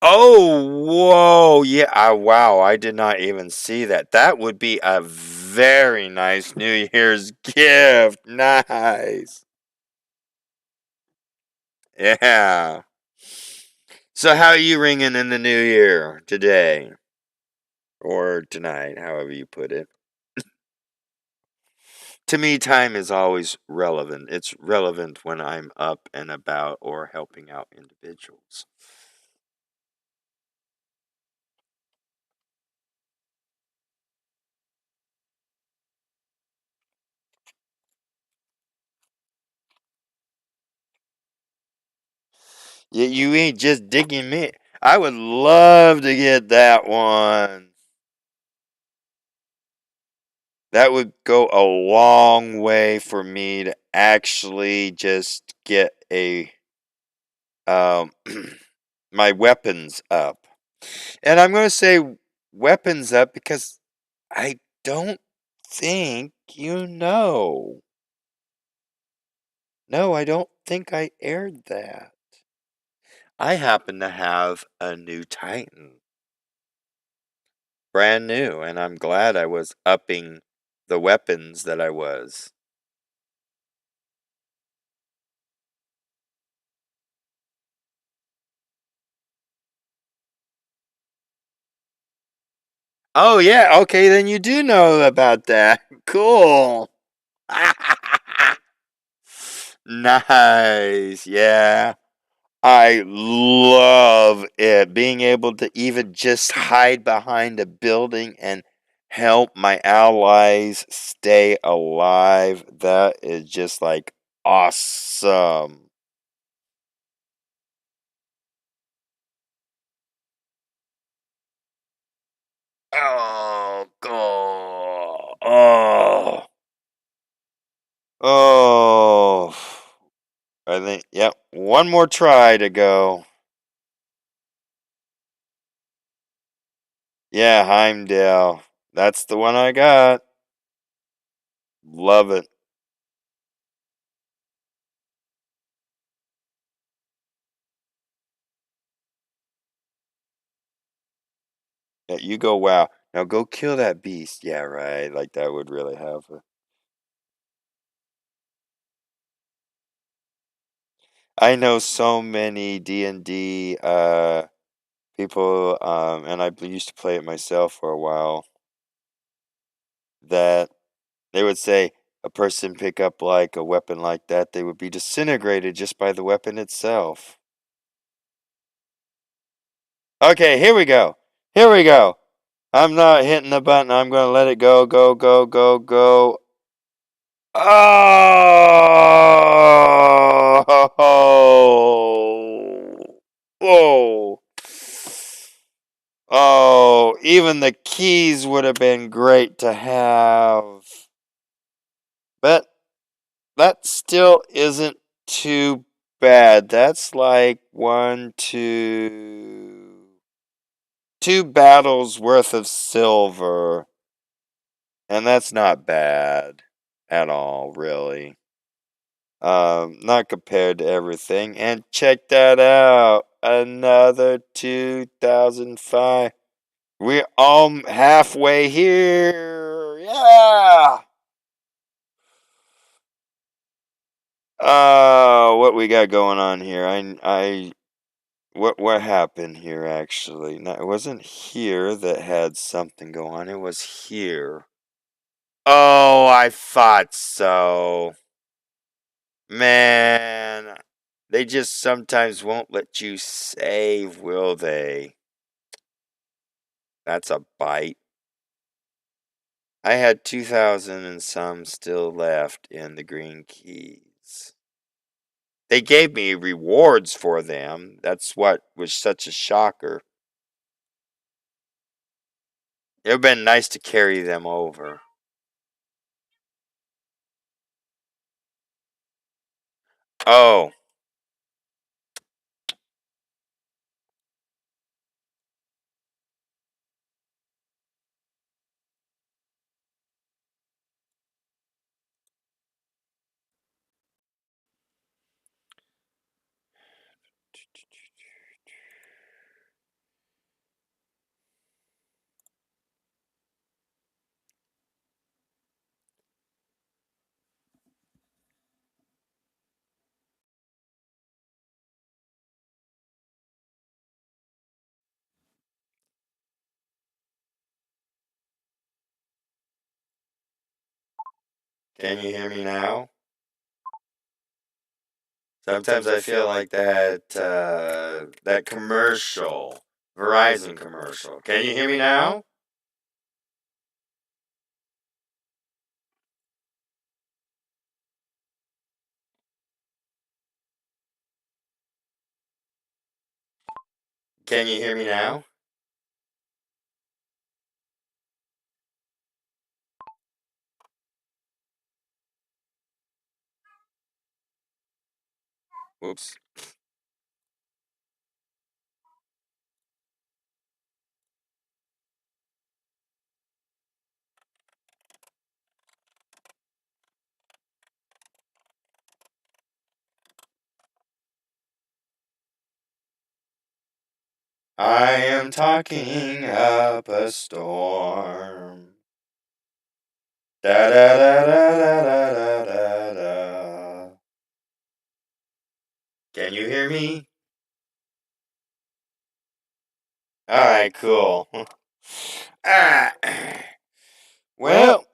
Oh, whoa. Yeah. Wow. I did not even see that. That would be a very nice New Year's gift. Nice. Yeah. So, how are you ringing in the new year today? Or tonight, however you put it. To me, time is always relevant. It's relevant when I'm up and about or helping out individuals. You ain't just digging me. I would love to get that one. That would go a long way for me to actually just get a um my weapons up. And I'm going to say weapons up because I don't think you know. No, I don't think I aired that. I happen to have a new Titan. Brand new, and I'm glad I was upping the weapons that I was. Oh, yeah, okay, then you do know about that. Cool. Nice, yeah. I love it. Being able to even just hide behind a building and help my allies stay alive. That is just like awesome. Oh, God. Oh. Oh. I think, yep. One more try to go. Yeah, Heimdall. That's the one I got. Love it. Yeah, you go, wow. Now go kill that beast. Yeah, right. Like that would really have a... I know so many D&D people, and I used to play it myself for a while, that they would say a person pick up like a weapon like that, they would be disintegrated just by the weapon itself. Okay, here we go. Here we go. I'm not hitting the button. I'm going to let it go, go, go, go, go. Oh! Whoa! Oh, even the keys would have been great to have. But that still isn't too bad. That's like two battles worth of silver. And that's not bad at all, really. Not compared to everything. And check that out. Another 2005. We're all halfway here. Yeah. What we got going on here? What happened here actually? No, it wasn't here that had something go on. It was here. Oh, I thought so. Man, they just sometimes won't let you save, will they? That's a bite. I had 2,000 and some still left in the green keys. They gave me rewards for them. That's what was such a shocker. It would have been nice to carry them over. Oh, Can you hear me now? Sometimes I feel like that commercial, Verizon commercial. Can you hear me now? Can you hear me now? Whoops. I am talking up a storm. Da da da da da da da da da. Can you hear me? Alright, cool. Ah, well,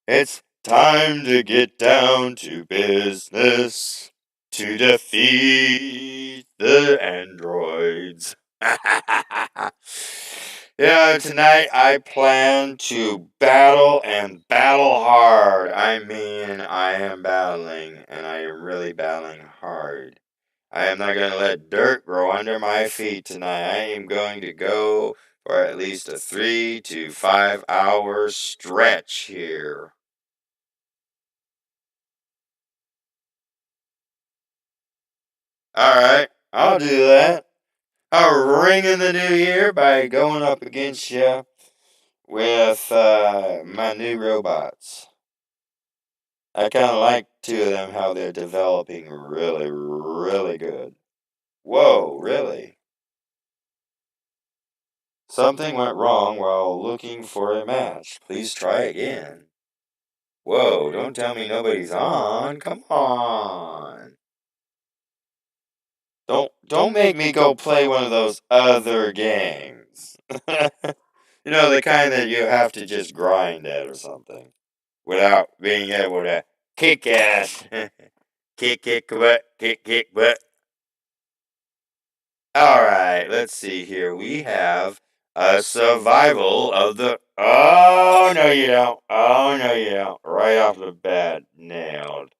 it's time to get down to business to defeat the androids. Yeah, tonight I plan to battle and battle hard. I mean, I am battling, and I am really battling hard. I am not going to let dirt grow under my feet tonight. I am going to go for at least a 3 to 5 hour stretch here. Alright, I'll do that. I'll ring in the new year by going up against you with my new robots. I kind of like two of them, how they're developing really, really good. Whoa, really? Something went wrong while looking for a match. Please try again. Whoa, don't tell me nobody's on. Come on. Don't make me go play one of those other games. The kind that you have to just grind at or something. Without being able to kick ass. Kick butt, kick butt. Alright, let's see here. We have a survival of the. Oh, no, you don't. Oh, no, you don't. Right off the bat, nailed.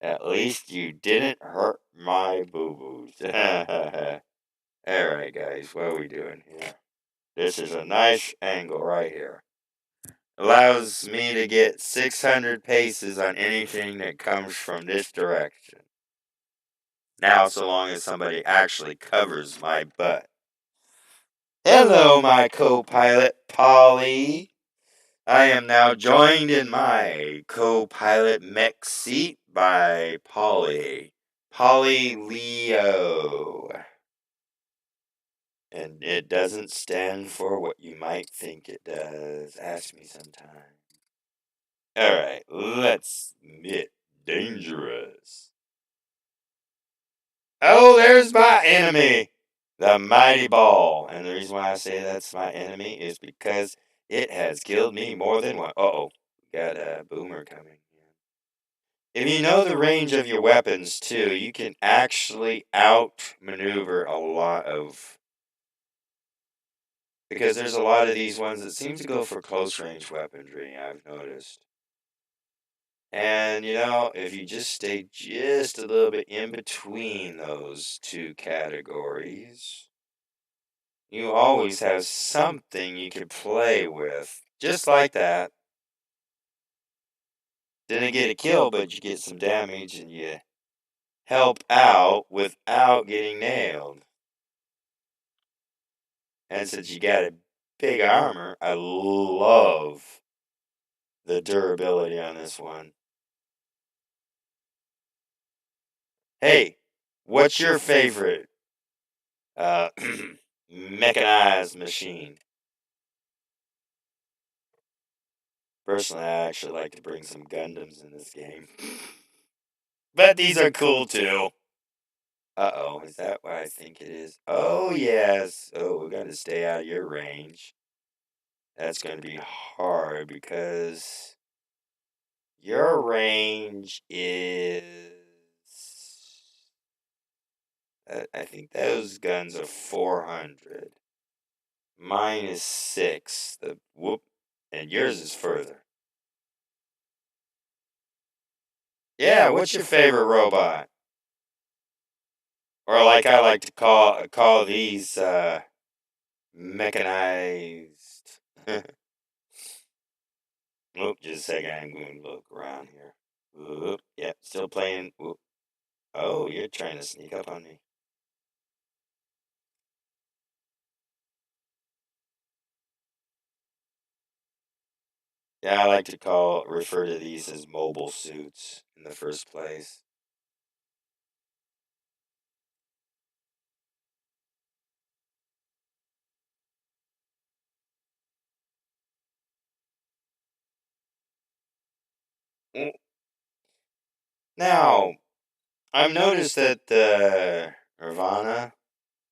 At least you didn't hurt my boo boos. Alright, guys, what are we doing here? This is a nice angle right here. Allows me to get 600 paces on anything that comes from this direction. Now, so long as somebody actually covers my butt. Hello, my co-pilot, Polly. I am now joined in my co-pilot mech seat by Polly. Polly Leo. And it doesn't stand for what you might think it does. Ask me sometime. Alright, let's get dangerous. Oh, there's my enemy! The mighty ball. And the reason why I say that's my enemy is because it has killed me more than one. Uh-oh. Got a boomer coming. If you know the range of your weapons, too, you can actually outmaneuver a lot of... Because there's a lot of these ones that seem to go for close-range weaponry, I've noticed. And, if you just stay just a little bit in between those two categories, you always have something you can play with. Just like that. Didn't get a kill, but you get some damage and you help out without getting nailed. And since you got a big armor, I love the durability on this one. Hey, what's your favorite uh, mechanized machine? Personally, I actually like to bring some Gundams in this game. But these are cool too. Uh-oh, is that what I think it is? Oh, yes. Oh, we're going to stay out of your range. That's going to be hard because Your range is... I think those guns are 400. Mine is 6. And yours is further. Yeah, what's your favorite robot? Or like I like to call these mechanized. Oop, just a second. I'm going to look around here. Oop, yep, still playing. Oop. Oh, you're trying to sneak up on me. Yeah, I like to refer to these as mobile suits in the first place. Mm. Now, I've noticed that Nirvana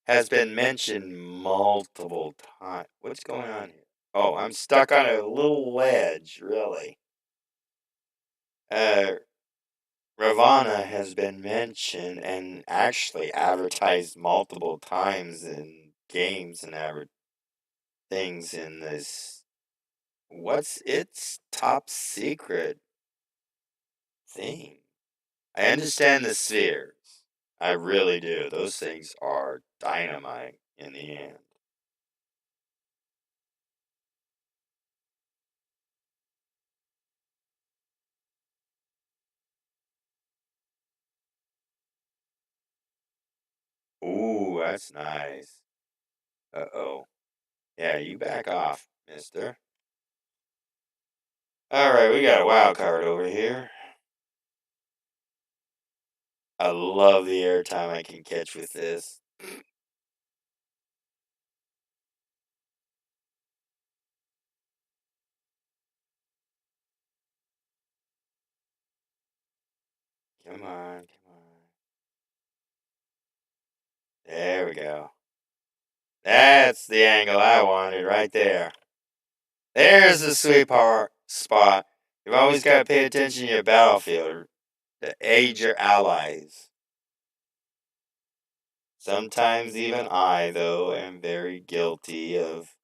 has been mentioned multiple times. What's going on here? Oh, I'm stuck on a little ledge, really. Uh, Ravana has been mentioned and actually advertised multiple times in games and things in this. What's its top secret thing? I understand the spheres. I really do. Those things are dynamite in the end. Ooh, that's nice. Uh-oh. Yeah, you back off, mister. Alright, we got a wild card over here. I love the airtime I can catch with this. Come on, come on. There we go. That's the angle I wanted right there. There's the sweet part spot. You've always got to pay attention to your battlefield to aid your allies. Sometimes even I, though, am very guilty of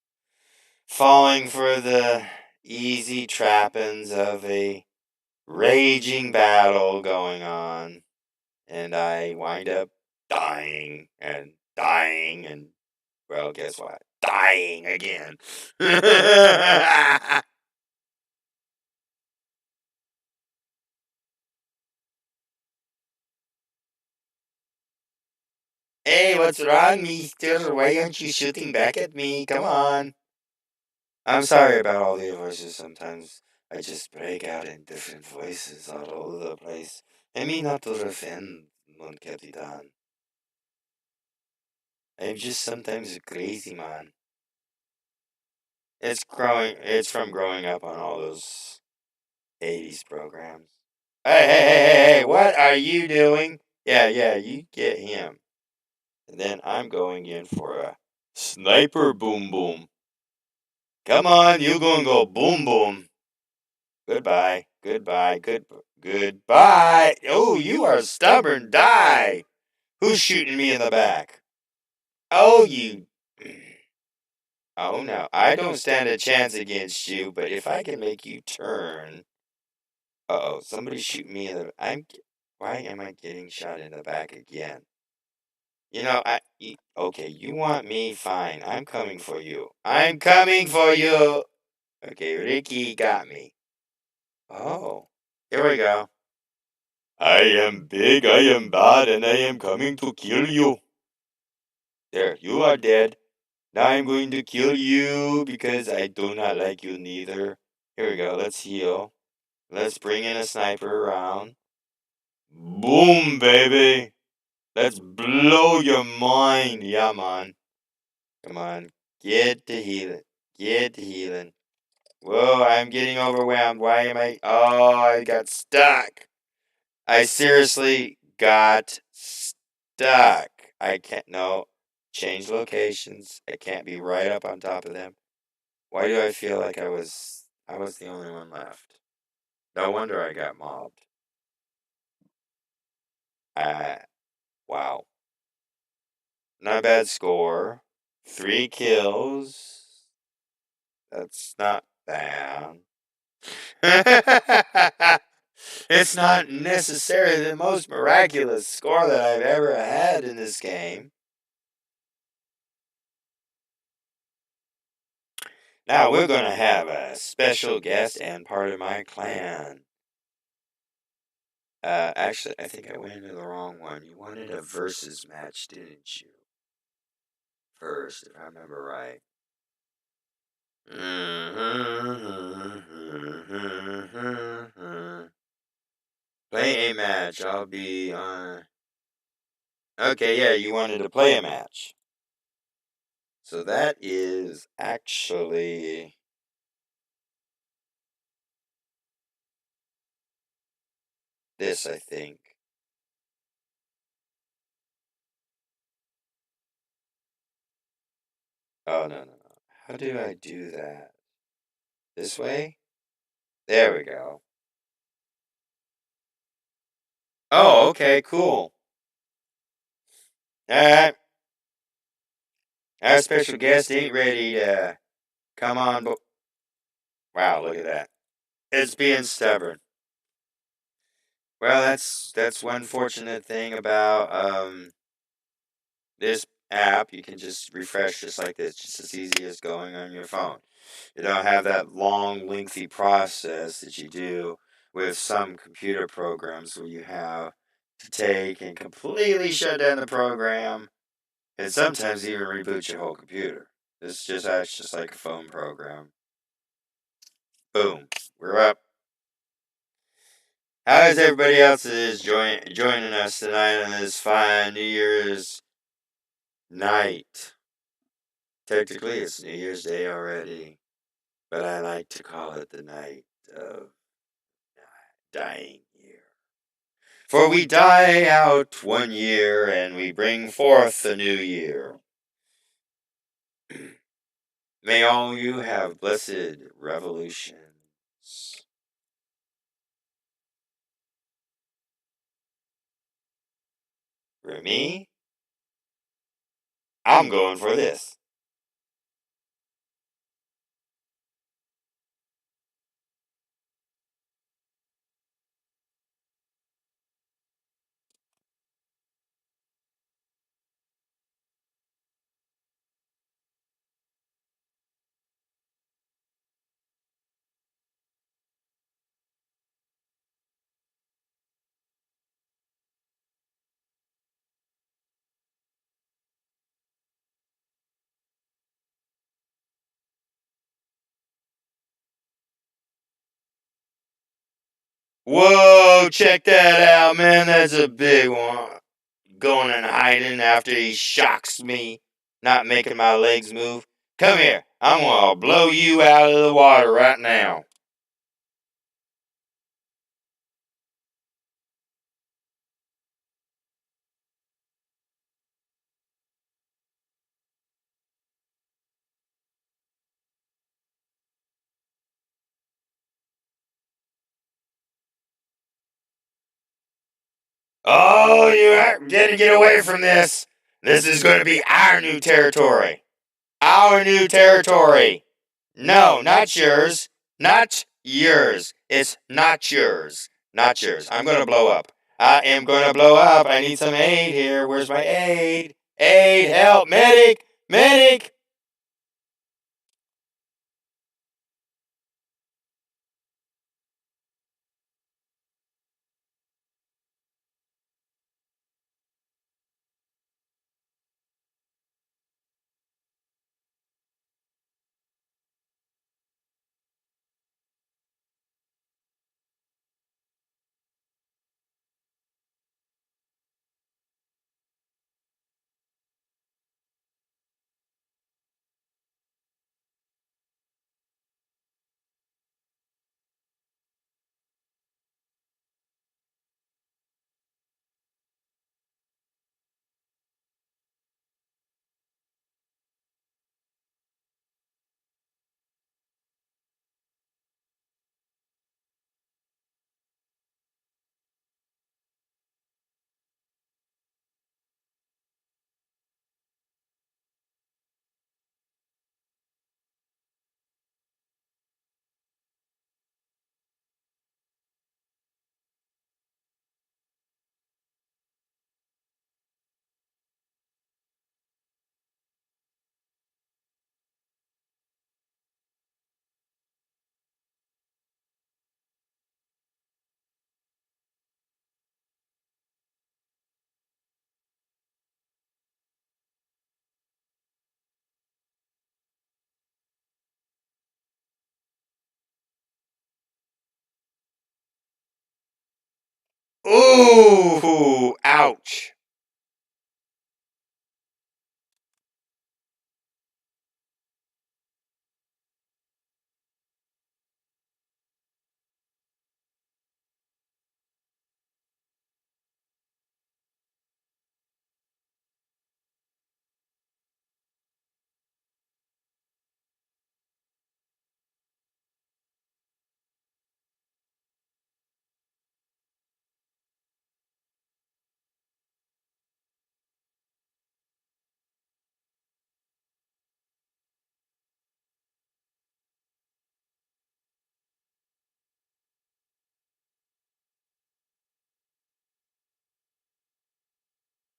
falling for the easy trappings of a raging battle going on, and I wind up dying and dying and, well, guess what? Dying again. Hey, what's wrong, mister? Why aren't you shooting back at me? Come on. I'm sorry about all the voices. Sometimes I just break out in different voices all over the place. I mean not to offend, Mon Capitan. I'm just sometimes a crazy man. It's from growing up on all those 80s programs. Hey, what are you doing? Yeah, you get him. And then I'm going in for a sniper boom boom. Come on, you gonna go boom boom. Goodbye. Oh, you are stubborn. Die. Who's shooting me in the back? Oh, you. Oh, no. I don't stand a chance against you, but if I can make you turn. Uh-oh, somebody's shooting me in the... Why am I getting shot in the back again? You know, okay, you want me? Fine. I'm coming for you. I'm coming for you. Okay, Ricky got me. Oh, here we go. I am big, I am bad, and I am coming to kill you. There, you are dead. Now I'm going to kill you because I do not like you neither. Here we go, let's heal. Let's bring in a sniper round. Boom, baby. Let's blow your mind. Yeah, man. Come on, get to healing. Get to healing. Whoa, I'm getting overwhelmed. Why am I... Oh, I got stuck. I seriously got stuck. I can't, no, change locations. I can't be right up on top of them. Why do I feel like I was the only one left? No wonder I got mobbed. Wow. Not a bad score. 3 kills. That's not bad. It's not necessarily the most miraculous score that I've ever had in this game. Now we're going to have a special guest and part of my clan. Actually, I think I went into the wrong one. You wanted a versus match, didn't you? First, if I remember right. Play a match. I'll be on. Okay, yeah, you wanted to play a match. So that is actually this, I think. Oh, no, no, no. How do I do that? This way? There we go. Oh, okay, cool. Alright. Our special guest ain't ready to come on. Wow, look at that. It's being stubborn. Well, that's one fortunate thing about this app. You can just refresh just like this, just as easy as going on your phone. You don't have that long, lengthy process that you do with some computer programs where you have to take and completely shut down the program and sometimes even reboot your whole computer. This just acts just like a phone program. Boom. We're up. How is everybody else that is joining us tonight on this fine New Year's night? Technically, it's New Year's Day already, but I like to call it the night of dying year. For we die out 1 year and we bring forth a new year. May all you have blessed revolutions. For me, I'm going for this. Whoa, check that out, man. That's a big one. Going and hiding after he shocks me, not making my legs move. Come here. I'm going to blow you out of the water right now. Oh, you didn't get away from this. This is going to be our new territory. Our new territory. No, not yours. Not yours. It's not yours. Not yours. I'm going to blow up. I am going to blow up. I need some aid here. Where's my aid? Aid, help, medic, medic. Ooh, ouch.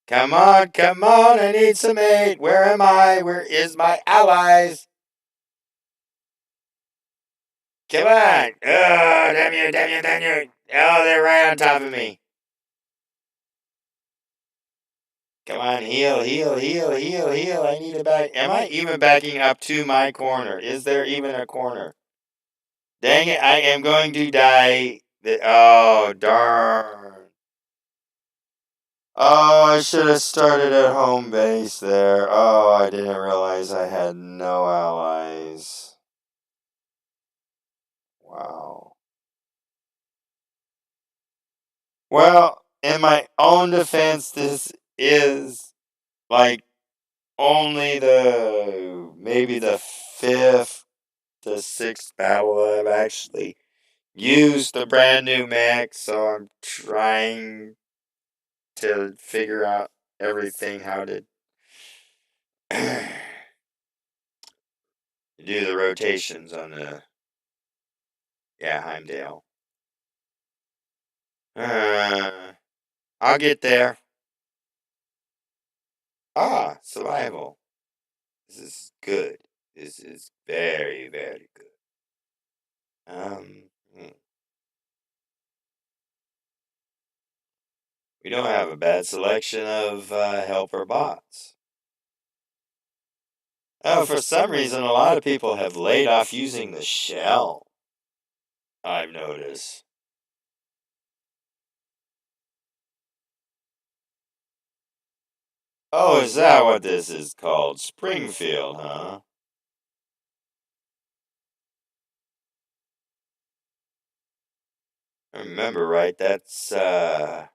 Come on, I need some aid. Where am I? Where is my allies? Come on. Oh, damn you, damn you, damn you. Oh, they're right on top of me. Come on, heal, heal, heal, heal, heal. I need a back. Am I even backing up to my corner? Is there even a corner? Dang it, I am going to die. Oh, darn. Oh, I should have started at home base there. Oh, I didn't realize I had no allies. Wow. Well, in my own defense, this is like only maybe the fifth to sixth battle I've actually used the brand new mech, so I'm trying to figure out everything how to do the rotations on the Heimdall. I'll get there. Ah, survival. This is good. This is very, very good. Hmm. We don't have a bad selection of helper bots. Oh, for some reason, a lot of people have laid off using the shell. I've noticed. Oh, is that what this is called? Springfield, huh? I remember right, that's a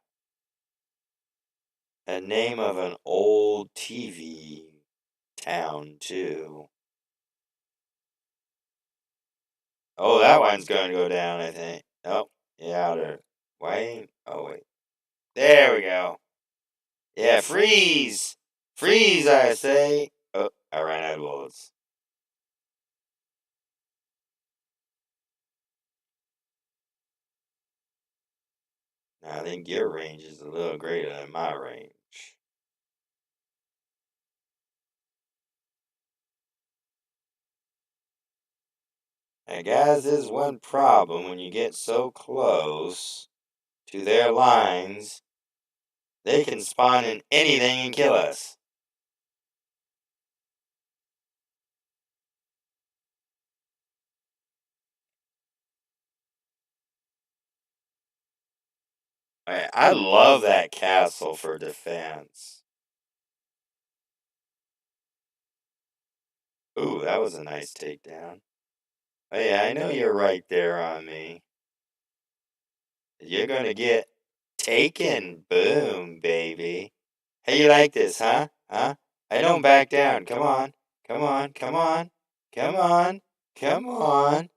name of an old TV town, too. Oh, that one's going to go down, I think. Oh, yeah, there. Wait. Oh, wait. There we go. Yeah, freeze! Freeze, I say! Oh, I ran out of bullets. I think your range is a little greater than my range. And guys, there's one problem when you get so close to their lines, they can spawn in anything and kill us. I love that castle for defense. Ooh, that was a nice takedown. Oh yeah, I know you're right there on me. You're gonna get taken. Boom, baby. How you like this, huh? Huh? I don't back down. Come on. Come on. Come on. Come on. Come on.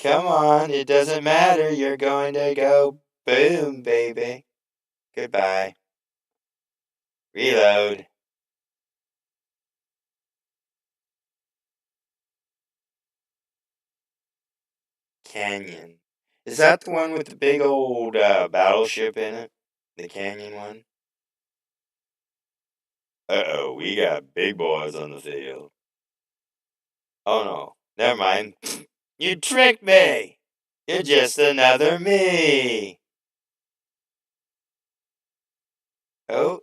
Come on. It doesn't matter. You're going to go boom, baby. Goodbye. Reload. Canyon. Is that the one with the big old battleship in it? The Canyon one? Uh-oh, we got big boys on the field. Oh no, never mind. You tricked me! You're just another me! Oh,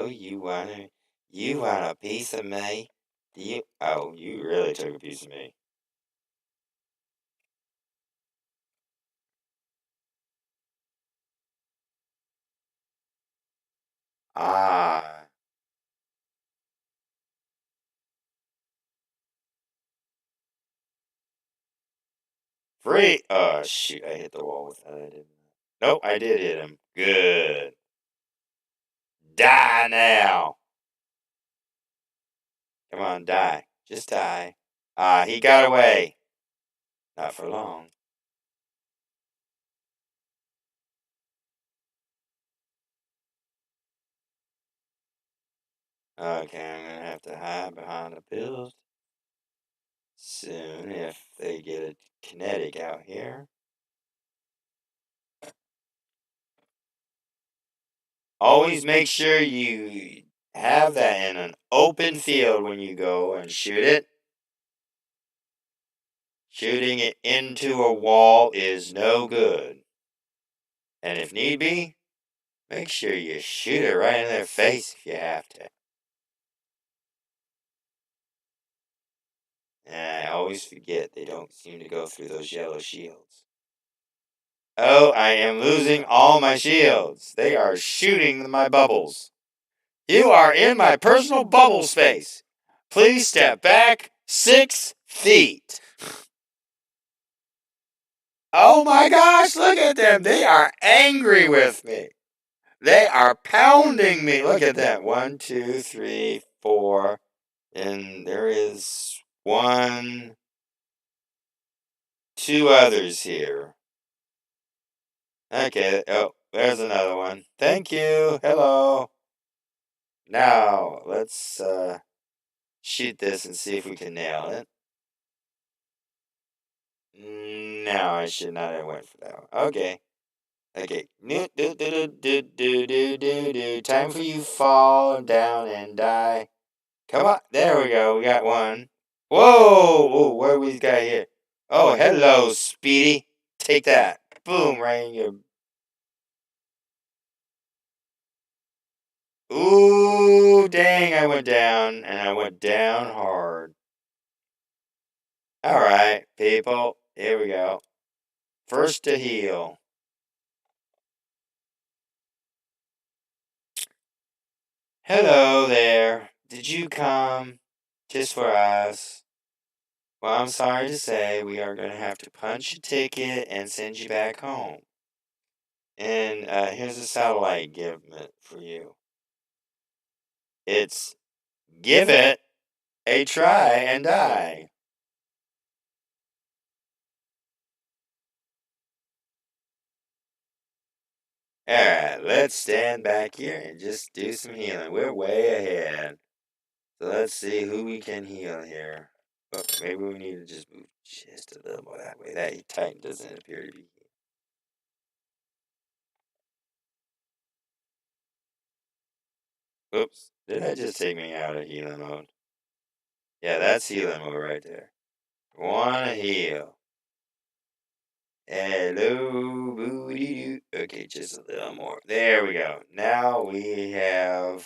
you want a piece of me? You really took a piece of me. Ah. Free. Oh, shoot. I hit the wall with that. I didn't. Nope, I did hit him. Good. Die now. Come on, die. Just die. Ah, he got away. Not for long. Okay, I'm gonna have to hide behind a build soon if they get a kinetic out here. Always make sure you have that in an open field when you go and shoot it. Shooting it into a wall is no good. And if need be, make sure you shoot it right in their face if you have to. I always forget they don't seem to go through those yellow shields. Oh, I am losing all my shields. They are shooting my bubbles. You are in my personal bubble space. Please step back 6 feet. Oh my gosh, look at them. They are angry with me. They are pounding me. Look at that. 1, 2, 3, 4. And there is 1, 2 others here. Okay. Oh, there's another one. Thank you. Hello. Now, let's shoot this and see if we can nail it. No, I should not have went for that one. Okay. Okay. Time for you fall down and die. Come on. There we go. We got one. Whoa! Whoa, what do we got here? Oh, hello, Speedy. Take that. Boom, right in your... Ooh, dang, I went down, and I went down hard. Alright, people. Here we go. First to heal. Hello there. Did you come just for us? Well, I'm sorry to say we are going to have to punch your ticket and send you back home. And here's a satellite gift for you. It's give it a try and die. Alright, let's stand back here and just do some healing. We're way ahead. So let's see who we can heal here. Oh, maybe we need to just move just a little more that way. That Titan doesn't appear to be. Oops. Did that just take me out of healing mode? Yeah, that's healing mode right there. Wanna heal. Hello, booty doo. Okay, just a little more. There we go. Now we have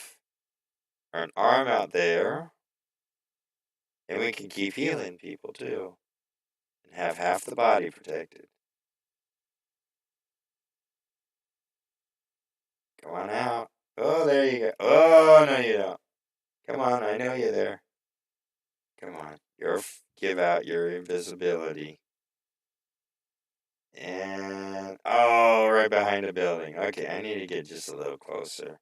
an arm out there. And we can keep healing people too. And have half the body protected. Come on out. Oh, there you go. Oh, no, you don't. Come on, I know you're there. Come on. Give out your invisibility. And, oh, right behind the building. Okay, I need to get just a little closer.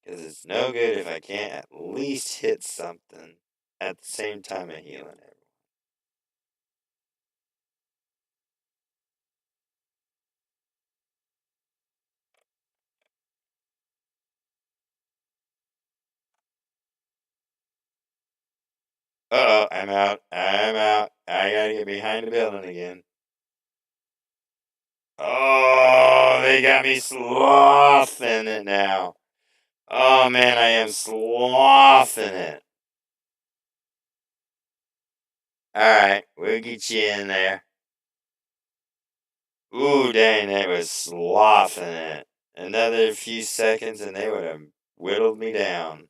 Because it's no good if I can't at least hit something at the same time of healing everyone. Uh-oh, I'm out. I'm out. I gotta get behind the building again. Oh, they got me sloughing it now. Oh man, I am sloughing it. Alright, we'll get you in there. Ooh, dang, that was sloughing it. Another few seconds and they would have whittled me down.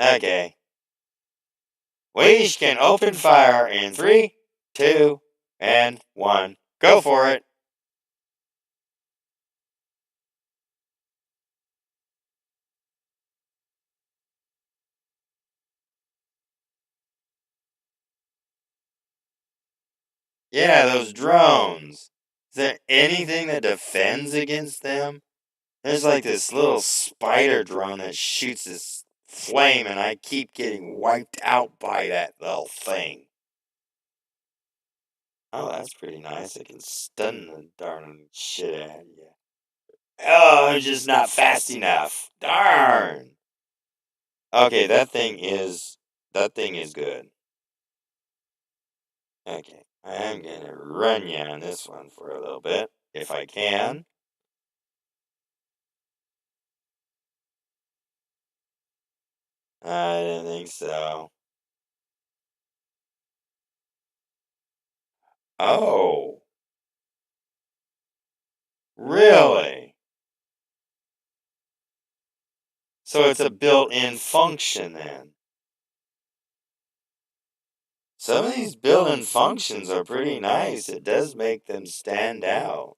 Okay. We can open fire in 3, 2, and 1. Go for it. Yeah, those drones. Is there anything that defends against them? There's like this little spider drone that shoots this flame, and I keep getting wiped out by that little thing. Oh, that's pretty nice. I can stun the darn shit out of you. Oh, I'm just not fast enough. Darn. Okay, that thing is good. Okay, I'm gonna run you on this one for a little bit, if I can. I didn't think so. Oh, really? So it's a built-in function then. Some of these built-in functions are pretty nice. It does make them stand out.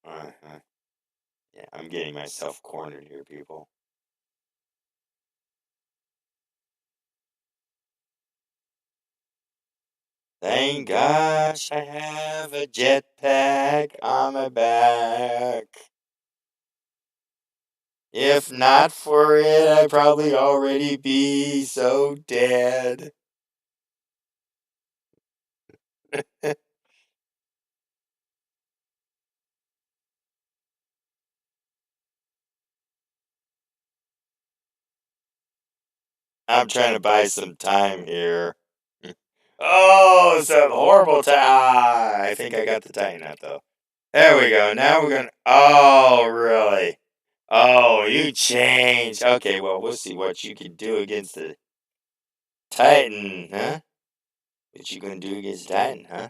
Uh-huh. Yeah, I'm getting myself cornered here, people. Thank gosh I have a jetpack on my back. If not for it, I'd probably already be so dead. I'm trying to buy some time here. Oh, it's a horrible time. I think I got the Titan up though. There we go. Now we're gonna. Oh, really? Oh, you changed. Okay, well, we'll see what you can do against the Titan, huh? What you gonna do against Titan, huh?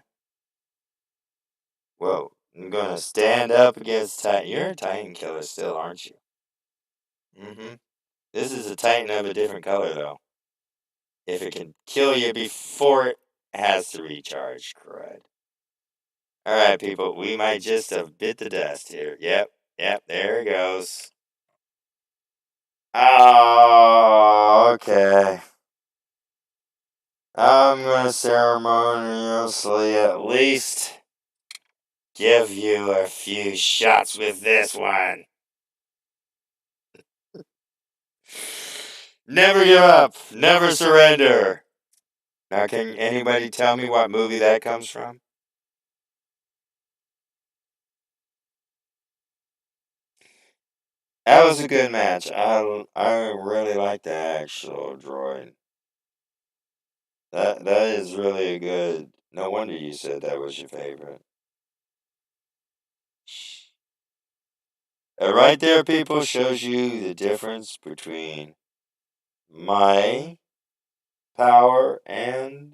Whoa, I'm gonna stand up against Titan. You're a Titan killer still, aren't you? Mm-hmm. This is a Titan of a different color, though. If it can kill you before it has to recharge, crud. Alright, people, we might just have bit the dust here. Yep, yep, there it goes. Oh, okay. I'm gonna ceremoniously at least give you a few shots with this one. Never give up, never surrender. Now, can anybody tell me what movie that comes from? That was a good match. I really like the actual droid. That is really a good. No wonder you said that was your favorite. Right there, people, shows you the difference between my power and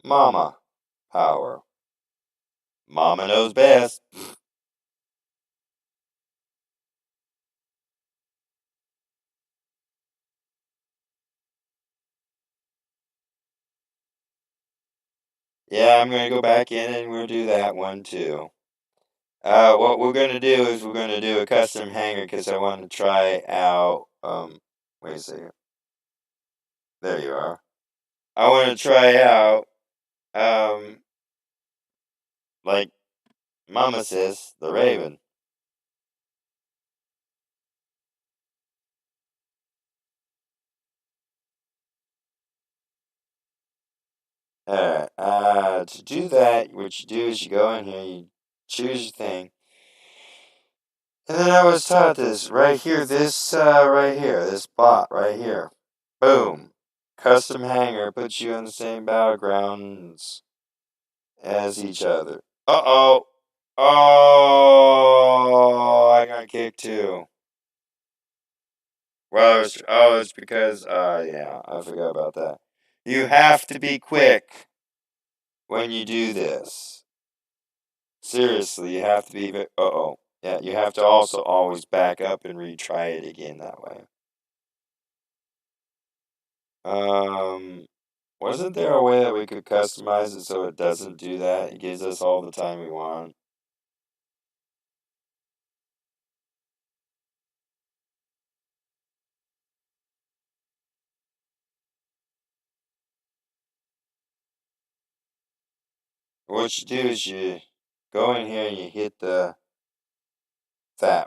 mama power. Mama knows best. Yeah, I'm gonna go back in and we'll do that one too. What we're gonna do is we're gonna do a custom hanger because I want to try out. Wait a second. There you are. I want to try out. Um, like Mama says, the Raven. Alright, to do that, what you do is you go in here, you choose your thing. And then I was taught this right here, right here, this bot right here. Boom. Custom hanger puts you on the same battlegrounds as each other. Uh-oh. Oh, I got kicked too. Well, it's because, yeah, I forgot about that. You have to be quick when you do this. Seriously, you have to be. Uh-oh. Yeah, you have to also always back up and retry it again that way. Um, wasn't there a way that we could customize it so it doesn't do that? It gives us all the time we want. What you do is you go in here and you hit that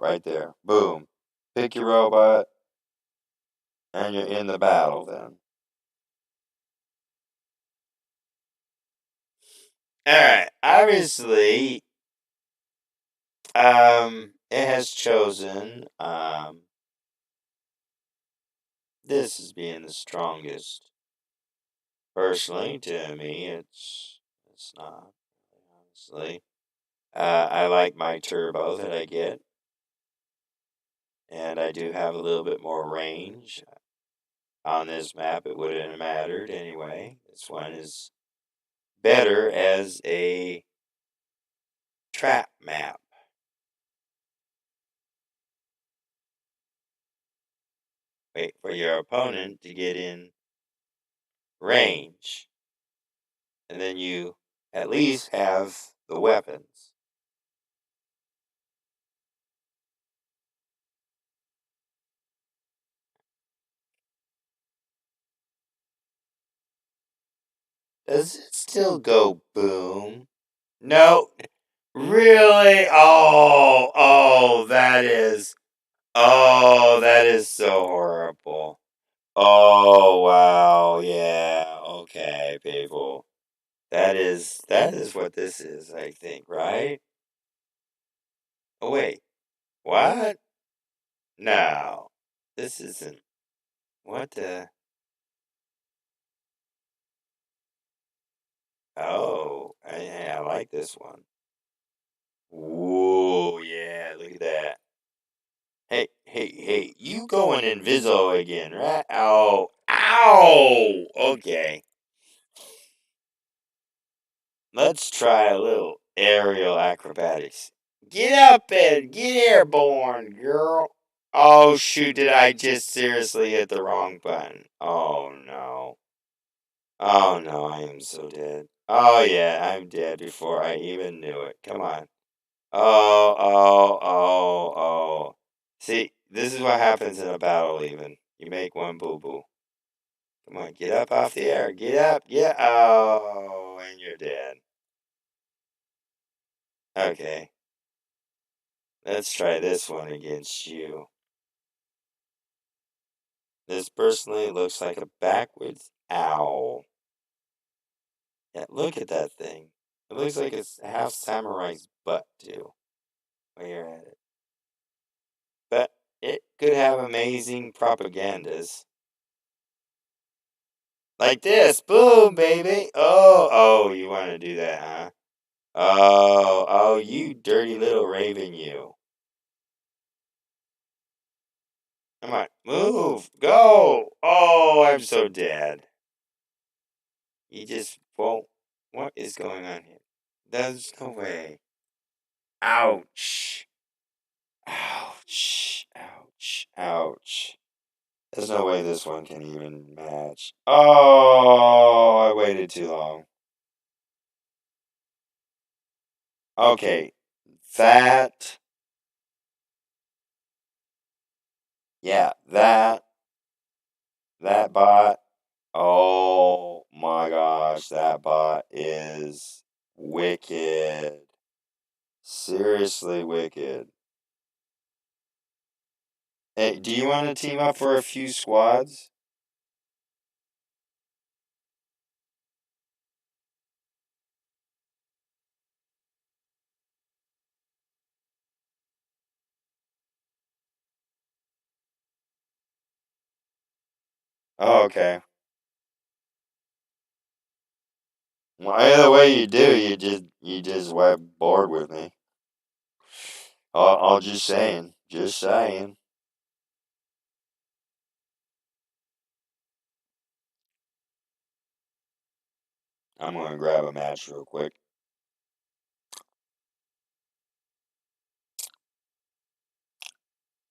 right there. Boom. Pick your robot, and you're in the battle then. Alright, obviously, it has chosen, this as being the strongest. Personally, to me, it's not, honestly. I like my turbo that I get, and I do have a little bit more range. On this map, it wouldn't have mattered anyway. This one is better as a trap map. Wait for your opponent to get in range, and then you at least have the weapons. Does it still go boom? No. Really? That is so horrible. Oh, wow, yeah, okay, people. That is what this is, I think, right? Oh, wait, what? No, this isn't, what the, oh, I like this one. Whoa, yeah, look at that. Hey, you going inviso again, right? Oh, ow! Okay. Let's try a little aerial acrobatics. Get up and get airborne, girl. Oh, shoot, did I just seriously hit the wrong button? Oh, no. Oh, no, I am so dead. Oh, yeah, I'm dead before I even knew it. Come on. Oh. See, this is what happens in a battle, even. You make one boo-boo. Come on, get up off the air. Get up. Yeah. Oh, and you're dead. Okay. Let's try this one against you. This personally looks like a backwards owl. Yeah, look at that thing. It looks like it's half samurai's butt, too. While you're at it. But it could have amazing propagandas. Like this. Boom, baby. Oh, you want to do that, huh? Oh, you dirty little raven, you. Come on, move, go. Oh, I'm so dead. You just won't. What is going on here? There's no way. Ouch. Ouch. There's no way this one can even match. Oh, I waited too long. Okay, that, yeah, that bot. Oh my gosh, that bot is wicked. Seriously wicked. Hey, do you want to team up for a few squads? Oh, okay. Well, either way you do, you just wipe board with me. I'll just saying, just saying. I'm gonna grab a match real quick.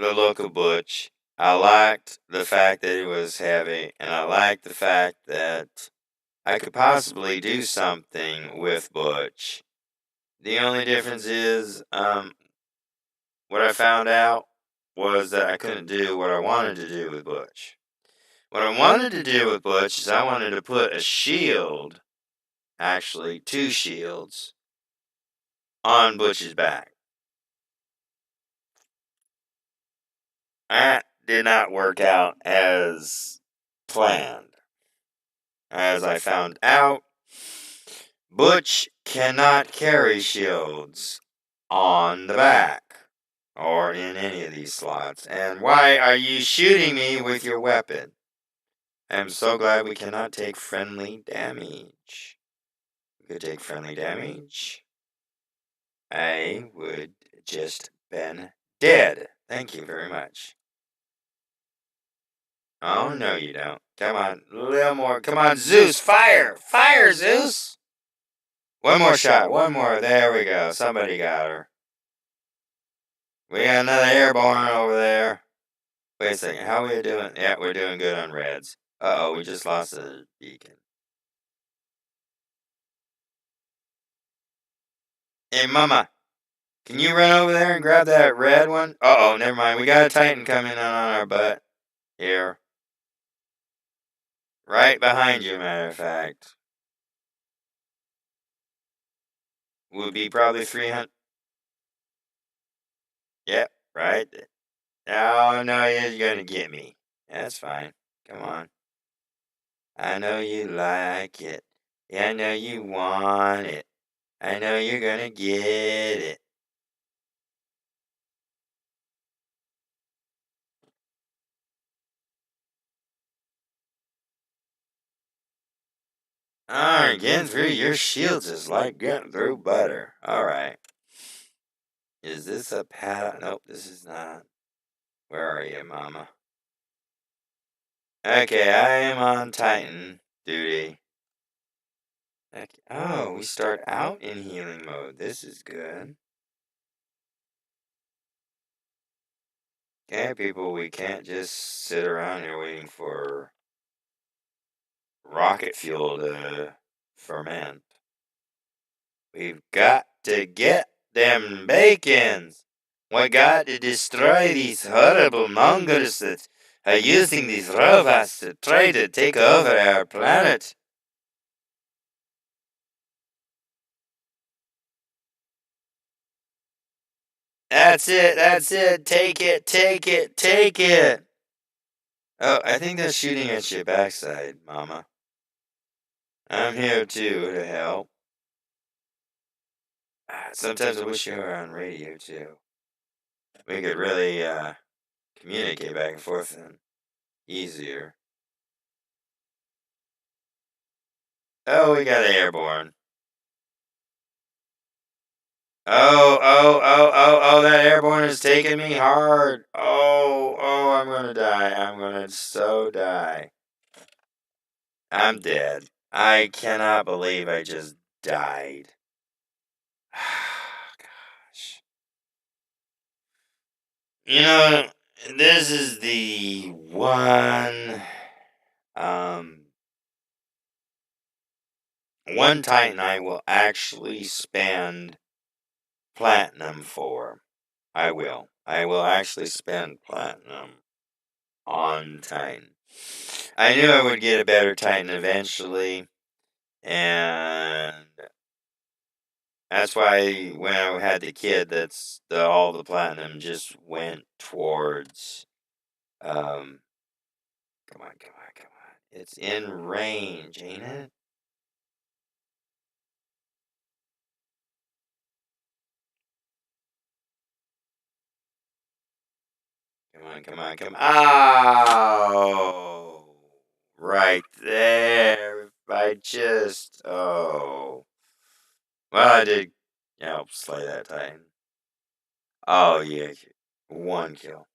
the look of Butch. I liked the fact that he was heavy, and I liked the fact that I could possibly do something with Butch. The only difference is, what I found out was that I couldn't do what I wanted to do with Butch. What I wanted to do with Butch is I wanted to put a shield, actually 2 shields, on Butch's back. That did not work out as planned. As I found out, Butch cannot carry shields on the back or in any of these slots. And why are you shooting me with your weapon? I'm so glad we cannot take friendly damage. If we could take friendly damage, I would just been dead. Thank you very much. Oh, no, you don't. Come on, a little more. Come on, Zeus, fire! Fire, Zeus! One more shot, one more. There we go. Somebody got her. We got another airborne over there. Wait a second, how are we doing? Yeah, we're doing good on reds. Uh-oh, we just lost a beacon. Hey, Mama, can you run over there and grab that red one? Uh-oh, never mind. We got a Titan coming in on our butt. Here. Right behind you, matter of fact. Would be probably 300. Yep, right. Oh, no, you're gonna get me. That's fine. Come on. I know you like it. Yeah, I know you want it. I know you're gonna get it. Alright, getting through your shields is like getting through butter. Alright. Is this a pad? Nope, this is not. Where are you, Mama? Okay, I am on Titan duty. Okay. Oh, we start out in healing mode. This is good. Okay, people, we can't just sit around here waiting for rocket fuel to ferment. We've got to get them bacons. We got to destroy these horrible mongols that are using these robots to try to take over our planet. That's it, take it, take it, take it. Oh, I think they're shooting at your backside, Mama. I'm here too to help. Sometimes I wish you were on radio too. We could really communicate back and forth and easier. Oh, we got airborne. Oh, that airborne is taking me hard. Oh, I'm gonna die. I'm gonna so die. I'm dead. I cannot believe I just died. Gosh. You know, this is the one Titan I will actually spend platinum for. I will. I will actually spend platinum on Titan. I knew I would get a better Titan eventually, and that's why when I had the kid, all the platinum just went towards. Come on. It's in range, ain't it? Come on. Oh, right there. Oh. Well, I did help slay that Titan. Oh, yeah. One kill.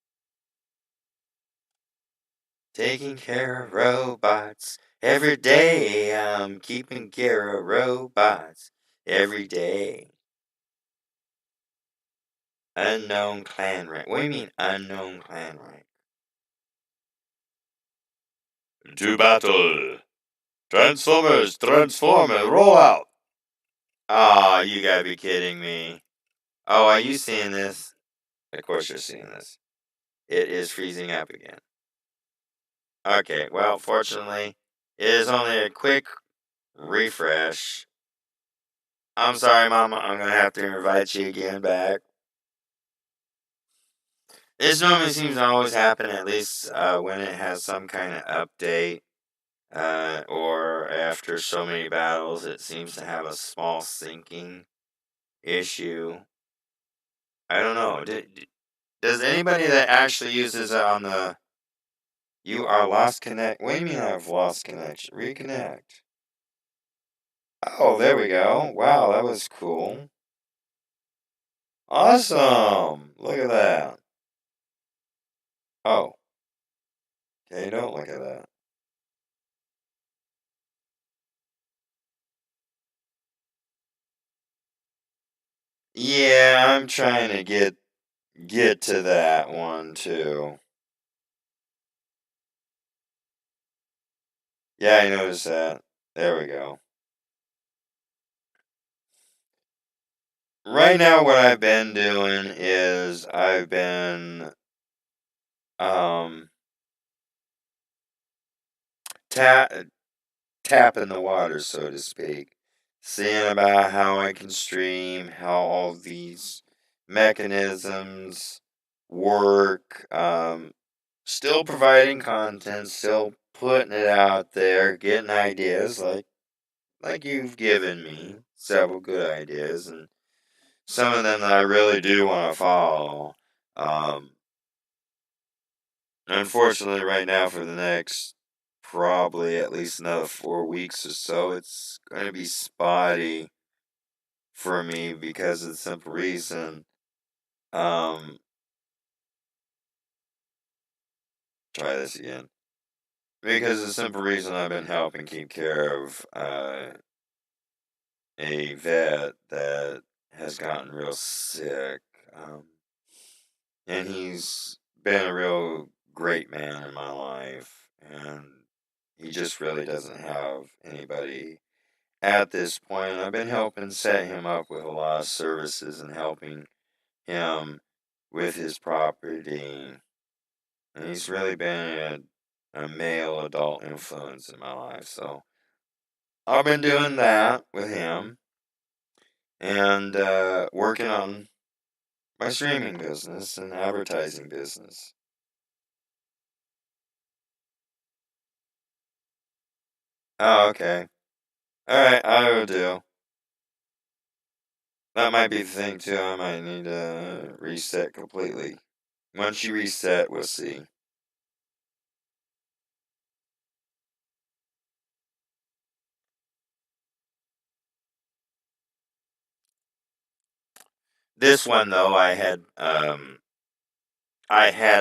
Taking care of robots. Every day I'm keeping care of robots. Every day. Unknown clan rank. What do you mean unknown clan rank? To battle. Transformers, transform and roll out. Aw, you gotta be kidding me. Oh, are you seeing this? Of course you're seeing this. It is freezing up again. Okay, well, fortunately, it is only a quick refresh. I'm sorry, Mama. I'm gonna have to invite you again back. This normally seems to always happen, at least when it has some kind of update, or after so many battles, it seems to have a small syncing issue. I don't know. Does anybody that actually uses it on the "You are lost connect"? What do you mean I've lost connection? Reconnect. Oh, there we go. Wow, that was cool. Awesome. Look at that. Oh, okay, don't look at that. Yeah, I'm trying to get to that one too. Yeah, I noticed that. There we go. Right now, what I've been doing is I've been um ta tapping the water, so to speak, seeing about how I can stream, how all these mechanisms work, still providing content, still putting it out there, getting ideas like you've given me several good ideas, and some of them that I really do want to follow. Um, Unfortunately, right now for the next probably at least another 4 weeks or so, it's going to be spotty for me because of the simple reason. Um, Try this again. Because of the simple reason I've been helping keep care of a vet that has gotten real sick. Um, and he's been a real great man in my life. And he just really doesn't have anybody at this point. I've been helping set him up with a lot of services and helping him with his property. And he's really been a male adult influence in my life. So I've been doing that with him and working on my streaming business and advertising business. Oh, okay. Alright, I will do. That might be the thing too. I might need to reset completely. Once you reset, we'll see. This one though, I had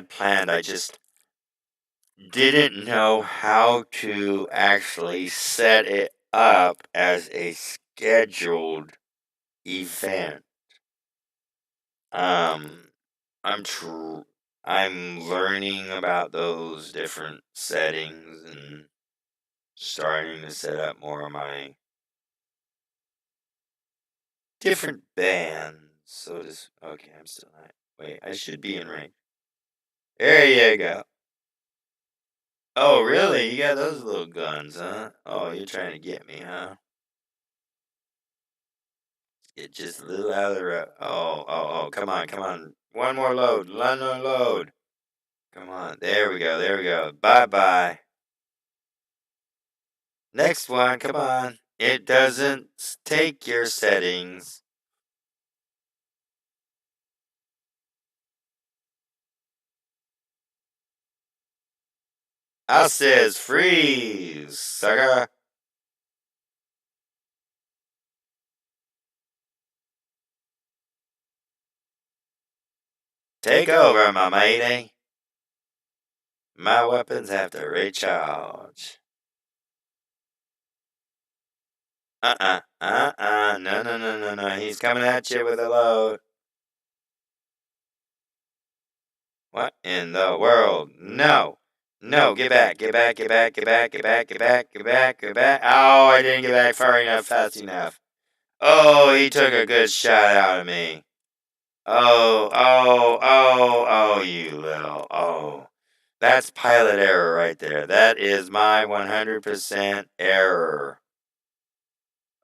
planned. I just didn't know how to actually set it up as a scheduled event. Um, I'm I'm learning about those different settings and starting to set up more of my different bands. So this, okay, I'm still not. Wait, I should be in rank. There you go. Oh, really? You got those little guns, huh? Oh, you're trying to get me, huh? Get just a little out of the road. Oh, come on, come on. One more load, one more load. Come on, there we go, there we go. Bye-bye. Next one, come on. It doesn't take your settings. I says freeze, sucker. Take over, my matey. My weapons have to recharge. No, no, no, no, no. He's coming at you with a load. What in the world? No. No, get back, get back, get back, get back, get back, get back, get back, get back. Oh, I didn't get back far enough, fast enough. Oh, he took a good shot out of me. Oh, you little, oh. That's pilot error right there. That is my 100% error.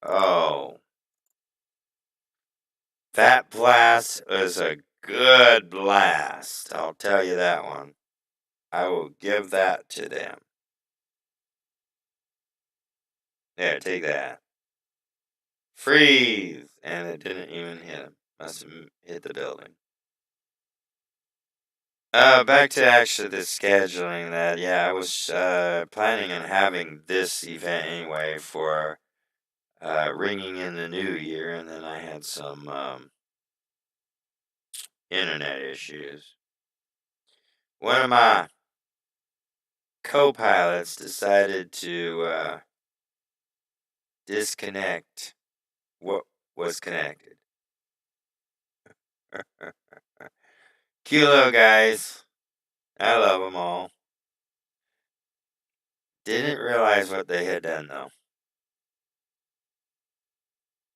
Oh. That blast was a good blast. I'll tell you that one. I will give that to them. There, take that. Freeze! And it didn't even hit him. Must have hit the building. Back to actually the scheduling that, yeah, I was planning on having this event anyway for ringing in the new year, and then I had some internet issues. One of my co-pilots decided to disconnect what was connected. Kilo guys, I love them all. Didn't realize what they had done though.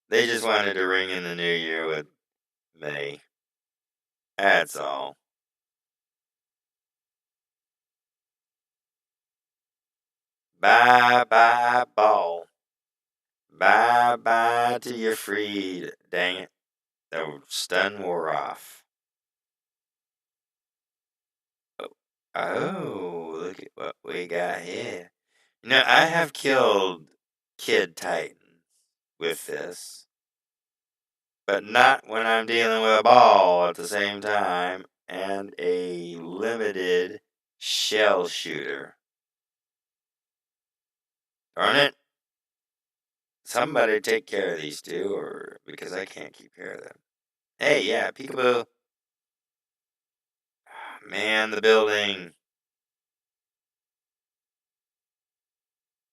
They just wanted to ring in the new year with me. That's all. Bye bye ball. Bye bye till you're freed. Dang it. The stun wore off. Oh, look at what we got here. You know, I have killed Kid Titans with this, but not when I'm dealing with a ball at the same time and a limited shell shooter. Darn it. Somebody take care of these two, or because I can't keep care of them. Hey, yeah, peekaboo. Man, the building.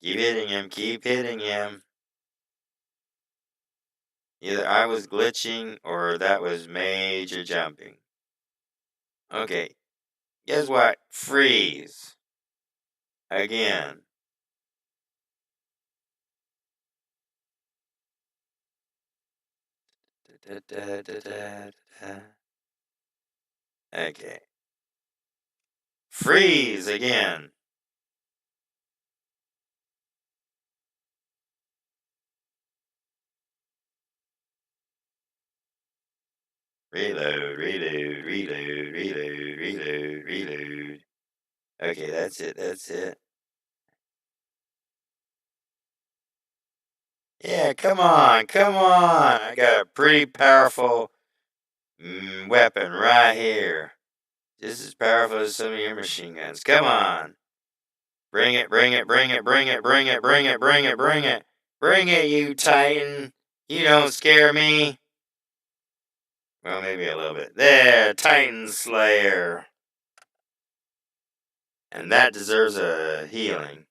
Keep hitting him, keep hitting him. Either I was glitching or that was major jumping. Okay, guess what? Freeze. Again. Okay. Freeze again. Reload, reload, reload, reload, reload, reload. Okay, that's it, that's it. Yeah, come on, come on. I got a pretty powerful weapon right here. Just as powerful as some of your machine guns. Come on. Bring it, bring it, bring it, bring it, bring it, bring it, bring it, bring it. Bring it, you Titan. You don't scare me. Well, maybe a little bit. There, Titan Slayer. And that deserves a healing.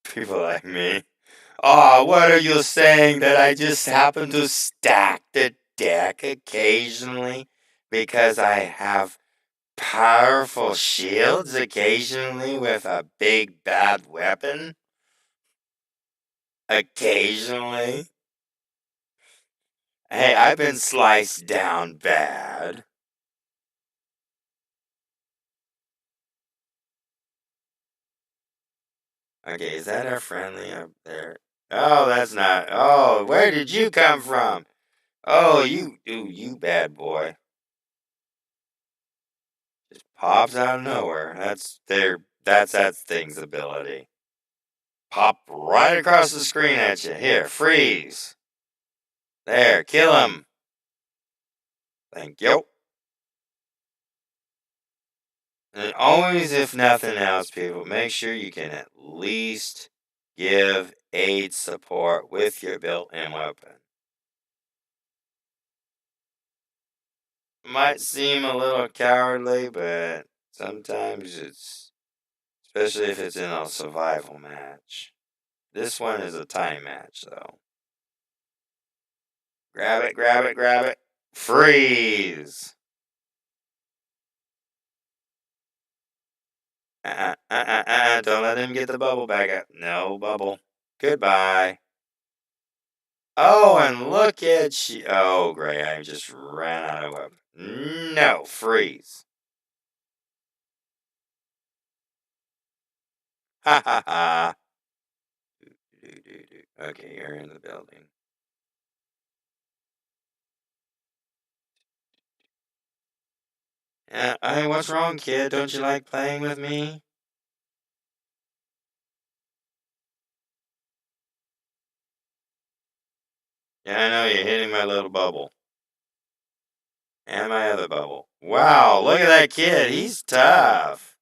People like me. Oh, what are you saying that I just happen to stack the deck occasionally because I have powerful shields occasionally with a big bad weapon? Occasionally? Hey, I've been sliced down bad. Okay, is that our friendly up there? Oh, that's not. Oh, where did you come from? Oh, you bad boy. Just pops out of nowhere. That's that thing's ability. Pop right across the screen at you. Here, freeze. There, kill him. Thank you. And always, if nothing else, people, make sure you can at least give aid support with your built-in weapon. Might seem a little cowardly, but Sometimes it's, especially if it's in a survival match. This one is a time match, though. Grab it, grab it, grab it. Freeze! Don't let him get the bubble back up. No bubble. Goodbye. Oh, and look at you. Oh, great. I just ran out of weapon. No, freeze. Ha ha ha. Okay, you're in the building. Hey, what's wrong, kid? Don't you like playing with me? Yeah, I know, you're hitting my little bubble. And my other bubble. Wow, look at that kid. He's tough.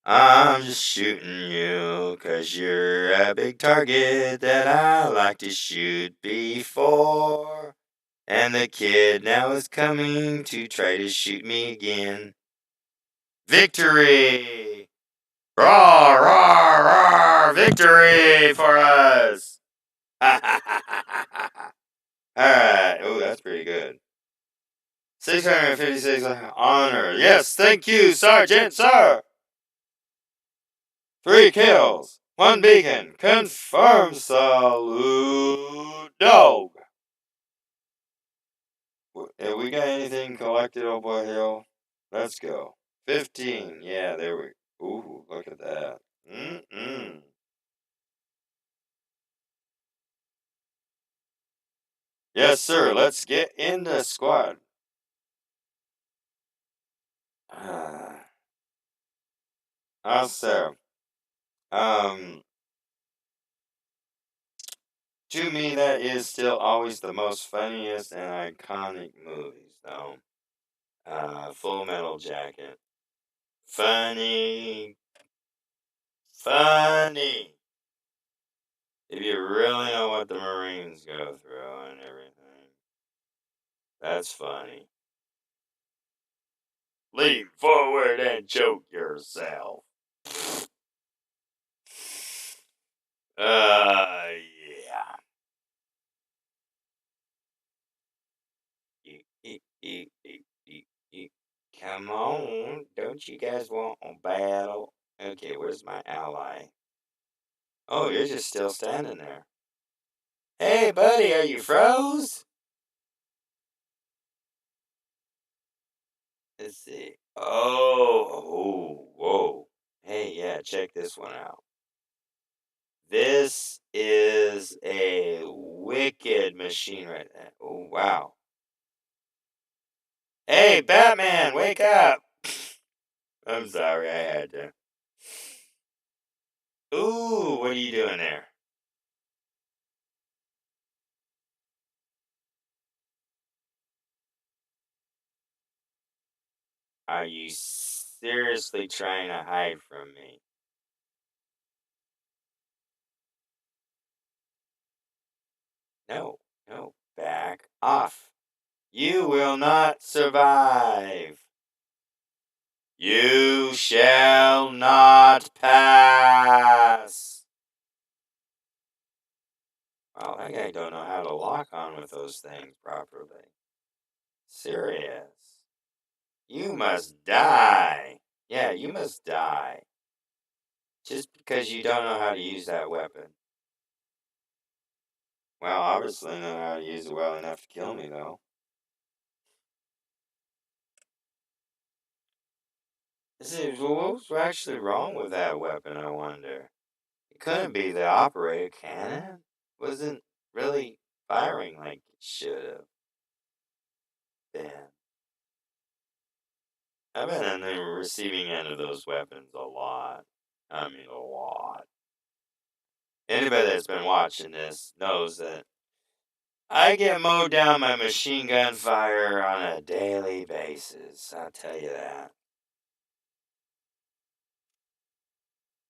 I'm just shooting you 'cause you're a big target that I like to shoot before. And the kid now is coming to try to shoot me again. Victory! Roar, roar, roar! Victory for us! Alright, oh, that's pretty good. 656 honor. Yes, thank you, Sergeant, sir! 3 kills, 1 beacon, confirmed, salute, dog! Have we got anything collected, old boy Hill? Let's go. 15, yeah, there we go. Ooh, look at that. Mm-mm. Yes, sir, let's get in the squad. Also, to me, that is still always the most funniest and iconic movies, though. Full Metal Jacket. Funny. Funny. If you really know what the Marines go through and everything. That's funny. Lean forward and choke yourself. Yeah. Come on. Don't you guys want a battle? Okay, where's my ally? Oh, you're just still standing there. Hey, buddy, are you froze? Let's see. Oh, whoa. Hey, yeah, check this one out. This is a wicked machine right there. Oh, wow. Hey, Batman, wake up! I'm sorry, I had to. Ooh, what are you doing there? Are you seriously trying to hide from me? No, no, back off. You will not survive. You shall not pass. Wow, that guy don't know how to lock on with those things properly. Serious. You must die. Yeah, you must die. Just because you don't know how to use that weapon. Well, obviously know how to use it well enough to kill me, though. See, what was actually wrong with that weapon, I wonder? It couldn't be the operator cannon. Wasn't really firing like it should have been. I've been on the receiving end of those weapons a lot. I mean, a lot. Anybody that's been watching this knows that I get mowed down by machine gun fire on a daily basis. I'll tell you that.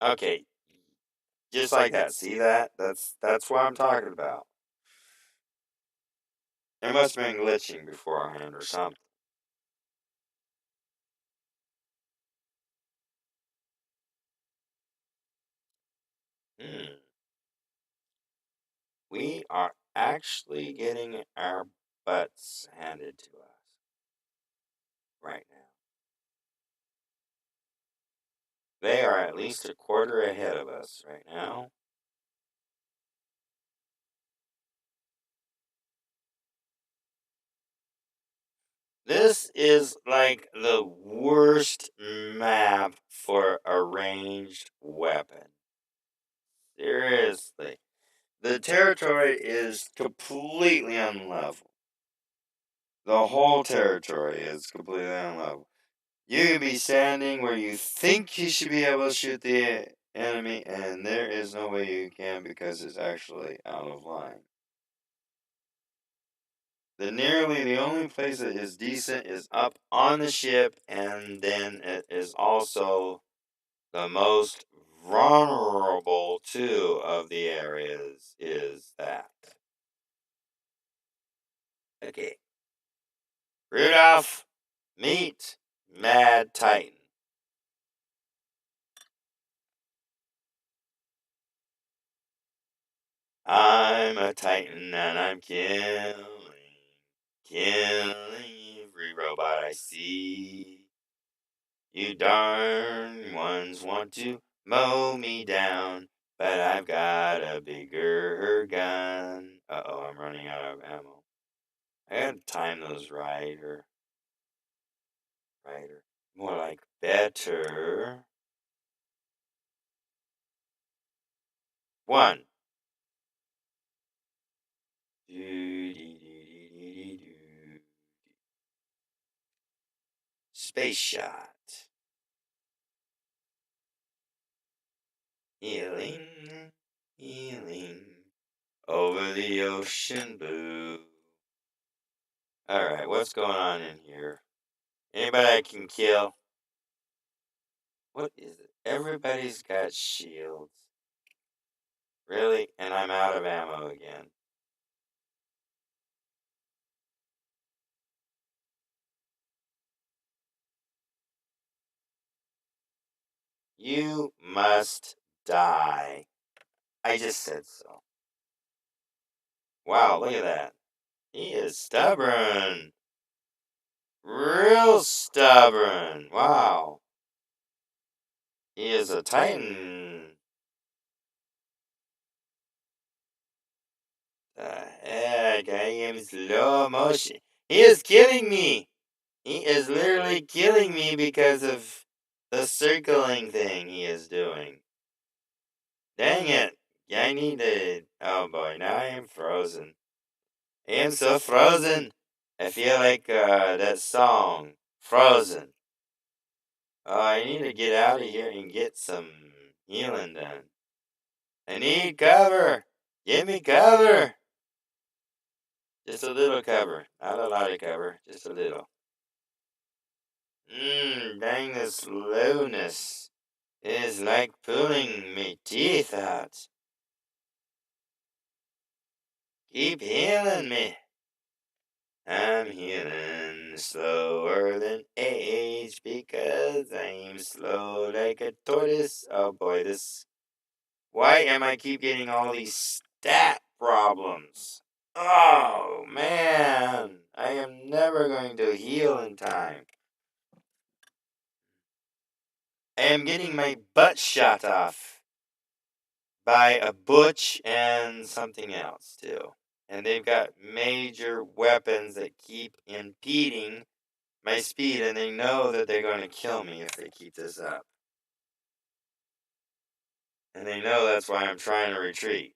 Okay, just like that. See that? That's what I'm talking about. There must have been glitching beforehand or something. Hmm. We are actually getting our butts handed to us right now. They are at least a quarter ahead of us right now. This is like the worst map for a ranged weapon. Seriously. The territory is completely unlevel. The whole territory is completely unlevel. You could be standing where you think you should be able to shoot the enemy, and there is no way you can because it's actually out of line. Nearly the only place that is decent is up on the ship, and then it is also the most vulnerable too of the areas is that. Okay. Rudolph, meet Mad Titan. I'm a Titan and I'm killing every robot I see. You darn ones want to mow me down, but I've got a bigger gun. Uh-oh, I'm running out of ammo. I gotta time those right, or more like better. One. Space shot. Healing, healing over the ocean blue. Alright, what's going on in here? Anybody I can kill? What is it? Everybody's got shields. Really? And I'm out of ammo again. You must die. I just said so. Wow, look at that. He is stubborn. Real stubborn. Wow. He is a titan. The heck? I am slow motion. He is killing me. He is literally killing me because of the circling thing he is doing. Dang it. I need to... Oh boy, now I am frozen. I am so frozen. I feel like that song, Frozen. Oh, I need to get out of here and get some healing done. I need cover. Give me cover. Just a little cover. Not a lot of cover. Just a little. Dang the slowness. It is like pulling me teeth out. Keep healing me. I'm healing slower than age because I'm slow like a tortoise. Oh boy, this... Why am I keep getting all these stat problems? Oh man, I am never going to heal in time. I am getting my butt shot off by a butch and something else too. And they've got major weapons that keep impeding my speed, and they know that they're going to kill me if they keep this up. And they know that's why I'm trying to retreat.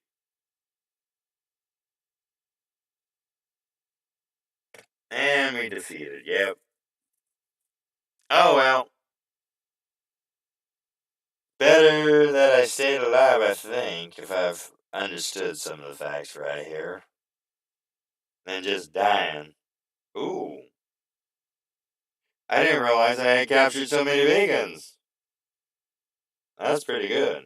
And we defeated, yep. Oh well. Better that I stayed alive, I think, if I've understood some of the facts right here, than just dying. Ooh. I didn't realize I had captured so many vegans. That's pretty good.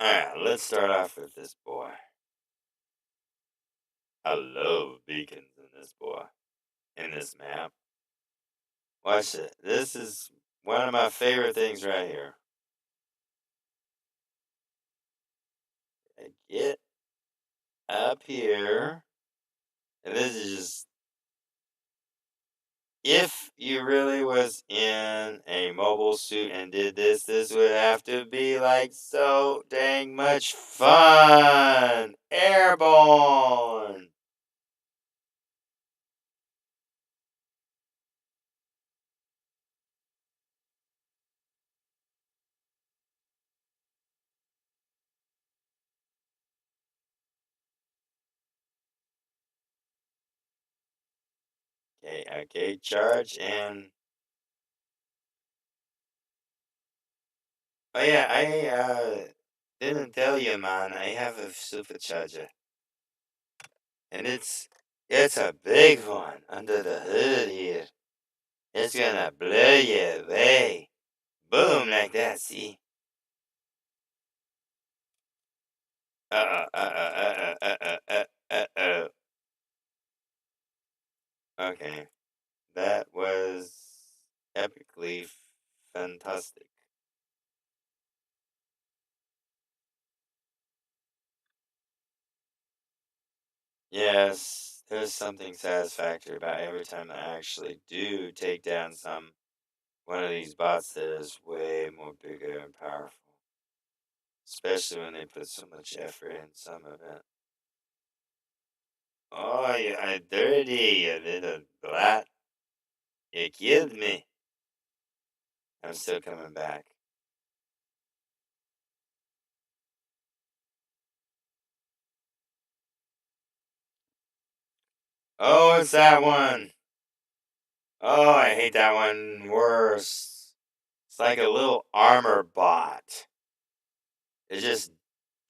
Alright, let's start off with this boy. I love beacons in this boy. In this map. Watch it. This is one of my favorite things right here. I get up here. And this is just, if you really was in a mobile suit and did this, this would have to be like so dang much fun. Airborne. Okay, okay, charge and oh yeah, I didn't tell you, man. I have a supercharger, and it's a big one under the hood here. It's gonna blow you away. Boom, like that. See? Uh. Okay, that was epically fantastic. Yes, there's something satisfactory about every time I actually do take down one of these bots that is way more bigger and powerful. Especially when they put so much effort in some of it. Oh, you dirty, you little brat. You killed me. I'm still coming back. Oh, it's that one. Oh, I hate that one worse. It's like a little armor bot. It just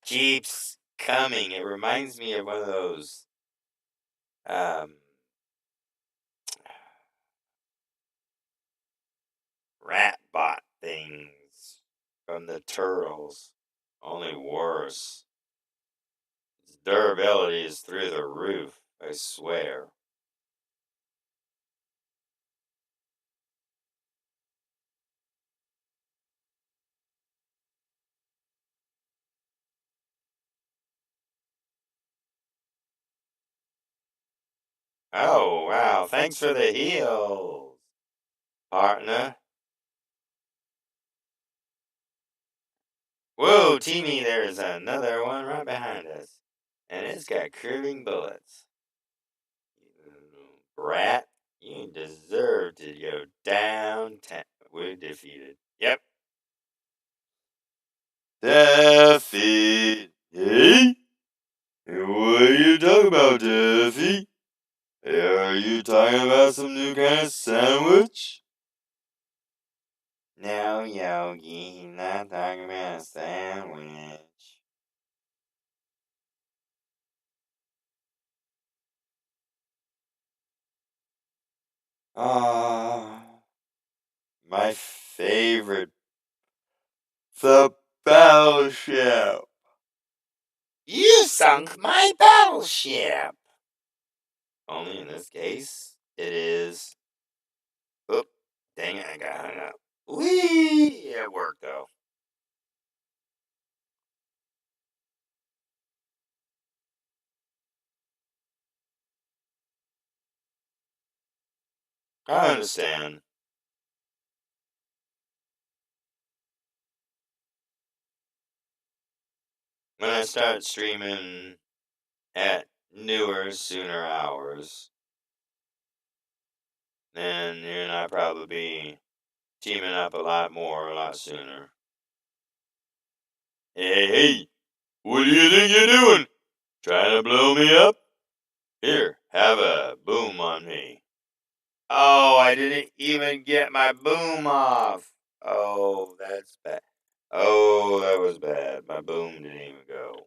keeps coming. It reminds me of one of those um rat bot things from the turtles. Only worse. Its durability is through the roof, I swear. Oh, wow. Thanks for the heals, partner. Whoa, Teamy, there's another one right behind us. And it's got curving bullets. You brat, you deserve to go downtown. We're defeated. Yep. Defeat. Hey? What are you talking about, Duffy? Are you talking about some new kind of sandwich? No, Yogi, he's not talking about a sandwich. Ah, my favorite, the battleship. You sunk my battleship. Only in this case, it is. Oop, dang it, I got hung up. Whee! It worked though. I understand. When I start streaming at newer, sooner hours, then you and I probably be teaming up a lot more, a lot sooner. Hey, what do you think you're doing? Trying to blow me up? Here, have a boom on me. Oh, I didn't even get my boom off. Oh, that's bad. Oh, that was bad. My boom didn't even go.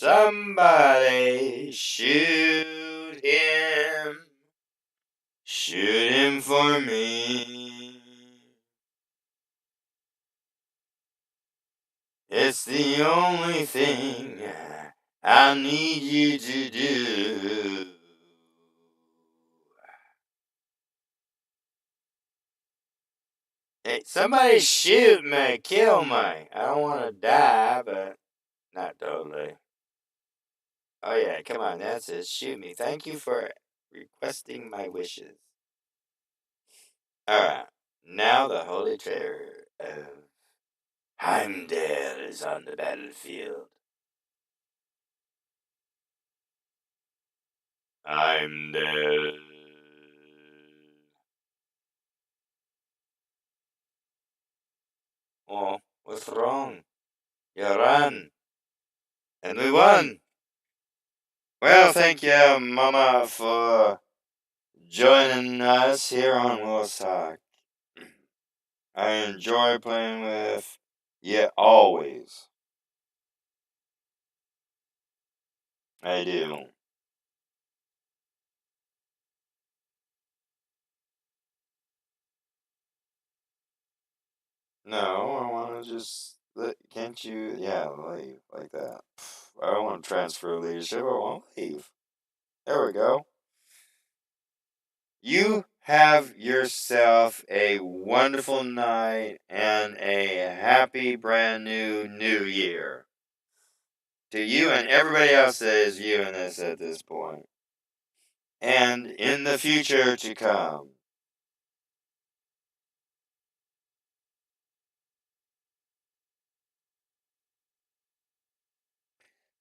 Somebody shoot him. Shoot him for me. It's the only thing I need you to do. Hey, somebody shoot me, kill me. I don't want to die, but not totally. Oh yeah, come on, that's it. Shoot me. Thank you for requesting my wishes. Alright, now the holy terror of Heimdall is on the battlefield. Heimdall. Oh, what's wrong? You ran. And we won. Well, thank you, Mama, for joining us here on Willis Talk. I enjoy playing with you always. I do. No, I want to just can't you? Yeah, leave like that. I don't want to transfer leadership. I want to leave. There we go. You have yourself a wonderful night and a happy brand new year. To you and everybody else that is you in this at this point. And in the future to come.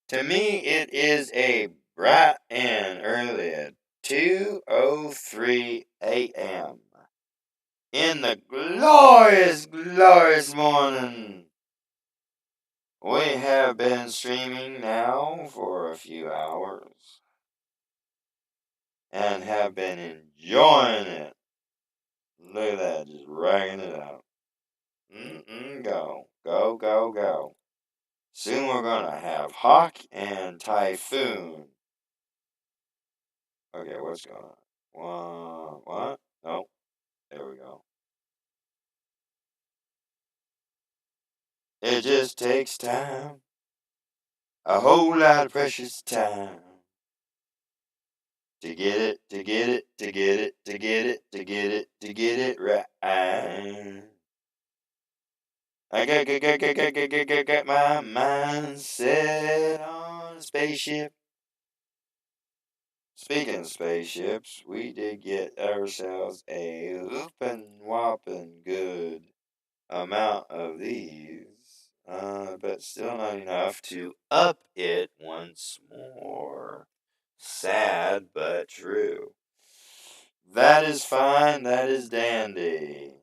To me, it is a bright and early at 2:03 a.m. in the glorious morning. We have been streaming now for a few hours and have been enjoying it. Look at that, just ragging it out. Go, go, go, go. Soon we're gonna have Hawk and Typhoon. Okay, what's going on? What? Nope. There we go. It just takes time. A whole lot of precious time. To get it, to get it, to get it, to get it, to get it, to get it right. I get my mind set on a spaceship. Speaking of spaceships, we did get ourselves a whoopin' whoppin' good amount of these, but still not enough to up it once more. Sad but true. That is fine, that is dandy.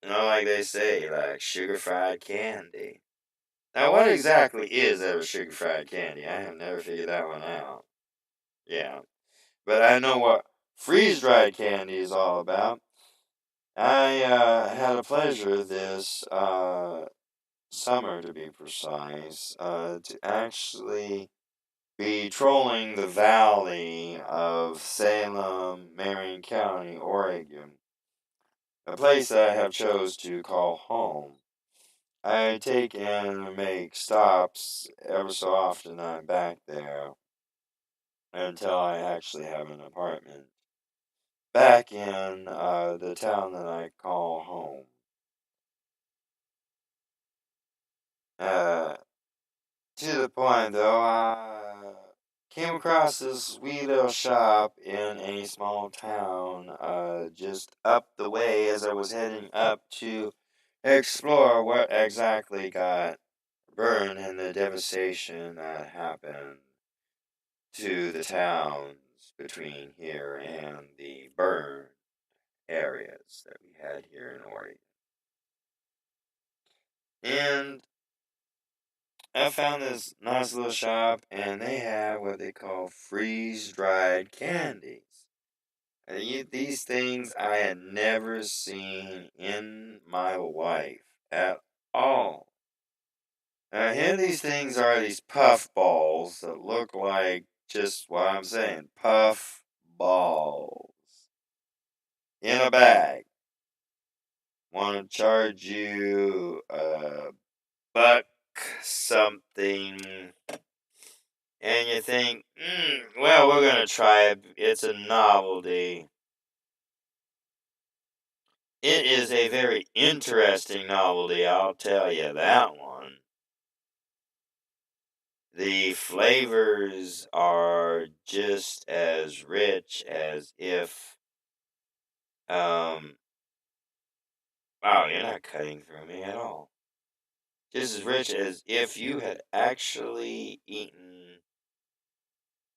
You know, like they say, like sugar fried candy. Now, what exactly is ever sugar fried candy? I have never figured that one out. Yeah. But I know what freeze dried candy is all about. I had a pleasure this summer, to be precise, to actually be trolling the valley of Salem, Marion County, Oregon, a place that I have chose to call home. I take and make stops ever so often. I'm back there until I actually have an apartment back in the town that I call home. Uh, to the point, though, I came across this wee little shop in a small town just up the way as I was heading up to explore what exactly got burned and the devastation that happened to the towns between here and the burn areas that we had here in Oregon. And I found this nice little shop, and they have what they call freeze-dried candies. These things I had never seen in my life at all. Here these things are these puff balls that look like just what I'm saying, puff balls in a bag. Want to charge you $1 something, and you think, well, we're gonna try it. It's a novelty. It is a very interesting novelty, I'll tell you that one. The flavors are just as rich as if, wow, you're not cutting through me at all. Just as rich as if you had actually eaten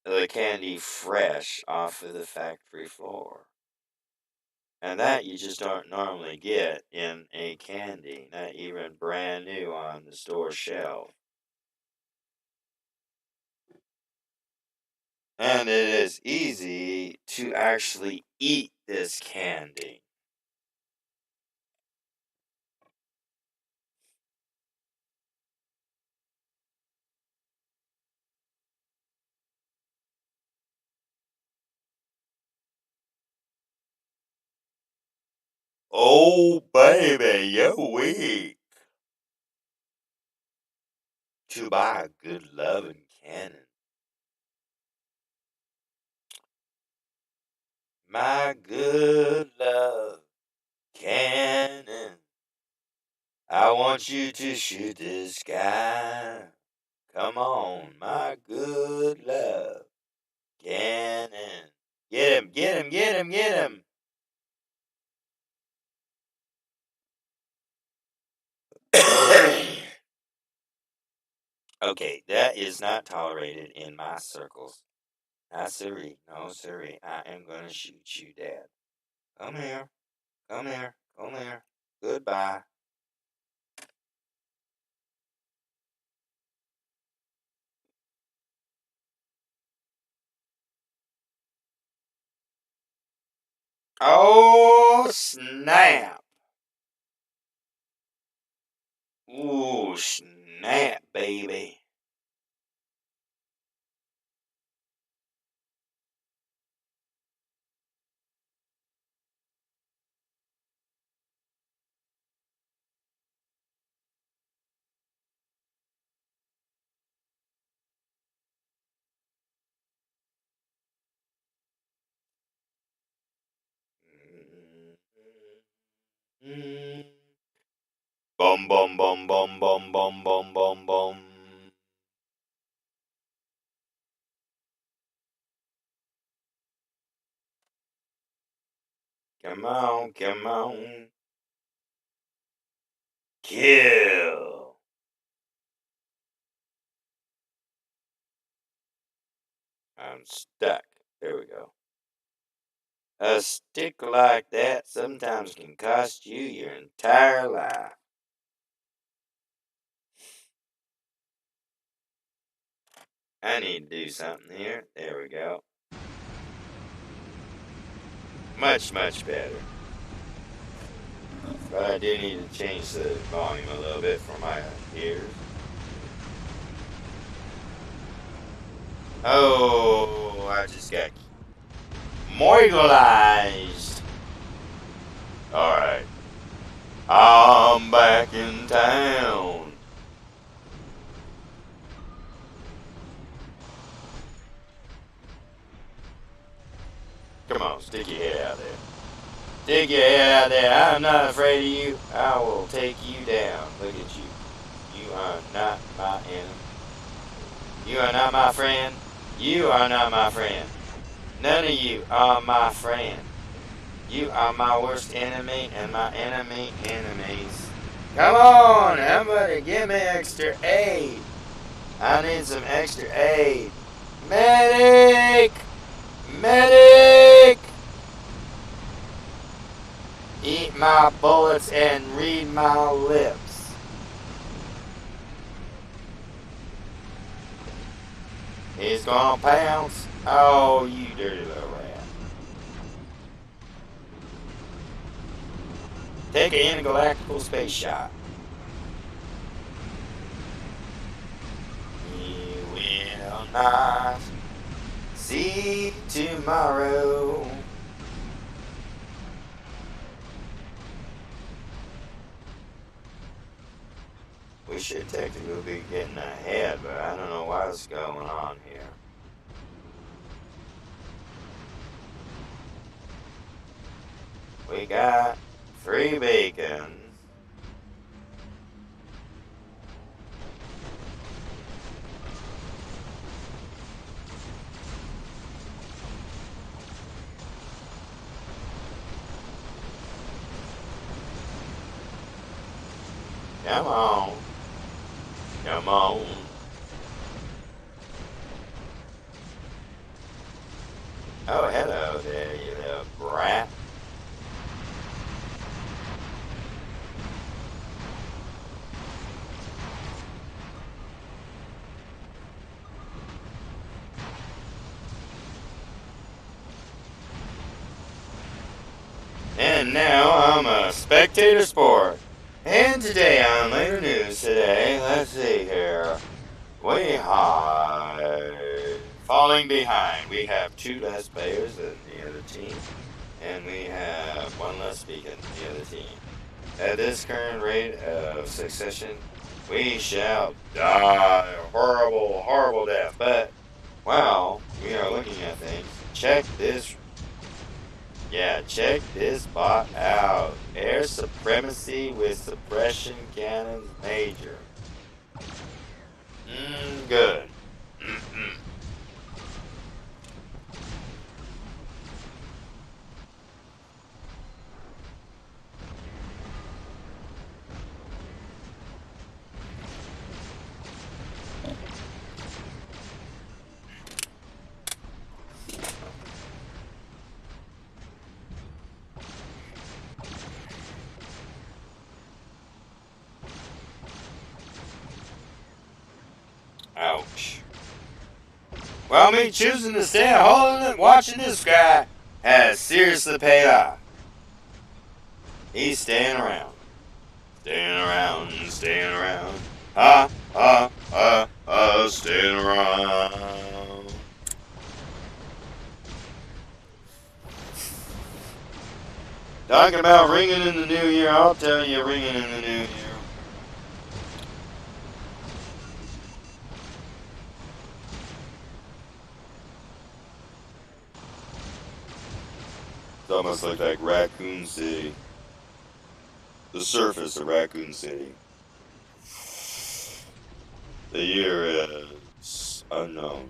the candy fresh off of the factory floor. And that you just don't normally get in a candy, not even brand new on the store shelf. And it is easy to actually eat this candy. Oh, baby, you're weak to buy a good loving cannon. My good love cannon. I want you to shoot the sky. Come on, my good love cannon. Get him, get him, get him, get him. Okay, that is not tolerated in my circles. Not sirree, no sirree. I am gonna shoot you dead. Come here, come here, come here. Goodbye. Oh, snap. Ooh, snap, baby. Bum bum bum bum bum bum bum bum bum. Come on, come on. Kill. I'm stuck. There we go. A stick like that sometimes can cost you your entire life. I need to do something here. There we go. Much, much better. But I do need to change the volume a little bit for my ears. Oh, I just got moigalized. Alright. I'm back in town. Come on, stick your head out there. Stick your head out there. I'm not afraid of you. I will take you down. Look at you. You are not my enemy. You are not my friend. You are not my friend. None of you are my friend. You are my worst enemy and my enemy enemies. Come on, everybody, give me extra aid. I need some extra aid. Medic! Medic! Eat my bullets and read my lips. He's gonna pounce. Oh, you dirty little rat. Take an intergalactical space shot. not see tomorrow. We should technically be getting ahead, but I don't know what's going on here. We got 3 bacon. Come on. Come on. Oh, hello there, you little brat. And now I'm a spectator sport. And today on Later News today, let's see here. We are falling behind. We have 2 less players than the other team. And we have 1 less speaker than the other team. At this current rate of succession, we shall die a horrible, horrible death. But while we are looking at things, check this bot out. Air supremacy with suppression cannons major. Good. Ouch. Well, me choosing to stay at home and watching this guy has seriously paid off. He's staying around. Staying around, staying around. Staying around. Talking about ringing in the new year, I'll tell you ringing in the new year. It's almost like Raccoon City. The surface of Raccoon City. The year is unknown.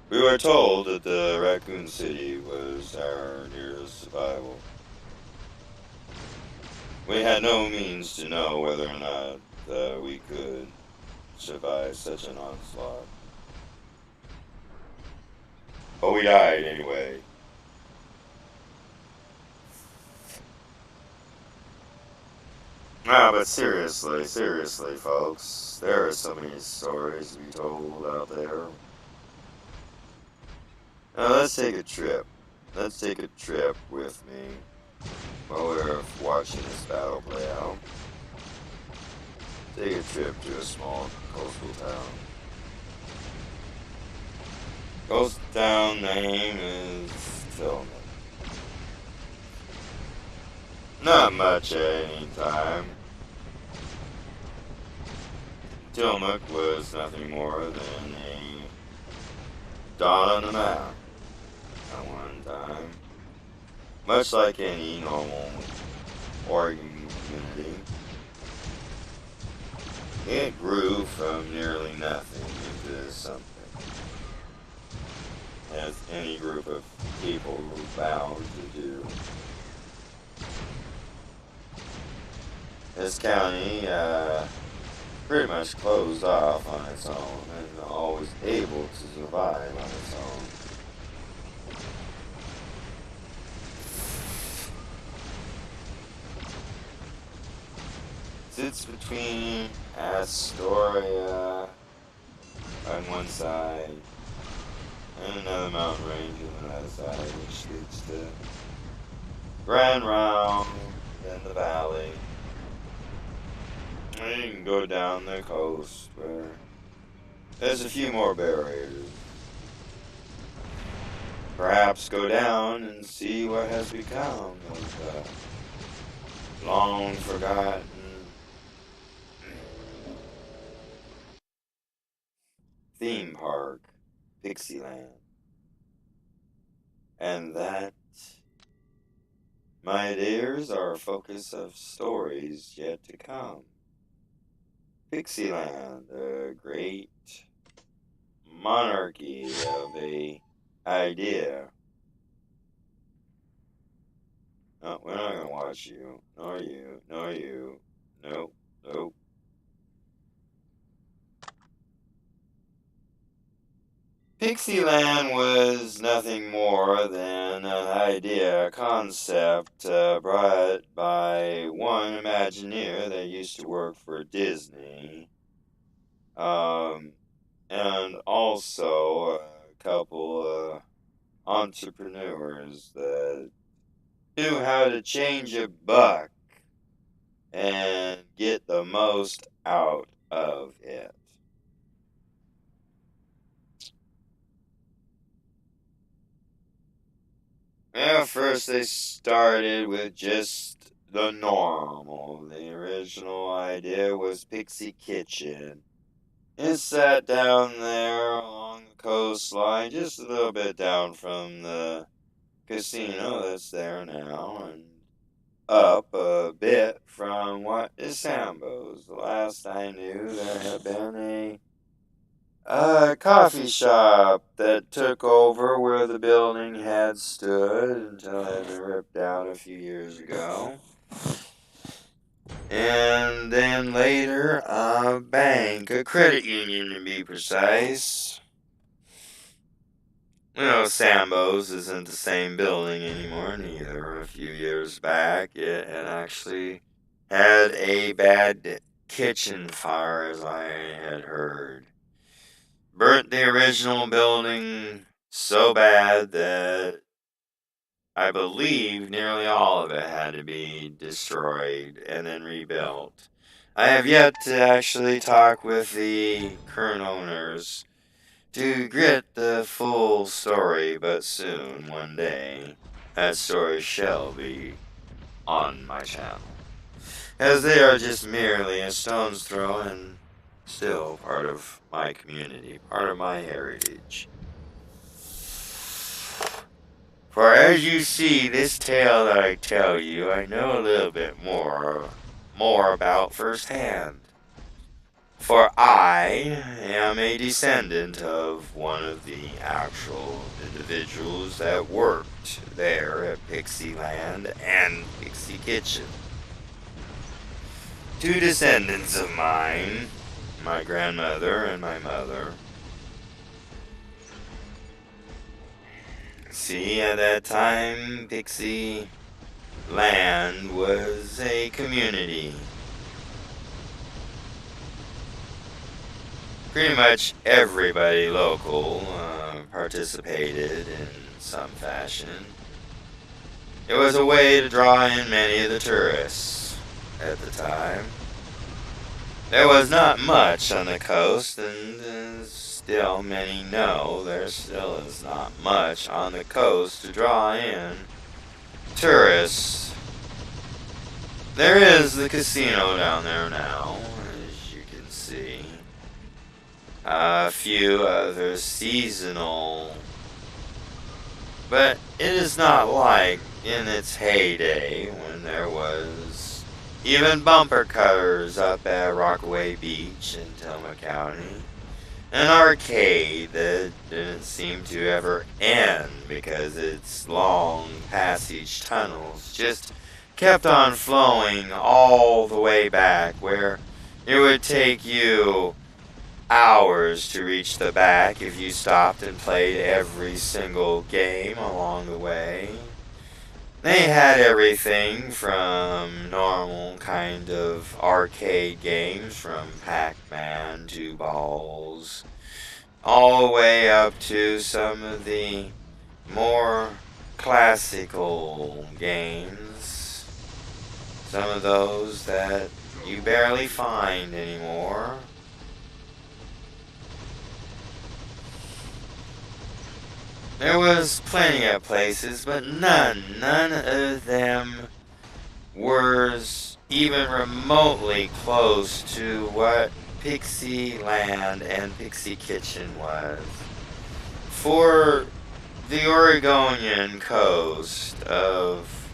We were told that the Raccoon City was our nearest survival. We had no means to know whether or not we could survive such an onslaught. But we died anyway. No, but seriously, folks, there are so many stories to be told out there. Now, let's take a trip. Let's take a trip with me while we're watching this battle play out. Take a trip to a small coastal town. Coastal town name is Tillman. Not much at any time. Tillamook was nothing more than a dot on the map at one time. Much like any normal Oregon community, it grew from nearly nothing into something, as any group of people were bound to do. This county pretty much closed off on its own and always able to survive on its own. Sits between Astoria on one side and another mountain range on the other side, which leads to Grand Round and the valley. And you can go down the coast where there's a few more barriers. Perhaps go down and see what has become of the long forgotten theme park, Pixieland. And that, my dears, are a focus of stories yet to come. Pixieland, a great monarchy of a idea. No, we're not gonna watch you, nor you, nor you. Nope, nope. Pixieland was nothing more than an idea, a concept brought by one Imagineer that used to work for Disney. And also a couple entrepreneurs that knew how to change a buck and get the most out of it. Well, first they started with just the normal. The original idea was Pixie Kitchen. It sat down there along the coastline, just a little bit down from the casino that's there now, and up a bit from what is Sambo's. The last I knew, there had been a coffee shop that took over where the building had stood until it had been ripped out a few years ago. And then later, a bank, a credit union to be precise. You know, Sambo's isn't the same building anymore, neither. A few years back, it had actually had a bad kitchen fire, as I had heard. Burnt the original building so bad that I believe nearly all of it had to be destroyed and then rebuilt. I have yet to actually talk with the current owners to get the full story, but soon, one day, that story shall be on my channel, as they are just merely a stone's throw and still part of my community, part of my heritage. For as you see, this tale that I tell you, I know a little bit more about firsthand. For I am a descendant of one of the actual individuals that worked there at Pixieland and Pixie Kitchen. Two descendants of mine, my grandmother and my mother. See, at that time, Pixie Land was a community. Pretty much everybody local participated in some fashion. It was a way to draw in many of the tourists at the time. There was not much on the coast, and still many know there still is not much on the coast to draw in tourists. There is the casino down there now, as you can see. A few other seasonal, but it is not like in its heyday when there was even bumper cutters up at Rockaway Beach in Tillamook County. An arcade that didn't seem to ever end because its long passage tunnels just kept on flowing all the way back, where it would take you hours to reach the back if you stopped and played every single game along the way. They had everything from normal kind of arcade games, from Pac-Man to Balls, all the way up to some of the more classical games. Some of those that you barely find anymore. There was plenty of places, but none of them was even remotely close to what Pixie Land and Pixie Kitchen was. For the Oregonian coast of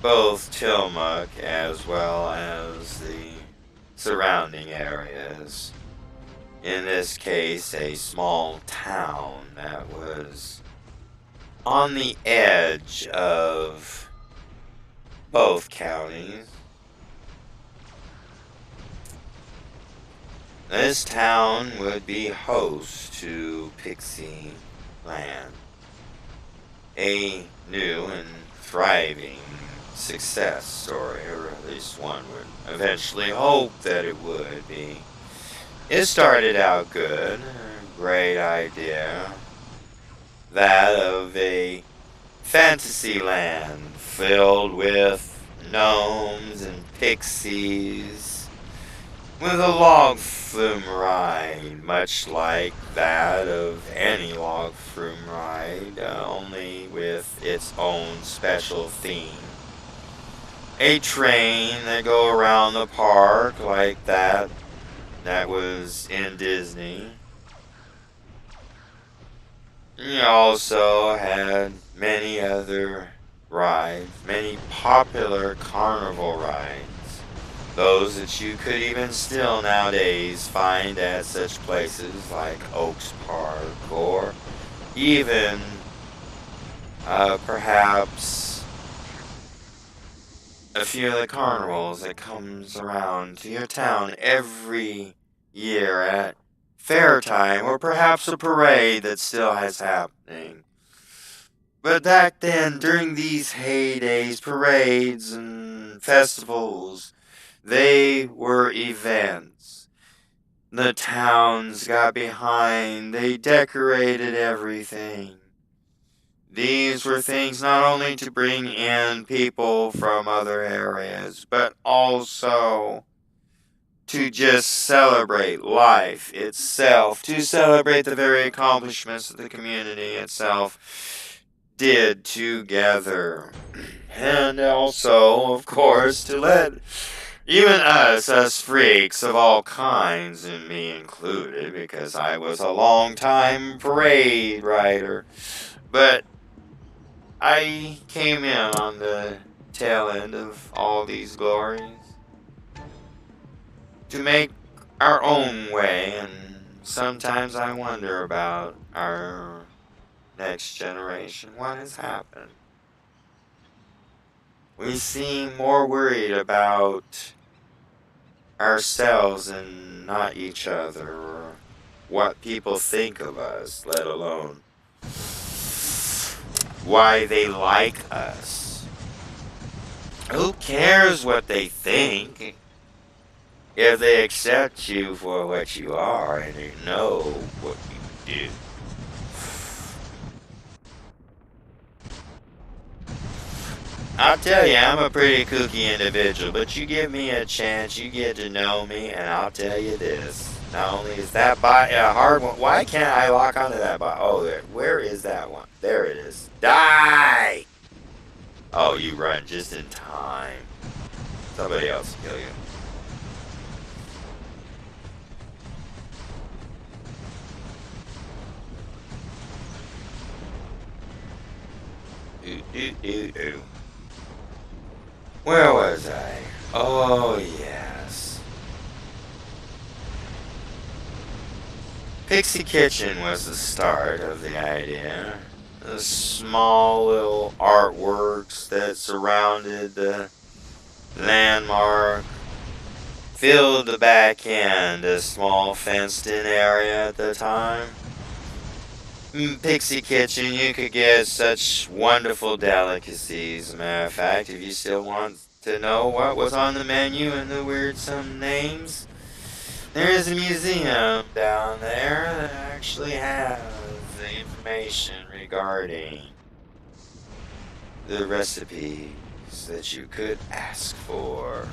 both Tillamook as well as the surrounding areas, in this case a small town that was on the edge of both counties. This town would be host to Pixie Land, a new and thriving success story, or at least one would eventually hope that it would be. It started out good, a great idea, that of a fantasy land filled with gnomes and pixies, with a log flume ride, much like that of any log flume ride, only with its own special theme. A train that go around the park like that was in Disney. You also had many other rides, many popular carnival rides. Those that you could even still nowadays find at such places like Oaks Park, or even perhaps a few of the carnivals that comes around to your town every year at fair time, or perhaps a parade that still has happening. But back then, during these heydays, parades and festivals, they were events. The towns got behind, they decorated everything. These were things not only to bring in people from other areas, but also to just celebrate life itself, to celebrate the very accomplishments that the community itself did together. And also, of course, to let even us freaks of all kinds, and me included, because I was a long-time parade rider, but I came in on the tail end of all these glories to make our own way, and sometimes I wonder about our next generation. What has happened? We seem more worried about ourselves and not each other, or what people think of us, let alone why they like us. Who cares what they think if they accept you for what you are and they know what you do? I'll tell you, I'm a pretty kooky individual, but you give me a chance, you get to know me, and I'll tell you this. Not only is that bot a hard one, why can't I lock onto that bot? Oh, there. Where is that one? There it is. Die! Oh, you run just in time. Somebody else will kill you. Where was I? Oh, yes. Pixie Kitchen was the start of the idea. The small little artworks that surrounded the landmark filled the back end, a small fenced-in area at the time. Pixie Kitchen, you could get such wonderful delicacies. As a matter of fact, if you still want to know what was on the menu and the weirdsome names, there is a museum down there that actually has the information regarding the recipes that you could ask for.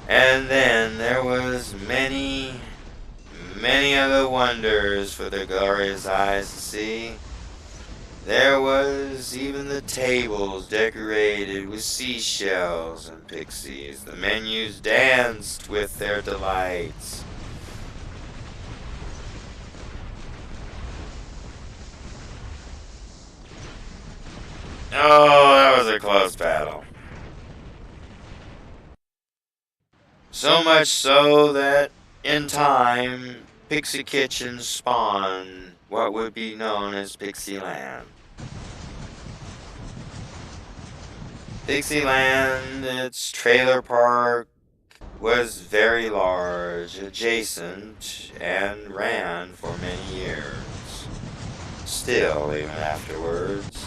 And then there was many other wonders for the glorious eyes to see. There was even the tables decorated with seashells and pixies. The menus danced with their delights. Oh, that was a close battle. So much so that, in time, Pixie Kitchen spawned what would be known as Pixieland. Pixieland, its trailer park, was very large, adjacent, and ran for many years. Still, even afterwards.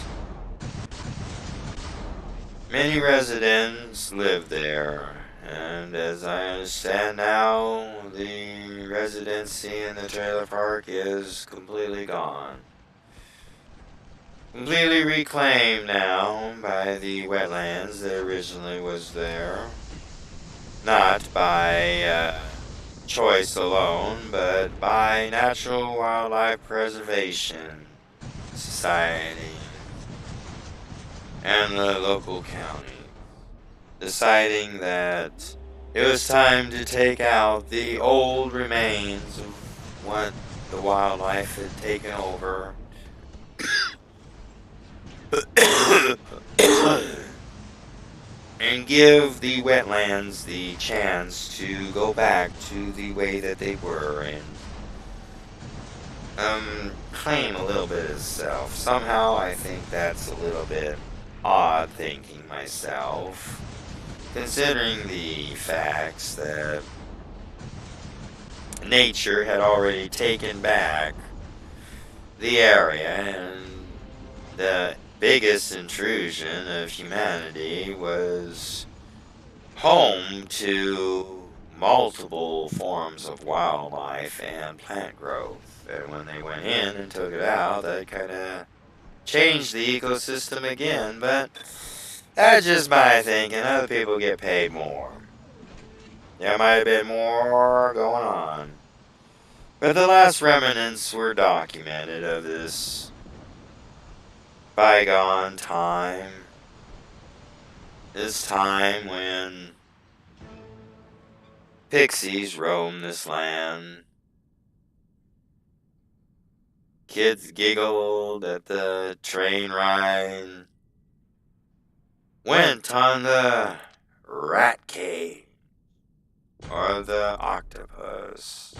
Many residents lived there, and as I understand now, the residency in the trailer park is completely gone. Completely reclaimed now by the wetlands that originally was there. Not by choice alone, but by Natural Wildlife Preservation Society and the local county, deciding that it was time to take out the old remains of what the wildlife had taken over and give the wetlands the chance to go back to the way that they were and claim a little bit of itself. Somehow I think that's a little bit odd thinking myself, considering the facts that nature had already taken back the area, and the biggest intrusion of humanity was home to multiple forms of wildlife and plant growth. And when they went in and took it out, that kind of changed the ecosystem again. But that's just my thinking. Other people get paid more. There might have been more going on. But the last remnants were documented of this bygone time. This time when pixies roamed this land. Kids giggled at the train ride. Went on the rat cave or the octopus.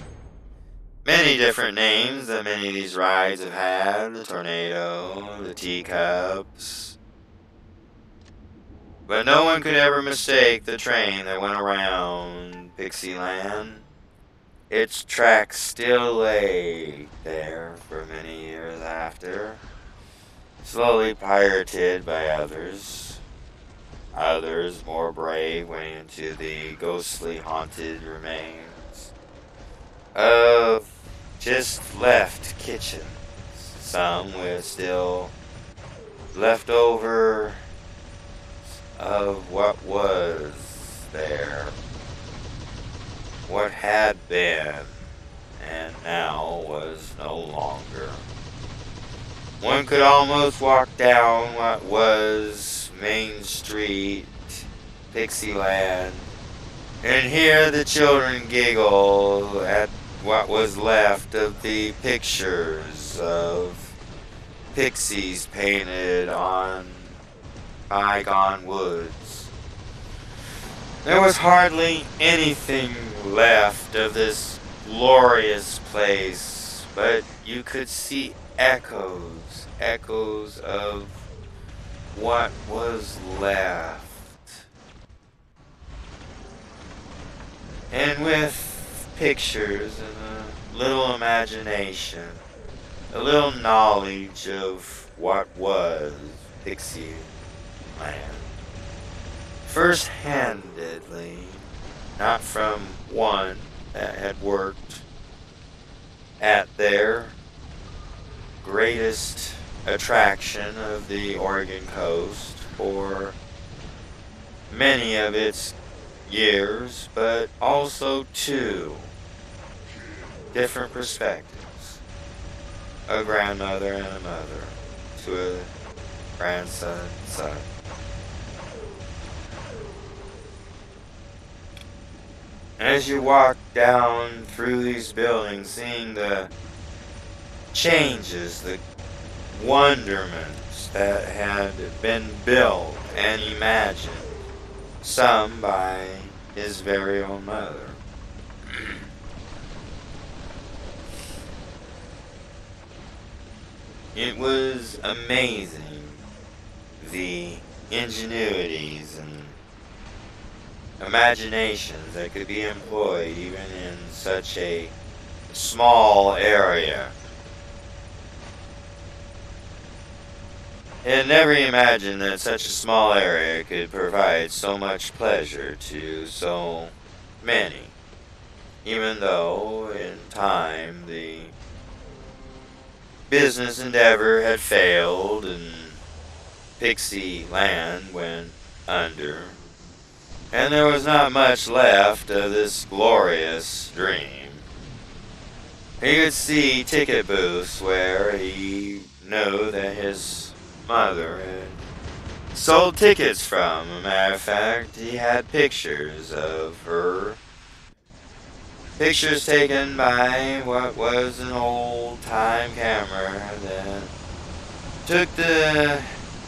Many different names that many of these rides have had. The tornado, the teacups. But no one could ever mistake the train that went around Pixieland. Its tracks still lay there for many years after, slowly pirated by others. Others, more brave, went into the ghostly haunted remains of just left kitchens, some with still leftover of what was there, what had been, and now was no longer. One could almost walk down what was Main Street, Pixieland, and hear the children giggle at what was left of the pictures of pixies painted on bygone woods. There was hardly anything left of this glorious place, but you could see echoes of what was left. And with pictures and a little imagination, a little knowledge of what was Pixie Land, first-handedly, not from one that had worked at their greatest attraction of the Oregon coast for many of its years, but also two different perspectives, a grandmother and a mother, to grandson, son. As you walk down through these buildings, seeing the changes, the wonderments that had been built and imagined, some by his very own mother. It was amazing, the ingenuities and imaginations that could be employed even in such a small area. It never imagined that such a small area could provide so much pleasure to so many, even though in time the business endeavor had failed and Pixie Land went under, and there was not much left of this glorious dream. He could see ticket booths where he knew that his mother had sold tickets from. As a matter of fact, he had pictures of her. Pictures taken by what was an old-time camera that took the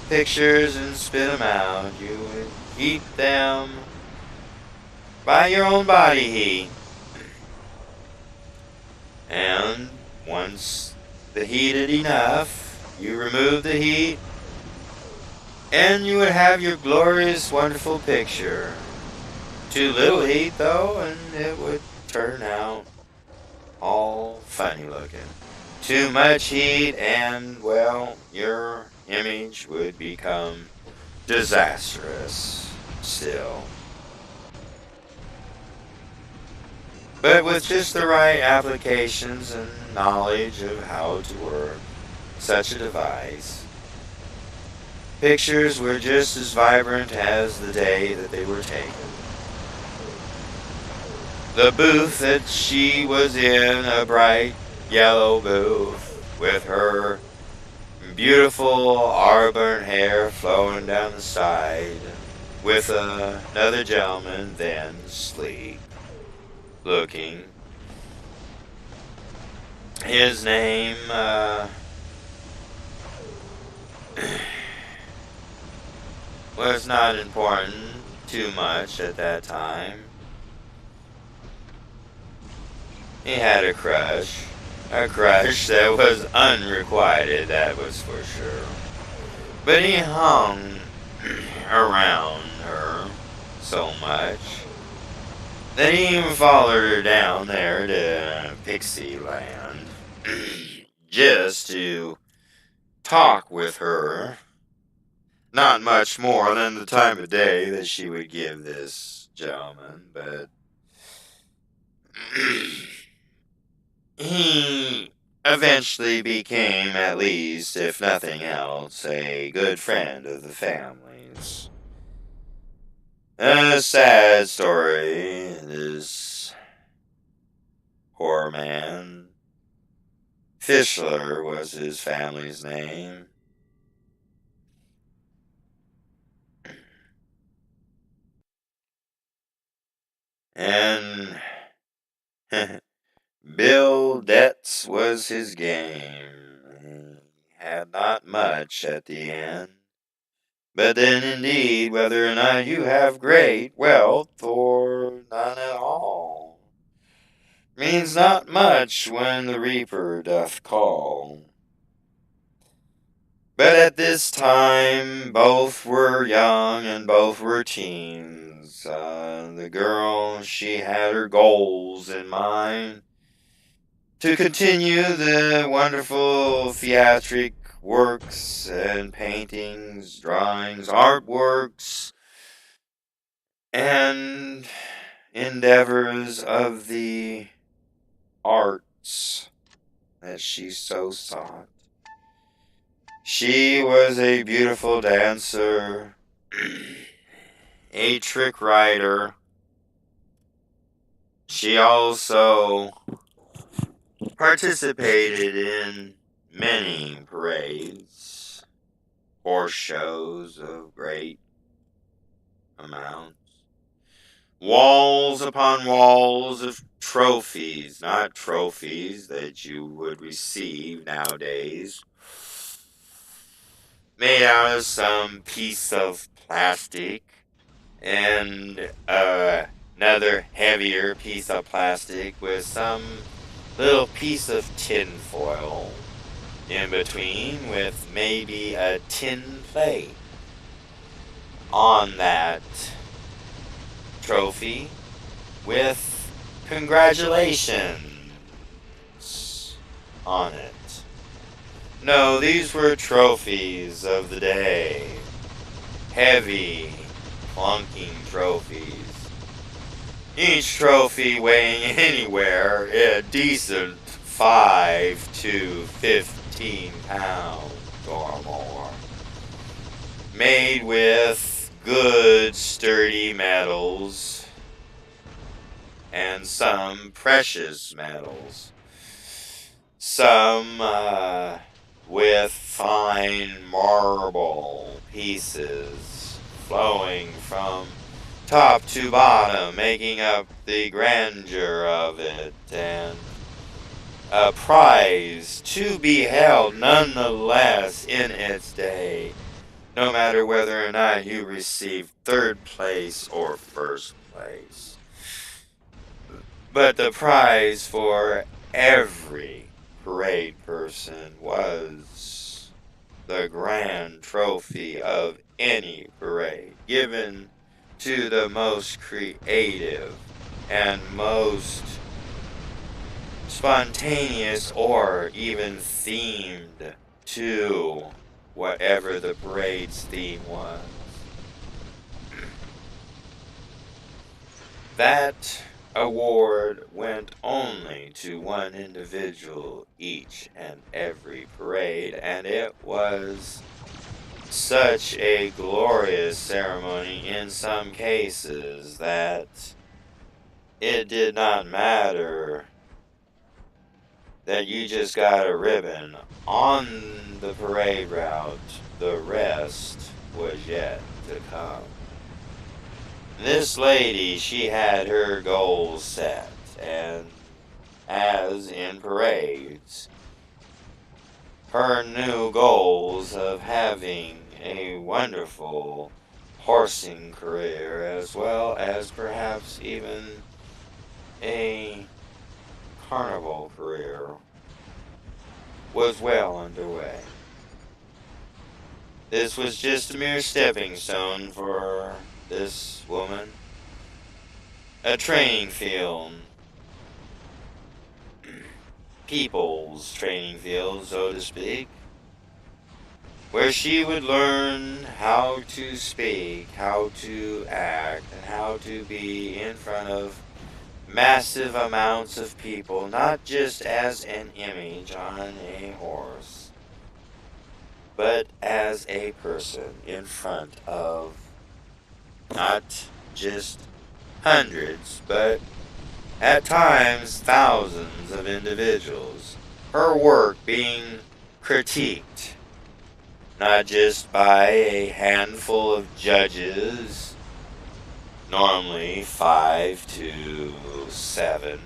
pictures and spit them out. You would heat them by your own body heat. And once the heat had enough, you remove the heat, and you would have your glorious, wonderful picture. Too little heat, though, and it would turn out all funny looking. Too much heat, and, well, your image would become disastrous still. But with just the right applications and knowledge of how to work such a device, pictures were just as vibrant as the day that they were taken. The booth that she was in, a bright yellow booth, with her beautiful auburn hair flowing down the side, with another gentleman then sleek looking. His name was not important too much at that time. He had a crush that was unrequited, that was for sure. But he hung around her so much that he even followed her down there to Pixie Land just to talk with her. Not much more than the time of day that she would give this gentleman, but he eventually became, at least, if nothing else, a good friend of the family's. A sad story, this poor man. Fischler was his family's name. And Bill Debts was his game. He had not much at the end. But then indeed, whether or not you have great wealth or none at all, means not much when the Reaper doth call. But at this time, both were young and both were teens. The girl, she had her goals in mind to continue the wonderful theatric works and paintings, drawings, artworks, and endeavors of the arts that she so sought. She was a beautiful dancer, a trick writer. She also participated in many parades. horse shows of great amounts. Walls upon walls of trophies, not trophies that you would receive nowadays, made out of some piece of plastic and another heavier piece of plastic with some little piece of tin foil in between with maybe a tin plate on that trophy with congratulations on it. No, these were trophies of the day. Heavy, clunking trophies. Each trophy weighing anywhere a decent 5 to 15 pounds or more. Made with good, sturdy metals and some precious metals. Some with fine marble pieces flowing from top to bottom, making up the grandeur of it, and a prize to be held nonetheless in its day, no matter whether or not you receive third place or first place. But the prize for every parade person was the grand trophy of any parade, given to the most creative and most spontaneous or even themed to whatever the parade's theme was. That award went only to one individual each and every parade, and it was such a glorious ceremony in some cases that it did not matter that you just got a ribbon on the parade route. The rest was yet to come. This lady, she had her goals set, and as in parades, her new goals of having a wonderful horsing career, as well as perhaps even a carnival career, was well underway. This was just a mere stepping stone for this woman, a training field, people's training field, so to speak, where she would learn how to speak, how to act, and how to be in front of massive amounts of people, not just as an image on a horse, but as a person in front of not just hundreds, but at times thousands of individuals. Her work being critiqued, not just by a handful of judges, normally 5 to 7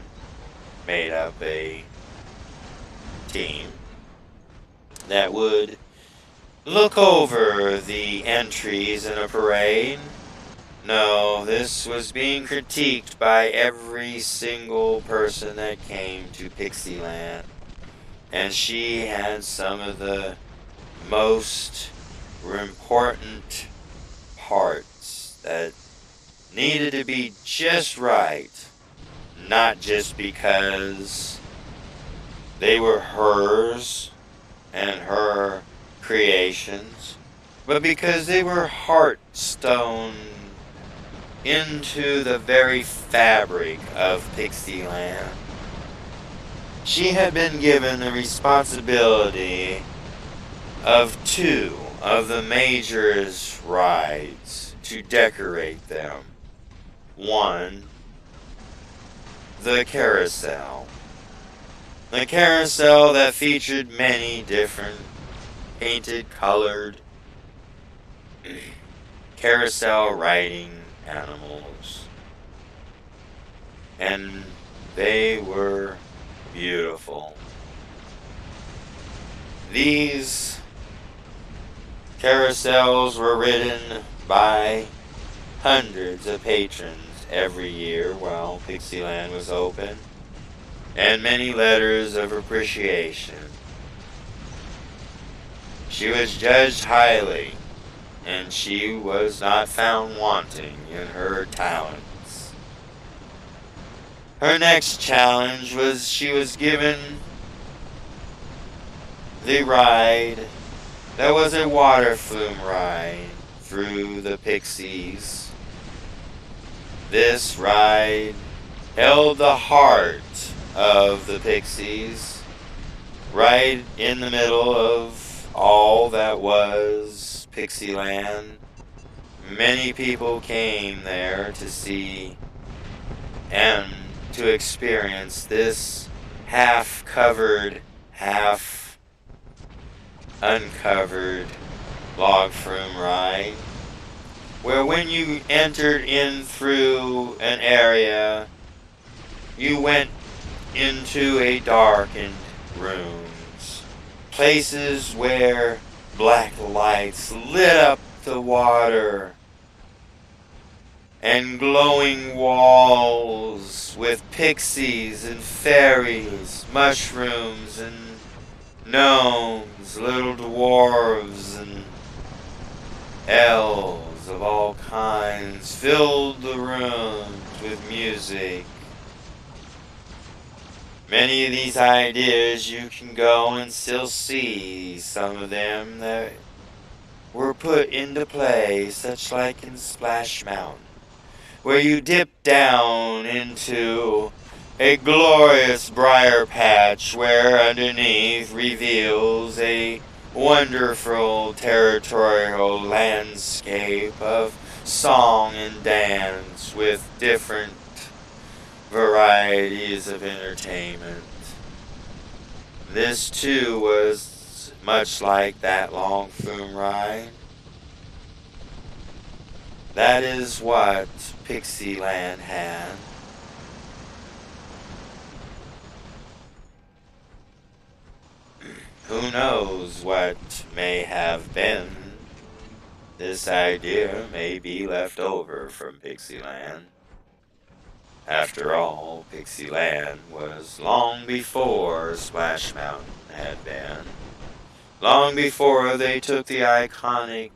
made up a team that would look over the entries in a parade. No, this was being critiqued by every single person that came to Pixieland. And she had some of the most important parts that needed to be just right. Not just because they were hers and her creations, but because they were heartstone into the very fabric of Pixieland. She had been given the responsibility of 2 of the major's rides to decorate them. 1, the carousel. The carousel that featured many different painted, colored carousel riding animals. And they were beautiful. These carousels were ridden by hundreds of patrons every year while Pixieland was open, and many letters of appreciation. She was judged highly, and she was not found wanting in her talents. Her next challenge was she was given the ride that was a water flume ride through the Pixies. This ride held the heart of the Pixies, right in the middle of all that was Pixieland. Many people came there to see and to experience this half-covered, half-uncovered log flume ride, where when you entered in through an area, you went into a darkened rooms, places where black lights lit up the water, and glowing walls with pixies and fairies, mushrooms and gnomes, little dwarves and elves of all kinds filled the rooms with music. Many of these ideas you can go and still see some of them that were put into play, such like in Splash Mountain, where you dip down into a glorious briar patch where underneath reveals a wonderful territorial landscape of song and dance with different varieties of entertainment. This too was much like that long flume ride. That is what Pixieland had. Who knows what may have been? This idea may be left over from Pixieland. After all, Pixieland was long before Splash Mountain had been. Long before they took the iconic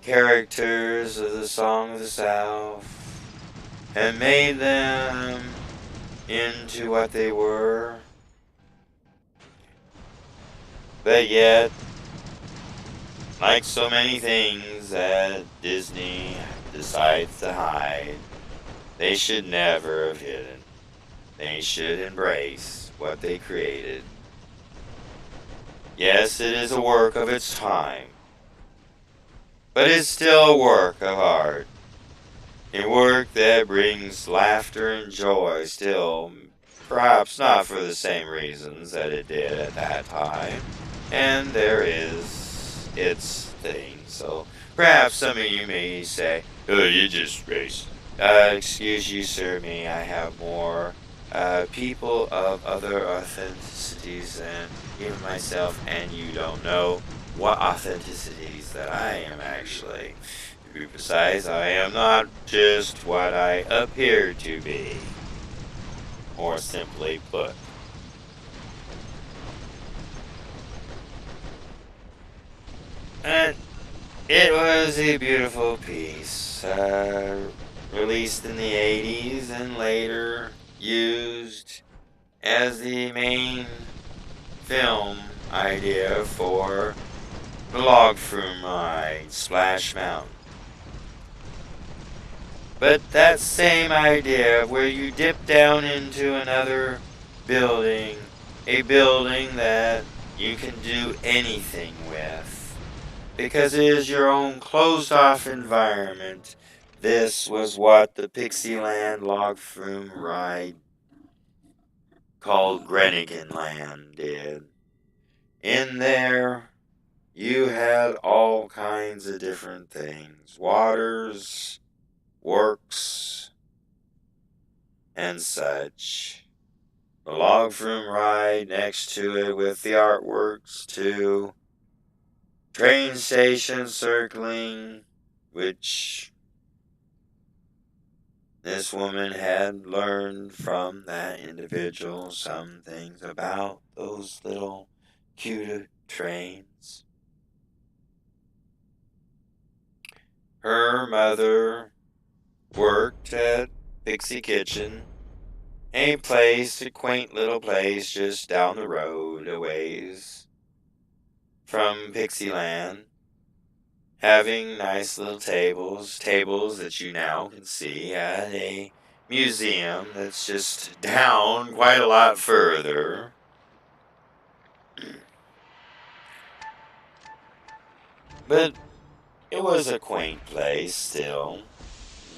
characters of the Song of the South and made them into what they were. But yet, like so many things that Disney decides to hide, they should never have hidden. They should embrace what they created. Yes, it is a work of its time, but it's still a work of art. A work that brings laughter and joy still, perhaps not for the same reasons that it did at that time. And there is its thing. So perhaps some of you may say, oh, you just racist. Excuse you, sir, me. I have more people of other authenticities than even myself, and you don't know what authenticities that I am actually. To be precise, I am not just what I appear to be. More simply put. And it was a beautiful piece, released in the 80s and later used as the main film idea for the log flume ride, Splash Mountain. But that same idea where you dip down into another building, a building that you can do anything with, because it is your own closed-off environment. This was what the Pixieland log flume ride called Grenigan Land did. In there, you had all kinds of different things. Waters, works, and such. The log flume ride next to it with the artworks too. Train station circling, which this woman had learned from that individual some things about those little cute trains. Her mother worked at Pixie Kitchen, a quaint little place just down the road a ways from Pixieland, having nice little tables that you now can see at a museum that's just down quite a lot further. But it was a quaint place still.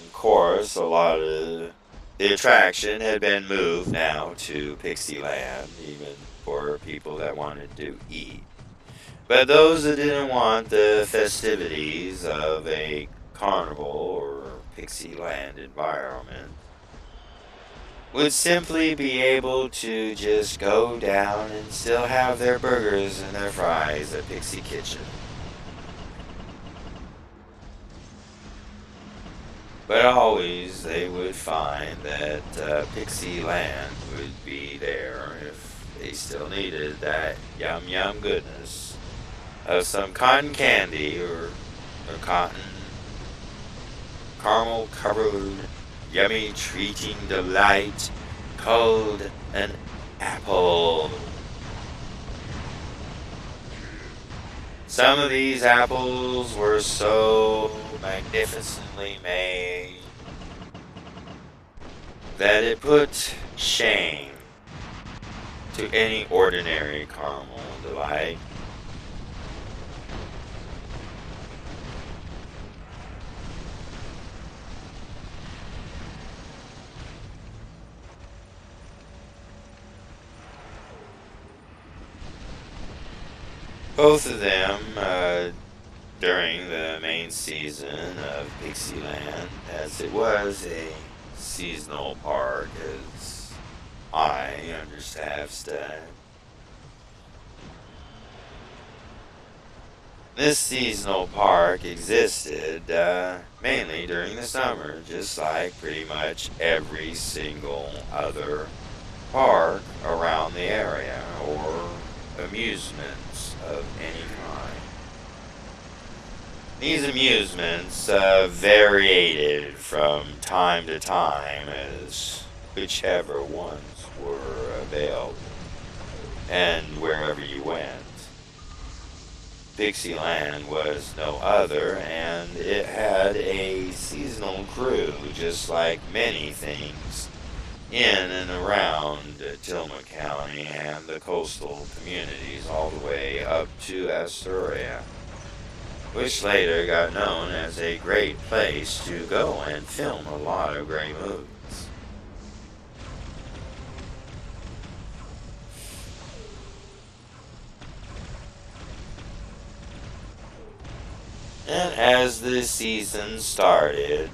Of course, a lot of the attraction had been moved now to Pixieland, even for people that wanted to eat. But those that didn't want the festivities of a carnival or Pixieland environment would simply be able to just go down and still have their burgers and their fries at Pixie Kitchen. But always they would find that Pixieland would be there if they still needed that yum yum goodness of some cotton candy or cotton caramel covered yummy treating delight called an apple. Some of these apples were so magnificently made that it put shame to any ordinary caramel delight. Both of them during the main season of Pixieland, as it was a seasonal park, as I understand. This seasonal park existed mainly during the summer, just like pretty much every single other park around the area, or amusements of any kind. These amusements varied from time to time as whichever ones were available and wherever you went. Pixieland was no other, and it had a seasonal crew, just like many things in and around Tillamook County and the coastal communities all the way up to Astoria, which later got known as a great place to go and film a lot of great movies. And as the season started,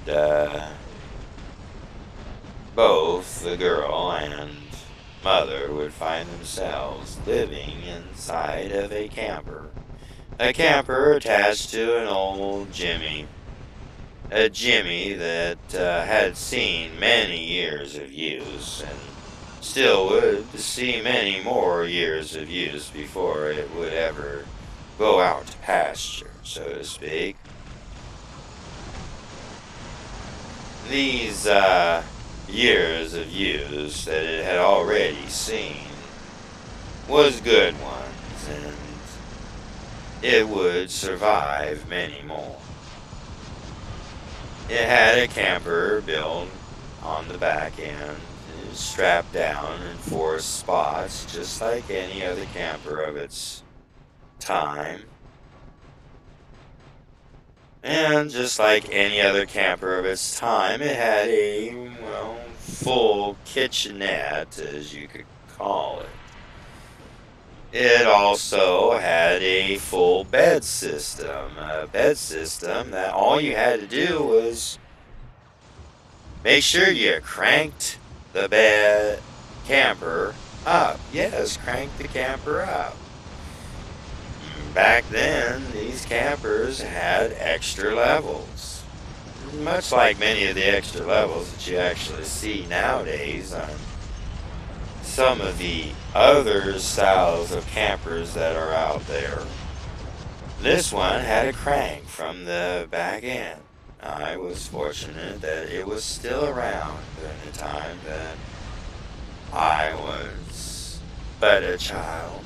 both the girl and mother would find themselves living inside of a camper. A camper attached to an old Jimmy. A Jimmy that had seen many years of use and still would see many more years of use before it would ever go out to pasture, so to speak. These years of use that it had already seen was good ones, and it would survive many more. It had a camper built on the back end, strapped down in 4 spots, just like any other camper of its time. And just like any other camper of its time, it had a, full kitchenette, as you could call it. It also had a full bed system. A bed system that all you had to do was make sure you cranked the bed camper up. Yes, crank the camper up. Back then, these campers had extra levels. Much like many of the extra levels that you actually see nowadays on some of the other styles of campers that are out there. This one had a crank from the back end. I was fortunate that it was still around during the time that I was but a child.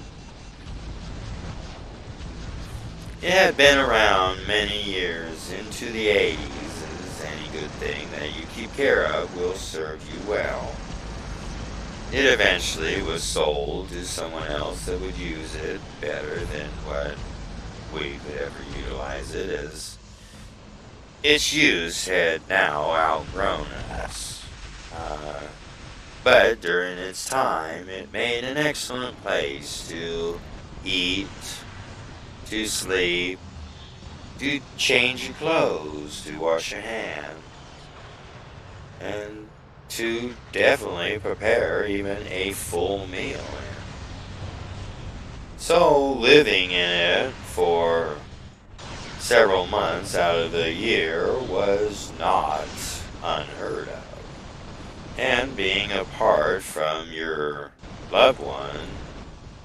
It had been around many years into the 80s, as any good thing that you keep care of will serve you well. It eventually was sold to someone else that would use it better than what we could ever utilize it, as its use had now outgrown us. But during its time, it made an excellent place to eat, to sleep, to change your clothes, to wash your hands, and to definitely prepare even a full meal in. So living in it for several months out of the year was not unheard of. And being apart from your loved one,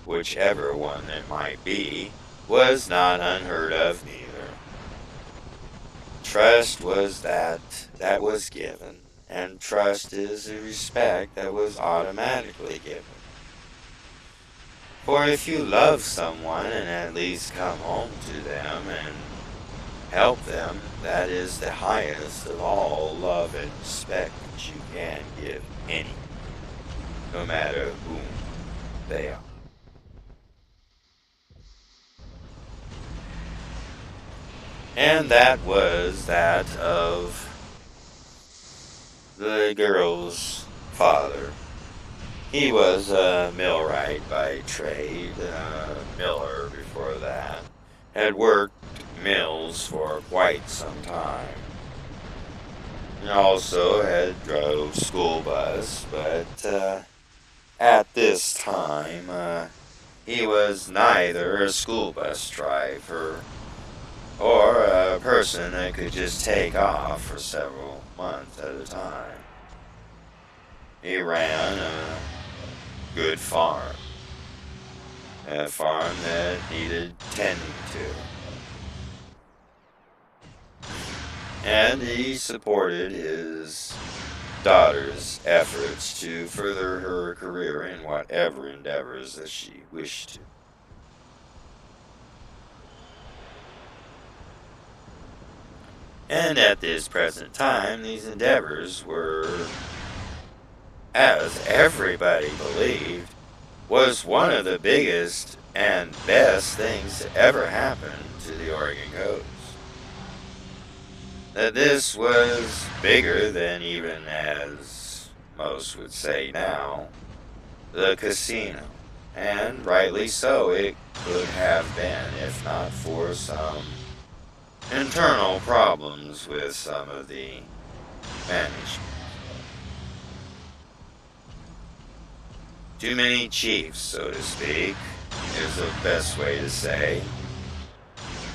whichever one it might be, was not unheard of neither. Trust was that was given, and trust is a respect that was automatically given. For if you love someone and at least come home to them and help them, that is the highest of all love and respect that you can give anyone, no matter whom they are. And that was that of the girl's father. He was a millwright by trade, miller before that. Had worked mills for quite some time. And also had drove school bus, but at this time, he was neither a school bus driver or a person that could just take off for several months at a time. He ran a good farm, a farm that needed tending to. And he supported his daughter's efforts to further her career in whatever endeavors that she wished to. And at this present time, these endeavors were, as everybody believed, was one of the biggest and best things to ever happen to the Oregon coast. That this was bigger than, even as most would say now, the casino. And rightly so, it could have been, if not for some internal problems with some of the management. Too many chiefs, so to speak, is the best way to say.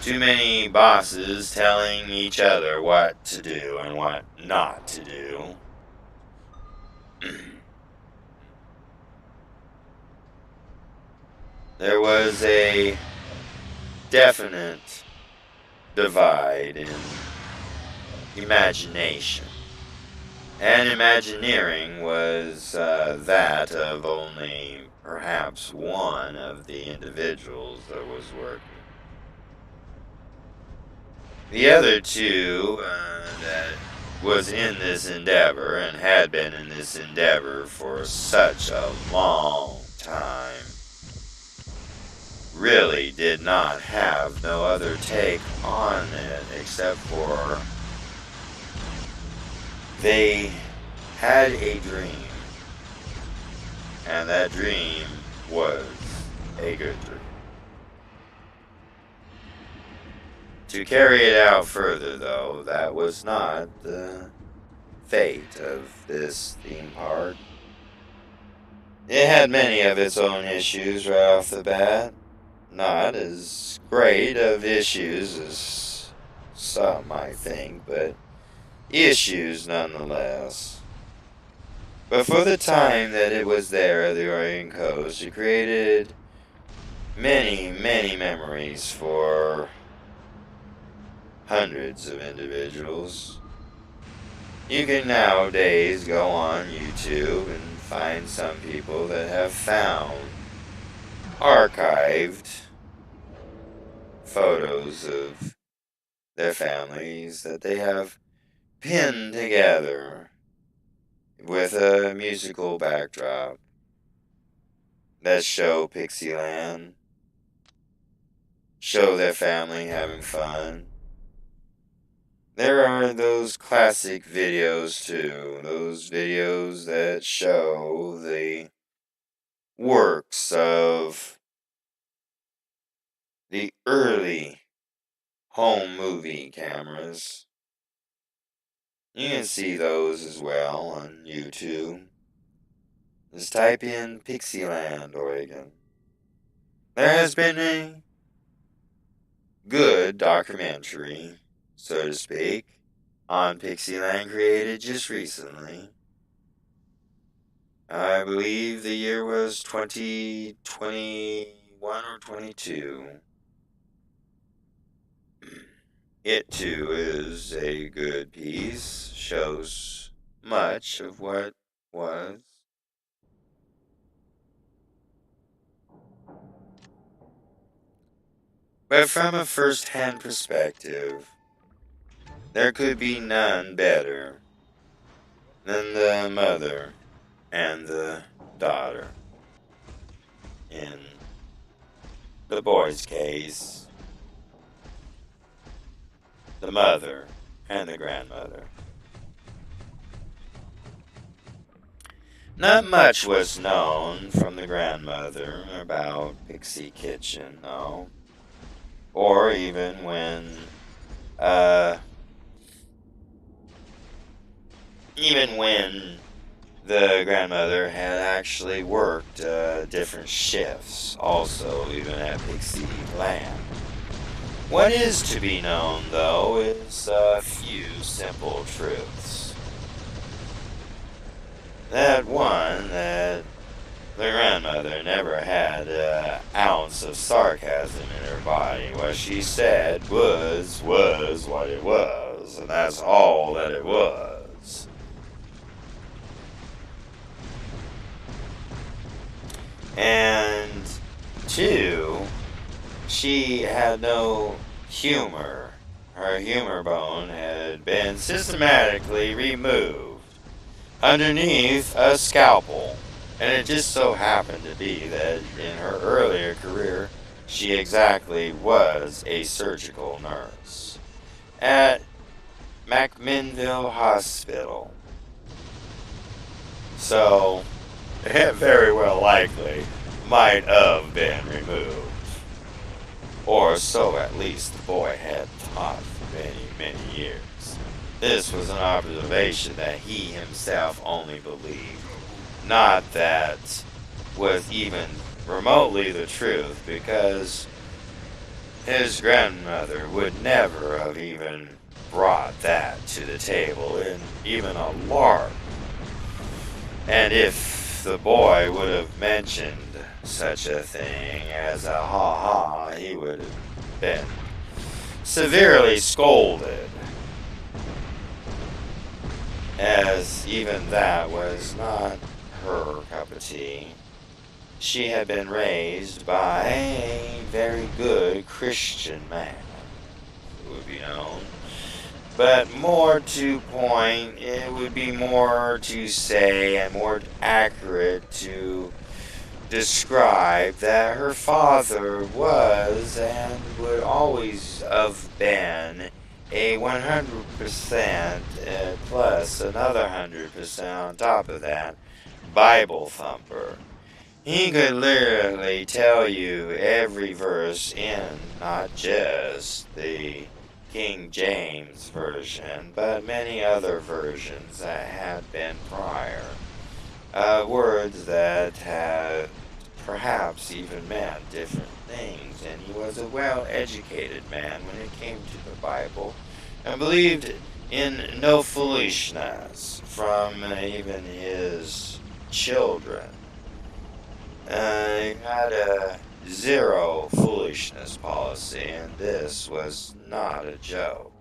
Too many bosses telling each other what to do and what not to do. There was a definite divide in imagination. And Imagineering was that of only perhaps one of the individuals that was working. The other two that was in this endeavor and had been in this endeavor for such a long time really did not have no other take on it except for they had a dream, and that dream was a good dream. To carry it out further, though, that was not the fate of this theme park. It had many of its own issues right off the bat. Not as great of issues as some might think, but issues nonetheless. But for the time that it was there at the Oregon coast, it created many, many memories for hundreds of individuals. You can nowadays go on YouTube and find some people that have found archived photos of their families that they have pinned together with a musical backdrop that show Pixieland, show their family having fun. There are those classic videos too, those videos that show the works of the early home movie cameras. You can see those as well on YouTube. Just type in Pixieland, Oregon. There has been a good documentary, so to speak, on Pixieland created just recently. I believe the year was 2021 or 22. It too is a good piece, shows much of what was. But from a first-hand perspective, there could be none better than the mother and the daughter. In the boy's case, the mother and the grandmother. Not much was known from the grandmother about Pixie Kitchen, though. Or even when the grandmother had actually worked different shifts, also even at Pixie Land. What is to be known, though, is a few simple truths. That one, that the grandmother never had an ounce of sarcasm in her body. What she said was what it was, and that's all that it was. And two, she had no humor. Her humor bone had been systematically removed underneath a scalpel. And it just so happened to be that in her earlier career, she exactly was a surgical nurse at McMinnville Hospital. So, it very well likely might have been removed. Or so at least the boy had thought for many, many years. This was an observation that he himself only believed. Not that was even remotely the truth, because his grandmother would never have even brought that to the table in even a lark. And if the boy would have mentioned such a thing as a ha-ha, he would have been severely scolded, as even that was not her cup of tea. She had been raised by a very good Christian man, it would be known. But more to point, it would be more to say and more accurate to describe that her father was and would always have been a 100% plus another 100% on top of that Bible thumper. He could literally tell you every verse in not just the King James version, but many other versions that had been prior. Words that had perhaps even meant different things, and he was a well-educated man when it came to the Bible, and believed in no foolishness from even his children. He had a zero foolishness policy, and this was not a joke.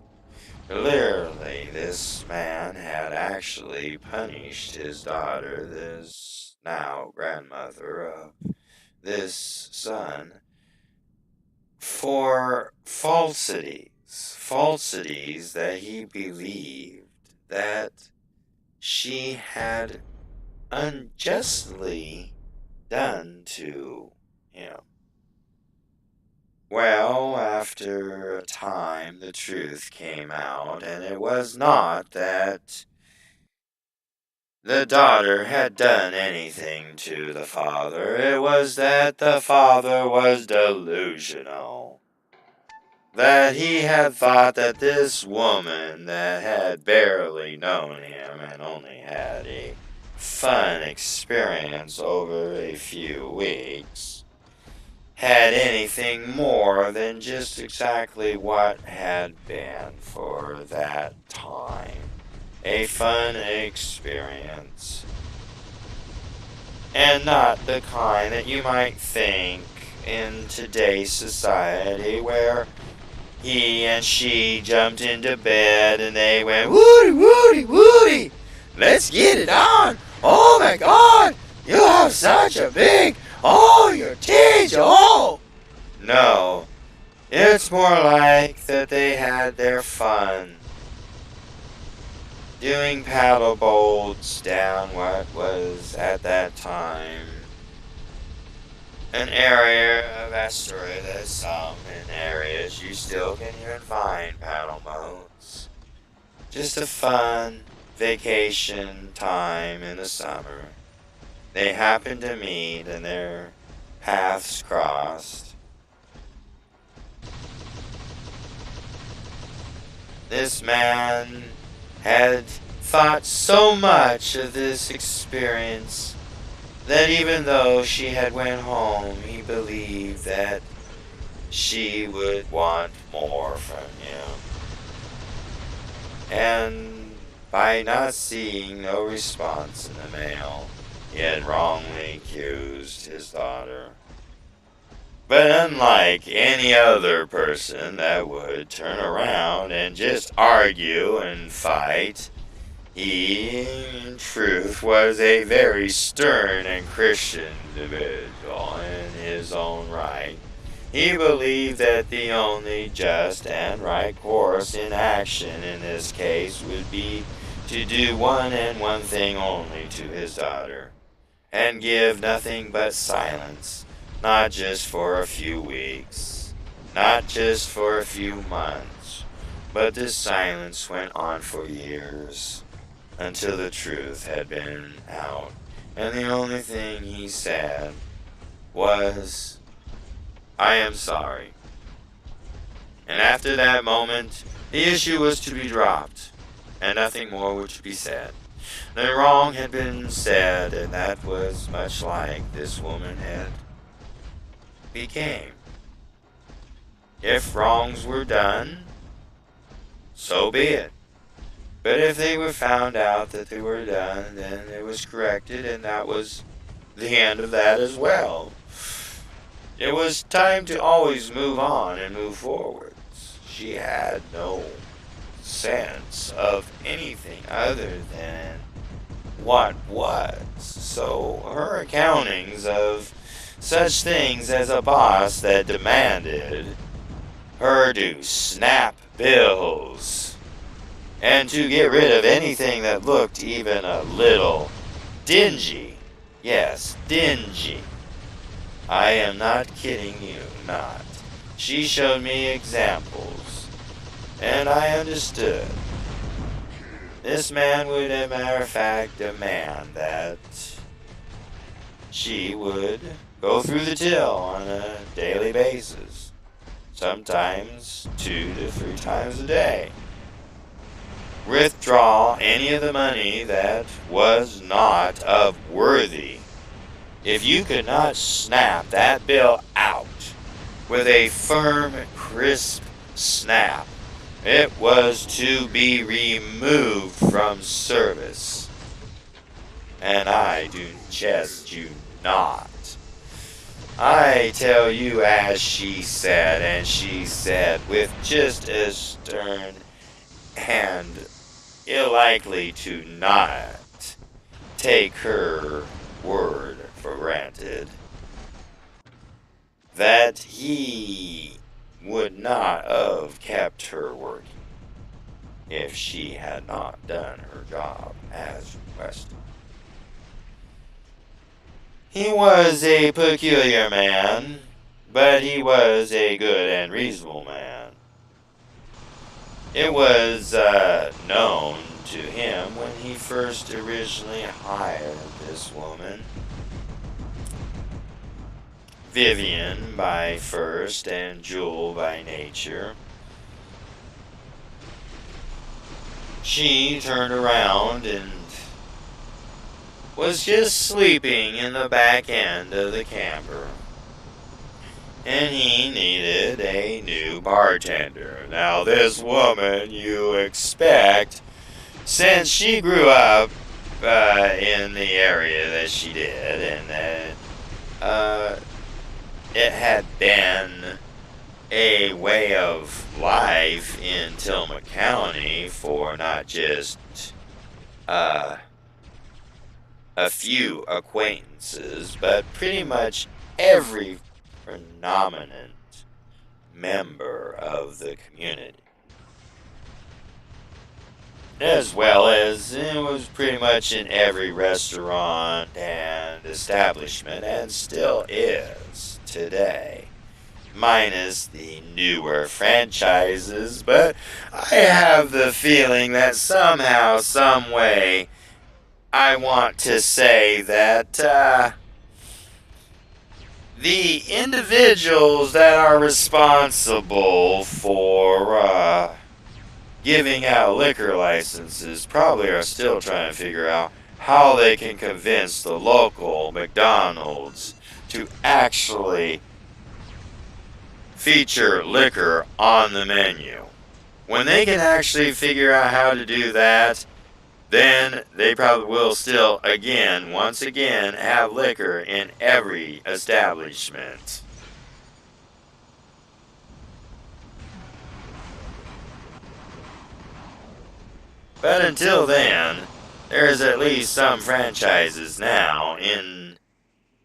Clearly, this man had actually punished his daughter, this now grandmother of this son, for falsities that he believed that she had unjustly done to him. Well, after a time, the truth came out, and it was not that the daughter had done anything to the father. It was that the father was delusional. That he had thought that this woman that had barely known him and only had a fun experience over a few weeks had anything more than just exactly what had been for that time. A fun experience. And not the kind that you might think in today's society where he and she jumped into bed and they went, Woody, Woody, Woody, let's get it on. Oh my God, you have such a big, oh, your titties, oh. No, it's more like that they had their fun doing paddle boats down what was at that time an area of estuary that some in areas you still can even find paddle boats. Just a fun vacation time in the summer. They happened to meet and their paths crossed. This man had thought so much of this experience that even though she had went home, he believed that she would want more from him. And by not seeing no response in the mail, he had wrongly accused his daughter. But unlike any other person that would turn around and just argue and fight, he, in truth, was a very stern and Christian individual in his own right. He believed that the only just and right course in action in this case would be to do one and one thing only to his daughter, and give nothing but silence, not just for a few weeks, not just for a few months, but this silence went on for years, until the truth had been out, and the only thing he said was, I am sorry. And after that moment, the issue was to be dropped, and nothing more was to be said. The wrong had been said, and that was much like this woman had became. If wrongs were done, so be it. But if they were found out that they were done, then it was corrected, and that was the end of that as well. It was time to always move on and move forwards. She had no sense of anything other than what was. So her accountings of such things as a boss that demanded her to snap bills and to get rid of anything that looked even a little dingy. Yes, dingy. I am not kidding you, not. She showed me examples, and I understood. This man would, as a matter of fact, demand that she would go through the till on a daily basis, sometimes 2 to 3 times a day. Withdraw any of the money that was not of worthy. If you could not snap that bill out with a firm, crisp snap, it was to be removed from service. And I do jest you not. I tell you as she said, and she said with just as stern and likely to not take her word for granted, that he would not have kept her working if she had not done her job as requested. He was a peculiar man, but he was a good and reasonable man. It was known to him when he first originally hired this woman, Vivian by first and Jewel by nature. She turned around and was just sleeping in the back end of the camper, and he needed a new bartender. Now this woman, you expect, since she grew up in the area that she did, and that it had been a way of life in Tillamook County for not just a few acquaintances, but pretty much every predominant member of the community. As well as it was pretty much in every restaurant and establishment, and still is today, minus the newer franchises. But I have the feeling that somehow, some way, I want to say that the individuals that are responsible for giving out liquor licenses probably are still trying to figure out how they can convince the local McDonald's to actually feature liquor on the menu. When they can actually figure out how to do that, then they probably will still, once again, have liquor in every establishment. But until then, there's at least some franchises now in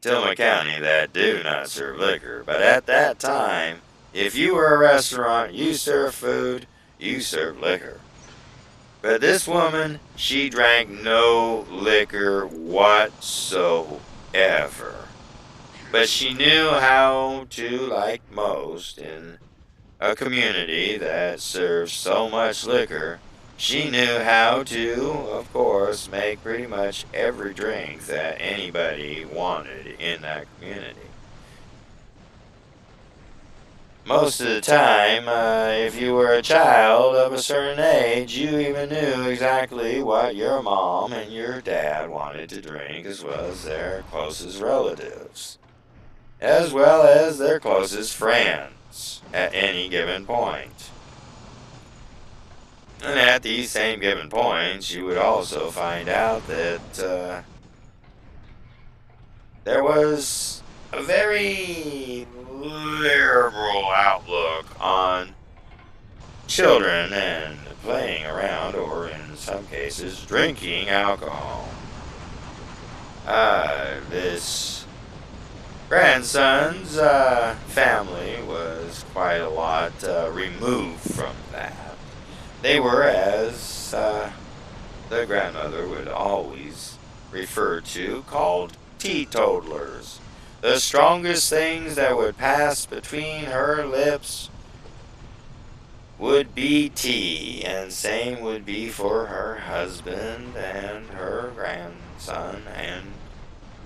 Tillamook County that do not serve liquor. But at that time, if you were a restaurant, you served food, you served liquor. But this woman, she drank no liquor whatsoever. But she knew how to, like most in a community that serves so much liquor, she knew how to, of course, make pretty much every drink that anybody wanted in that community. Most of the time, if you were a child of a certain age, you even knew exactly what your mom and your dad wanted to drink, as well as their closest relatives, as well as their closest friends at any given point. And at these same given points, you would also find out that there was a very liberal outlook on children and playing around, or in some cases, drinking alcohol. This grandson's family was quite a lot removed from that. They were, as the grandmother would always refer to, called teetotalers. The strongest things that would pass between her lips would be tea, and same would be for her husband and her grandson and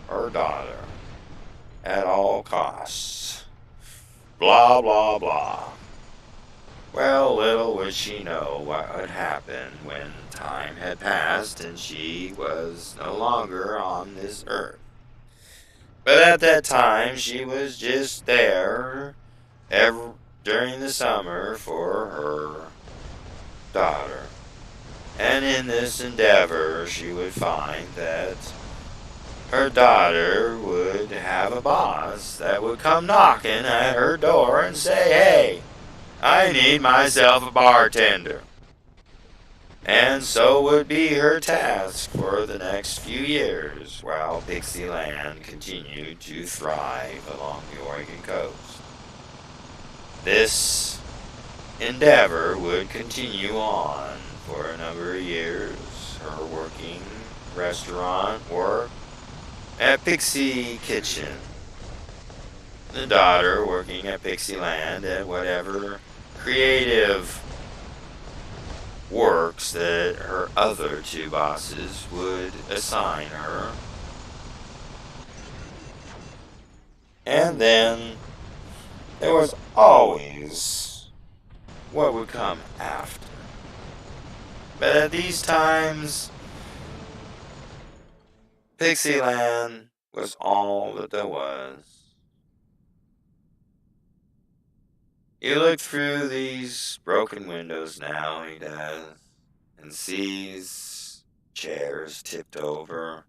her daughter. at all costs. Blah, blah, blah. Well, little would she know what would happen when time had passed and she was no longer on this earth. But at that time, she was just there during the summer for her daughter. And in this endeavor, she would find that her daughter would have a boss that would come knocking at her door and say, "Hey, I need myself a bartender." And so would be her task for the next few years while Pixieland continued to thrive along the Oregon coast. This endeavor would continue on for a number of years, her working restaurant work at Pixie Kitchen, the daughter working at Pixieland at whatever creative works that her other two bosses would assign her. And then there was always what would come after. But at these times, Pixieland was all that there was. You look through these broken windows now, he does, and sees chairs tipped over,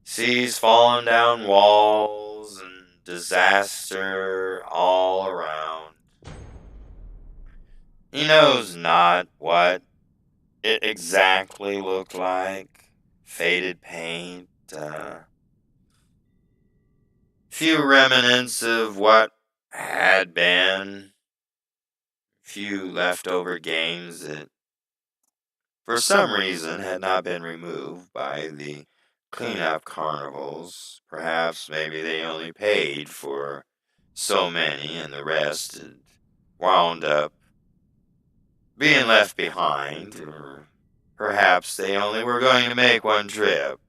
sees falling down walls and disaster all around. He knows not what it exactly looked like. Faded paint, few remnants of what had been, few leftover games that for some reason had not been removed by the cleanup carnivals. Perhaps maybe they only paid for so many and the rest had wound up being left behind, or perhaps they only were going to make one trip.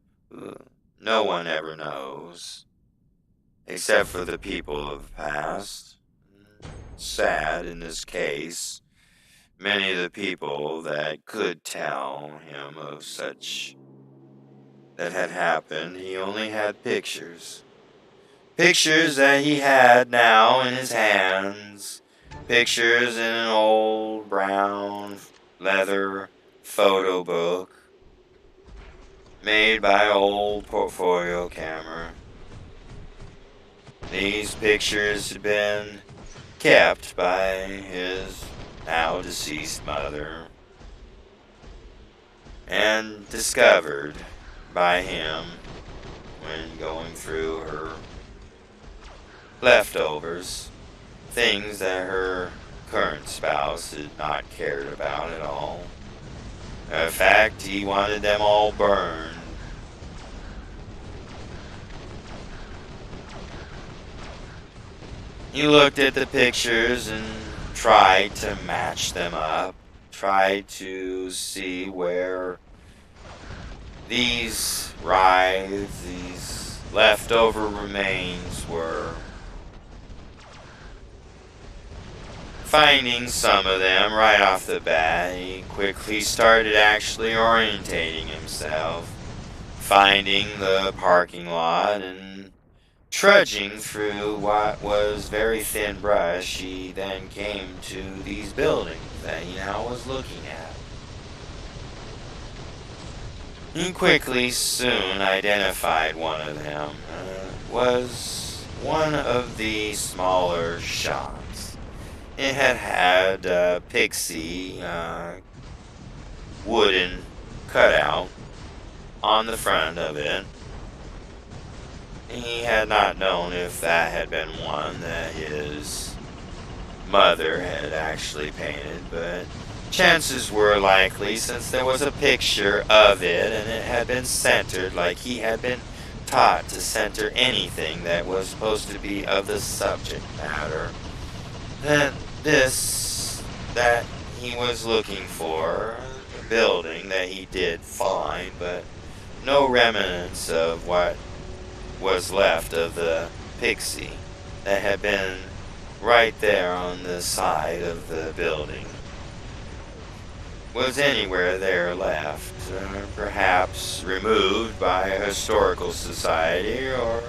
No one ever knows, except for the people of the past. Sad in this case, many of the people that could tell him of such that had happened, he only had pictures. Pictures that he had now in his hands. Pictures in an old brown leather photo book made by old portfolio camera. These pictures had been kept by his now deceased mother and discovered by him when going through her leftovers, things that her current spouse had not cared about at all. In fact, he wanted them all burned. He looked at the pictures and tried to match them up, tried to see where these writhes, these leftover remains were. Finding some of them right off the bat, he quickly started actually orientating himself, finding the parking lot and trudging through what was very thin brush. He then came to these buildings that he now was looking at. He quickly soon identified one of them. Was one of the smaller shops. It had a pixie wooden cutout on the front of it. He had not known if that had been one that his mother had actually painted, but chances were likely, since there was a picture of it and it had been centered like he had been taught to center anything that was supposed to be of the subject matter, that this that he was looking for, a building that he did find, but no remnants of what was left of the pixie that had been right there on the side of the building was anywhere there left, perhaps removed by a historical society, or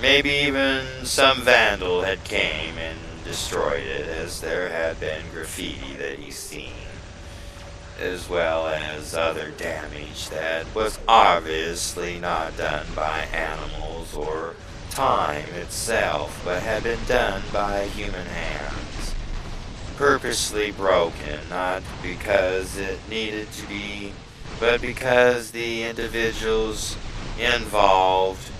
maybe even some vandal had came and destroyed it, as there had been graffiti that he's seen, as well as other damage that was obviously not done by animals or time itself, but had been done by human hands. Purposely broken, not because it needed to be, but because the individuals involved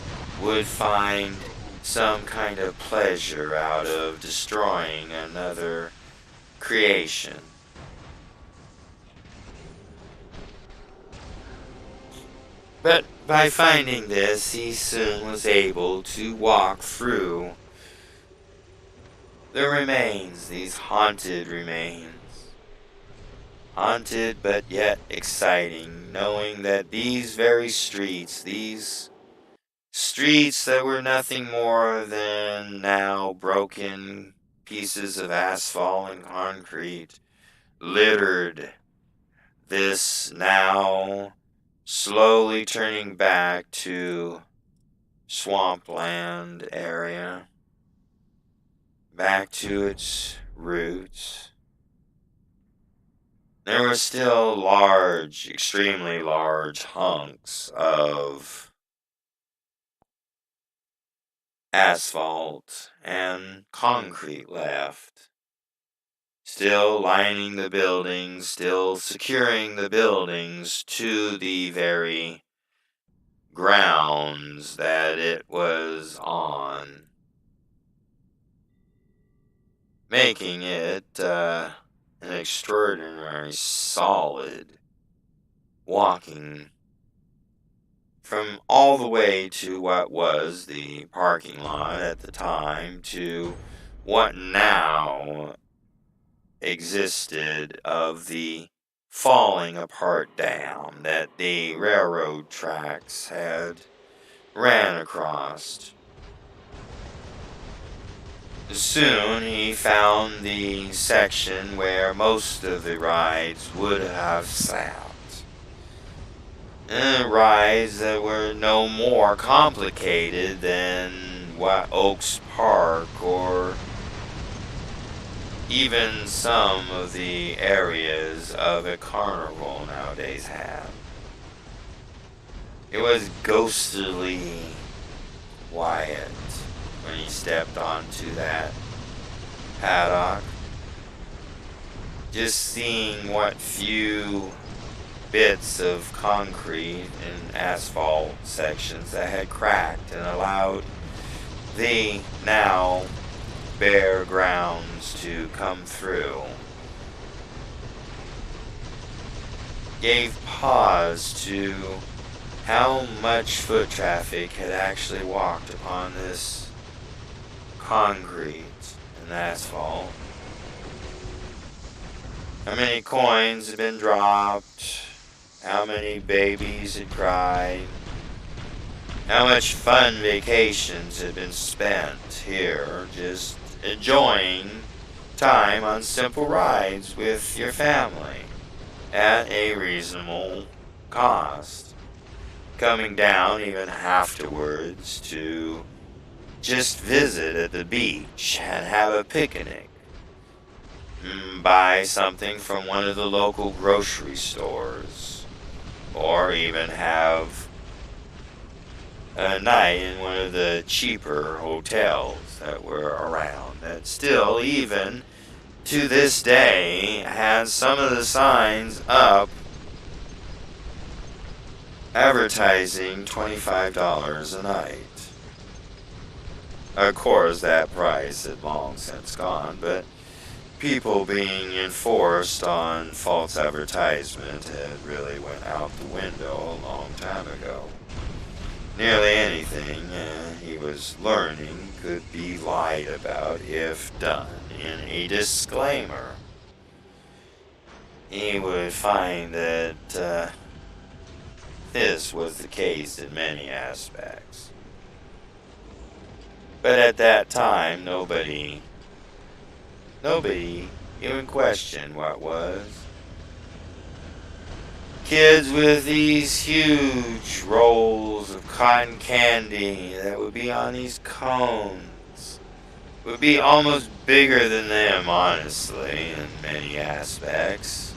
would find some kind of pleasure out of destroying another creation. But by finding this, he soon was able to walk through the remains, these haunted remains. Haunted but yet exciting, knowing that these very streets, these streets that were nothing more than now broken pieces of asphalt and concrete, littered this now slowly turning back to swampland area, back to its roots. There were still large, extremely large hunks of asphalt and concrete left, still lining the buildings, still securing the buildings to the very grounds that it was on, making it an extraordinary solid walking from all the way to what was the parking lot at the time to what now existed of the falling apart dam that the railroad tracks had ran across. Soon he found the section where most of the rides would have sat. Rides that were no more complicated than what Oaks Park or even some of the areas of a carnival nowadays have. It was ghostly quiet when he stepped onto that paddock. Just seeing what few bits of concrete and asphalt sections that had cracked and allowed the now bare grounds to come through gave pause to how much foot traffic had actually walked upon this concrete and asphalt. How many coins had been dropped, how many babies had cried, how much fun vacations had been spent here, just enjoying time on simple rides with your family at a reasonable cost. Coming down even afterwards to just visit at the beach and have a picnic. Buy something from one of the local grocery stores. Or even have a night in one of the cheaper hotels that were around, that still, even to this day, has some of the signs up advertising $25 a night. Of course, that price had long since gone, but people being enforced on false advertisement had really went out the window a long time ago. Nearly anything he was learning could be lied about if done in a disclaimer. He would find that this was the case in many aspects. But at that time, nobody even questioned what was. Kids with these huge rolls of cotton candy that would be on these cones would be almost bigger than them, honestly, in many aspects.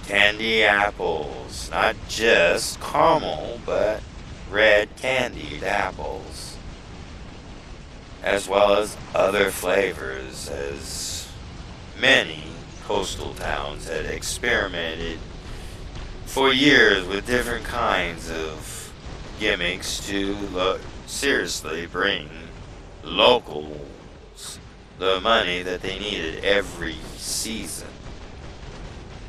Candy apples, not just caramel, but red candied apples, as well as other flavors, as many coastal towns had experimented for years with different kinds of gimmicks to seriously bring locals the money that they needed every season.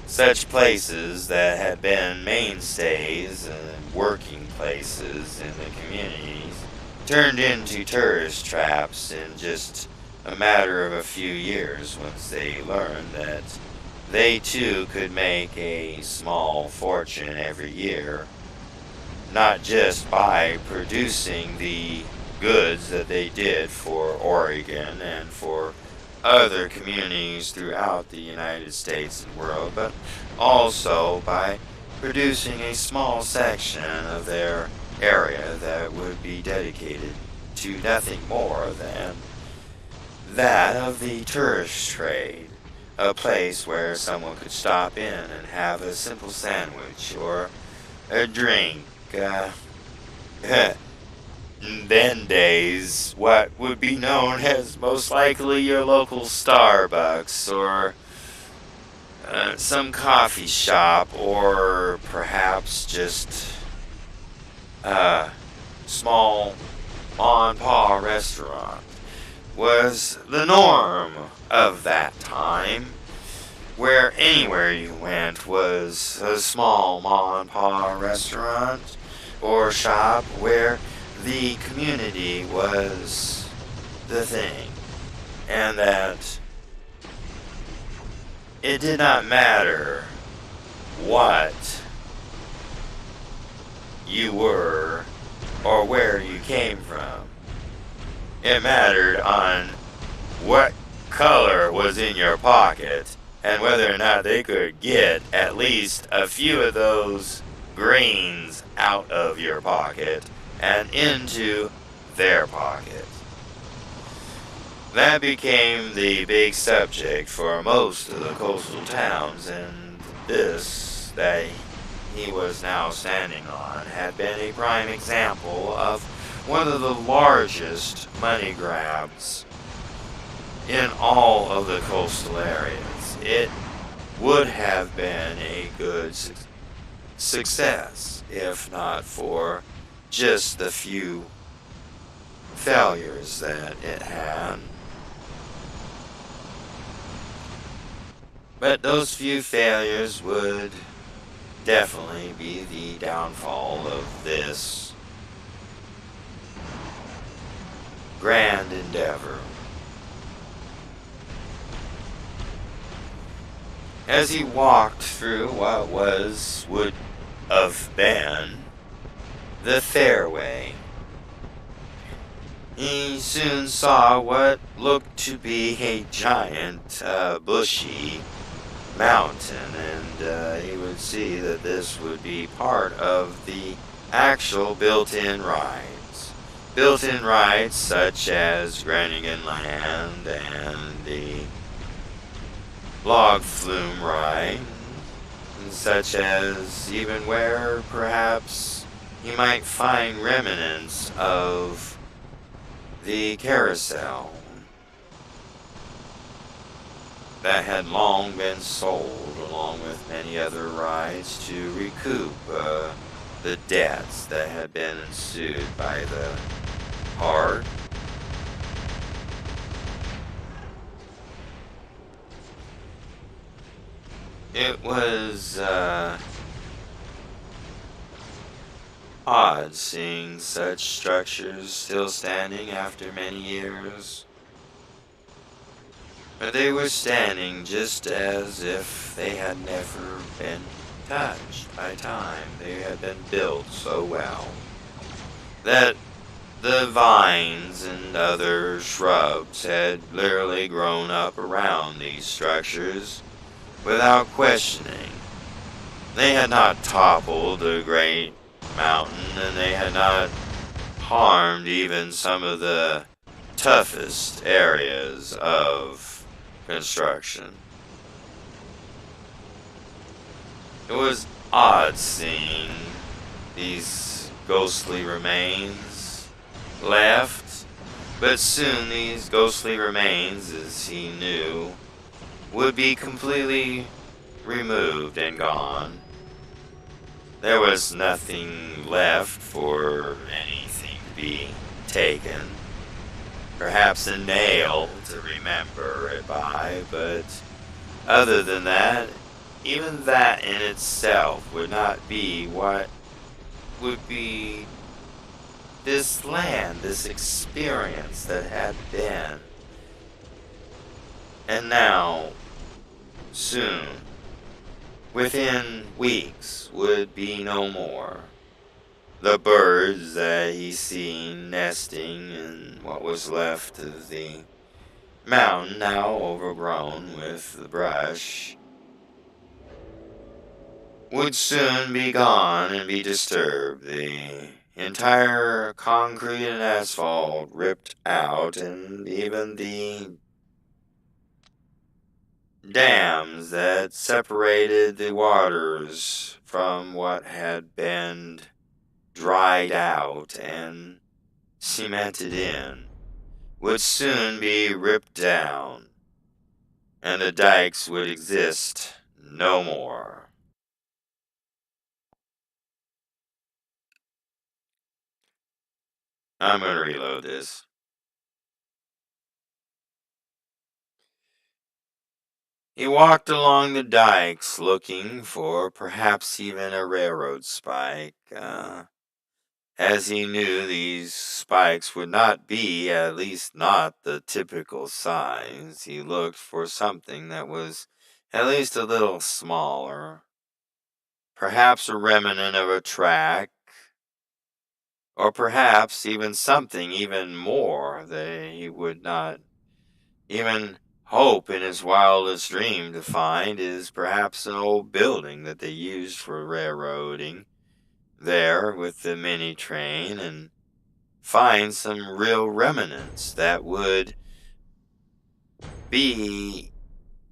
Such places that had been mainstays and working places in the communities turned into tourist traps in just a matter of a few years once they learned that they too could make a small fortune every year, not just by producing the goods that they did for Oregon and for other communities throughout the United States and world, but also by producing a small section of their area that would be dedicated to nothing more than that of the tourist trade, a place where someone could stop in and have a simple sandwich or a drink. In then days, what would be known as most likely your local Starbucks or some coffee shop, or perhaps just a small ma-and-pa restaurant, was the norm of that time, where anywhere you went was a small ma-and-pa restaurant or shop where the community was the thing, and that it did not matter what you were or where you came from. It mattered on what color was in your pocket and whether or not they could get at least a few of those greens out of your pocket and into their pocket. That became the big subject for most of the coastal towns, and this that he was now standing on had been a prime example of one of the largest money grabs in all of the coastal areas. It would have been a good success if not for just the few failures that it had. But those few failures would definitely be the downfall of this grand endeavor. As he walked through what would have been the fairway, he soon saw what looked to be a giant, bushy mountain, and he would see that this would be part of the actual built-in rides. Built-in rides such as Groningen Land and the log flume ride, such as even where perhaps you might find remnants of the carousel that had long been sold, along with many other rides, to recoup the debts that had been ensued by the park. It was odd seeing such structures still standing after many years. But they were standing just as if they had never been touched by time. They had been built so well. that the vines and other shrubs had literally grown up around these structures without questioning. They had not toppled the great mountain, and they had not harmed even some of the toughest areas of construction. It was odd seeing these ghostly remains left, but soon these ghostly remains, as he knew, would be completely removed and gone. There was nothing left for anything to be taken. Perhaps a nail to remember it by, but other than that, even that in itself would not be what would be this land, this experience that had been. And now, soon, within weeks, would be no more. The birds that he seen nesting in what was left of the mountain, now overgrown with the brush, would soon be gone and be disturbed. The entire concrete and asphalt ripped out, and even the dams that separated the waters from what had been dried out and cemented in would soon be ripped down, and the dikes would exist no more. I'm going to reload this. He walked along the dikes looking for perhaps even a railroad spike, as he knew these spikes would not be, at least not the typical size. He looked for something that was at least a little smaller, perhaps a remnant of a track, or perhaps even something even more that he would not even hope in his wildest dream to find, is perhaps an old building that they used for railroading there with the mini train, and find some real remnants that would be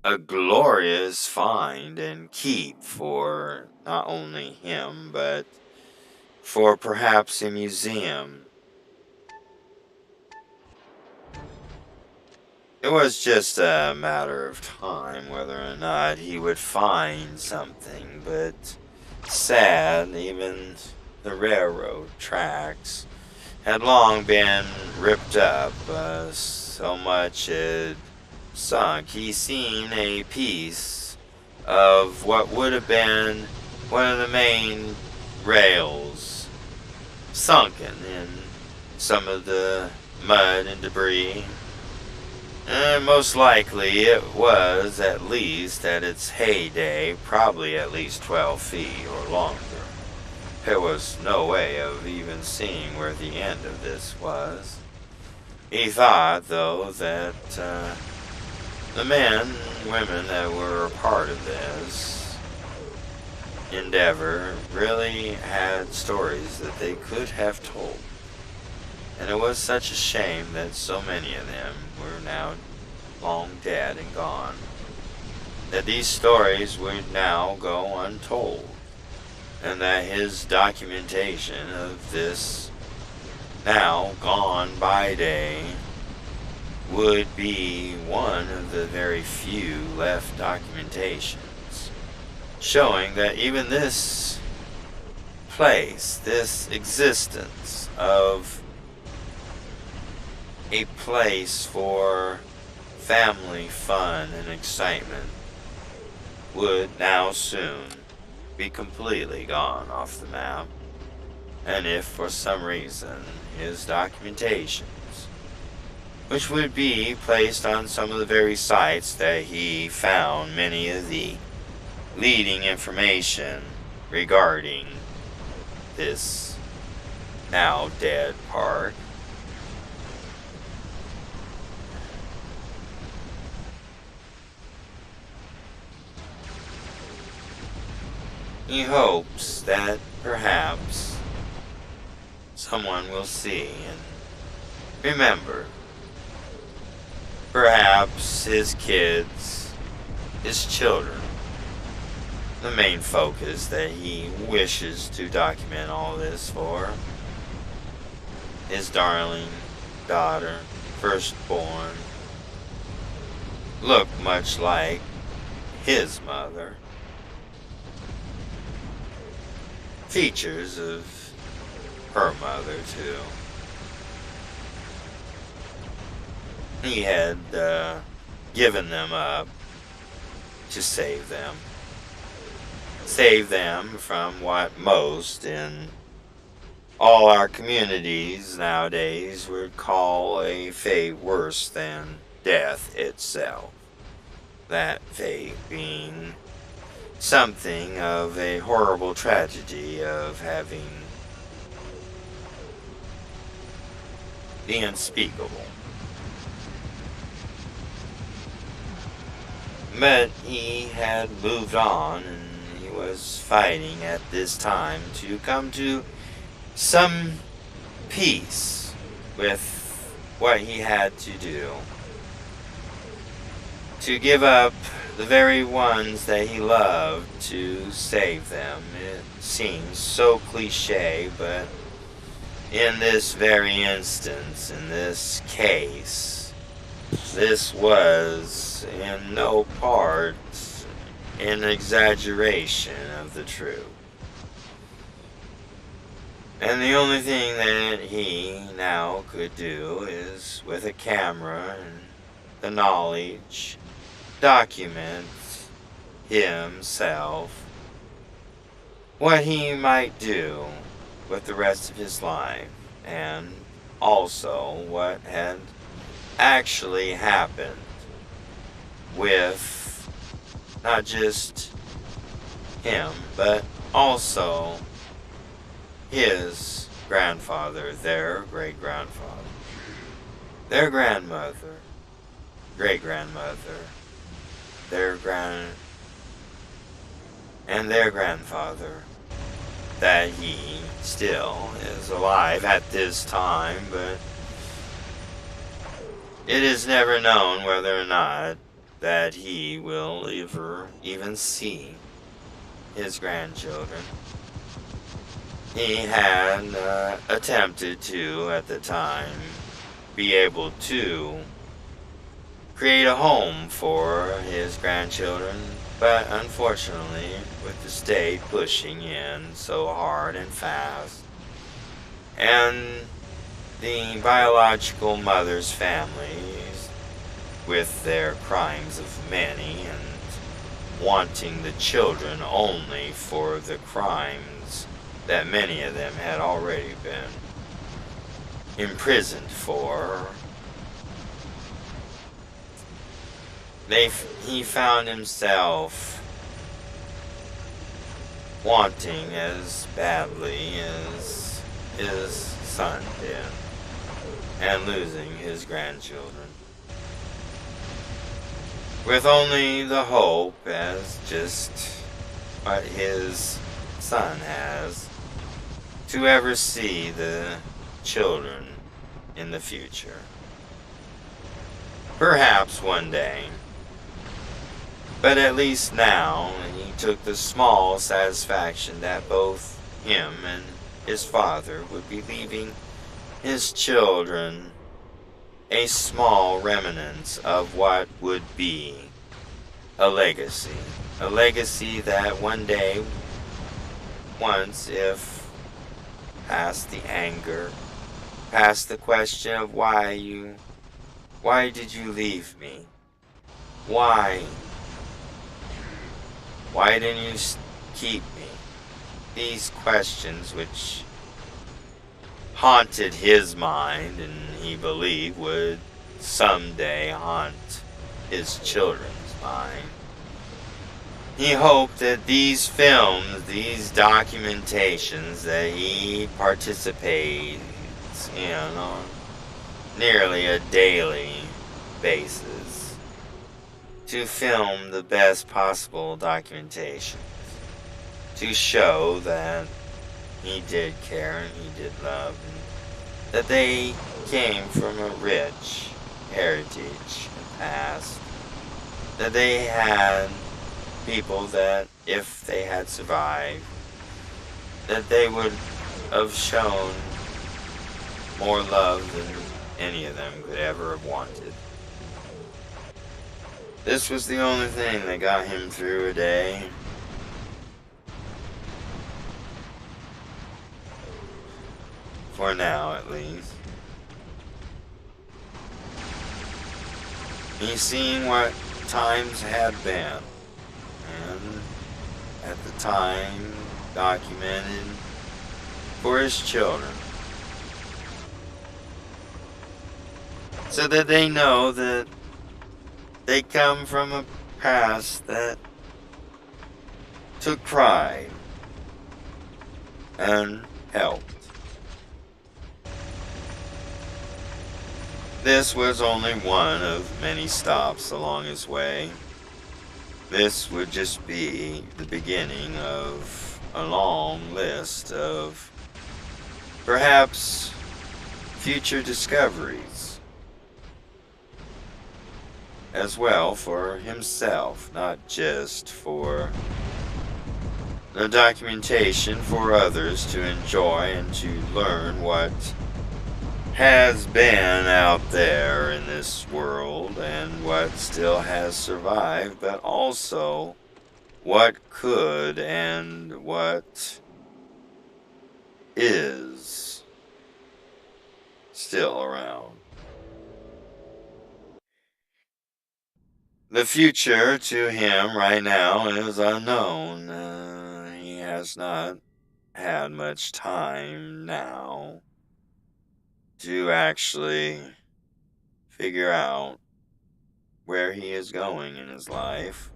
a glorious find and keep for not only him, but for perhaps a museum. It was just a matter of time whether or not he would find something, but sad, even the railroad tracks had long been ripped up, so much had sunk. He seen a piece of what would have been one of the main rails sunken in some of the mud and debris. And most likely it was, at least at its heyday, probably at least 12 feet or longer. There was no way of even seeing where the end of this was. He thought, though, that the men and women that were a part of this endeavor really had stories that they could have told. And it was such a shame that so many of them were now long dead and gone, that these stories would now go untold, and that his documentation of this now gone by day would be one of the very few left documentations showing that even this place, this existence of a place for family fun and excitement, would now soon be completely gone off the map. And if for some reason his documentations, which would be placed on some of the very sites that he found many of the leading information regarding this now dead park. He hopes that perhaps someone will see and remember. Perhaps his kids, his children, the main focus that he wishes to document all this for. His darling daughter, firstborn, looked much like his mother. Features of her mother, too. He had given them up to save them. Save them from what most in all our communities nowadays would call a fate worse than death itself. That fate being something of a horrible tragedy of having the unspeakable. But he had moved on, and he was fighting at this time to come to some peace with what he had to do. To give up the very ones that he loved to save them. It seems so cliche, but in this very instance, in this case, this was in no part an exaggeration of the truth. And the only thing that he now could do is, with a camera and the knowledge, document himself, what he might do with the rest of his life, and also what had actually happened with not just him, but also his grandfather, their great-grandfather, their grandmother, great-grandmother, their grandfather, that he still is alive at this time, but it is never known whether or not that he will ever even see his grandchildren. He had attempted to, at the time, be able to create a home for his grandchildren, but unfortunately, with the state pushing in so hard and fast, and the biological mother's families, with their crimes of many, and wanting the children only for the crimes that many of them had already been imprisoned for, he found himself wanting as badly as his son did, and losing his grandchildren, with only the hope, as just what his son has, to ever see the children in the future. Perhaps one day. But at least now, he took the small satisfaction that both him and his father would be leaving his children a small remnant of what would be a legacy. A legacy that one day, once, if past the anger, past the question of why did you leave me? Why didn't you keep me? These questions which haunted his mind, and he believed would someday haunt his children's mind. he hoped that these films, these documentations that he participates in on nearly a daily basis, to film the best possible documentation, to show that he did care and he did love, and that they came from a rich heritage and past, that they had people that, if they had survived, that they would have shown more love than any of them could ever have wanted. This was the only thing that got him through a day. For now, at least. He's seen what times had been, and at the time documented for his children, so that they know that they come from a past that took pride and helped. This was only one of many stops along his way. This would just be the beginning of a long list of perhaps future discoveries as well for himself, not just for the documentation for others to enjoy and to learn what has been out there in this world and what still has survived, but also what could and what is still around. The future to him right now is unknown. He has not had much time now to actually figure out where he is going in his life.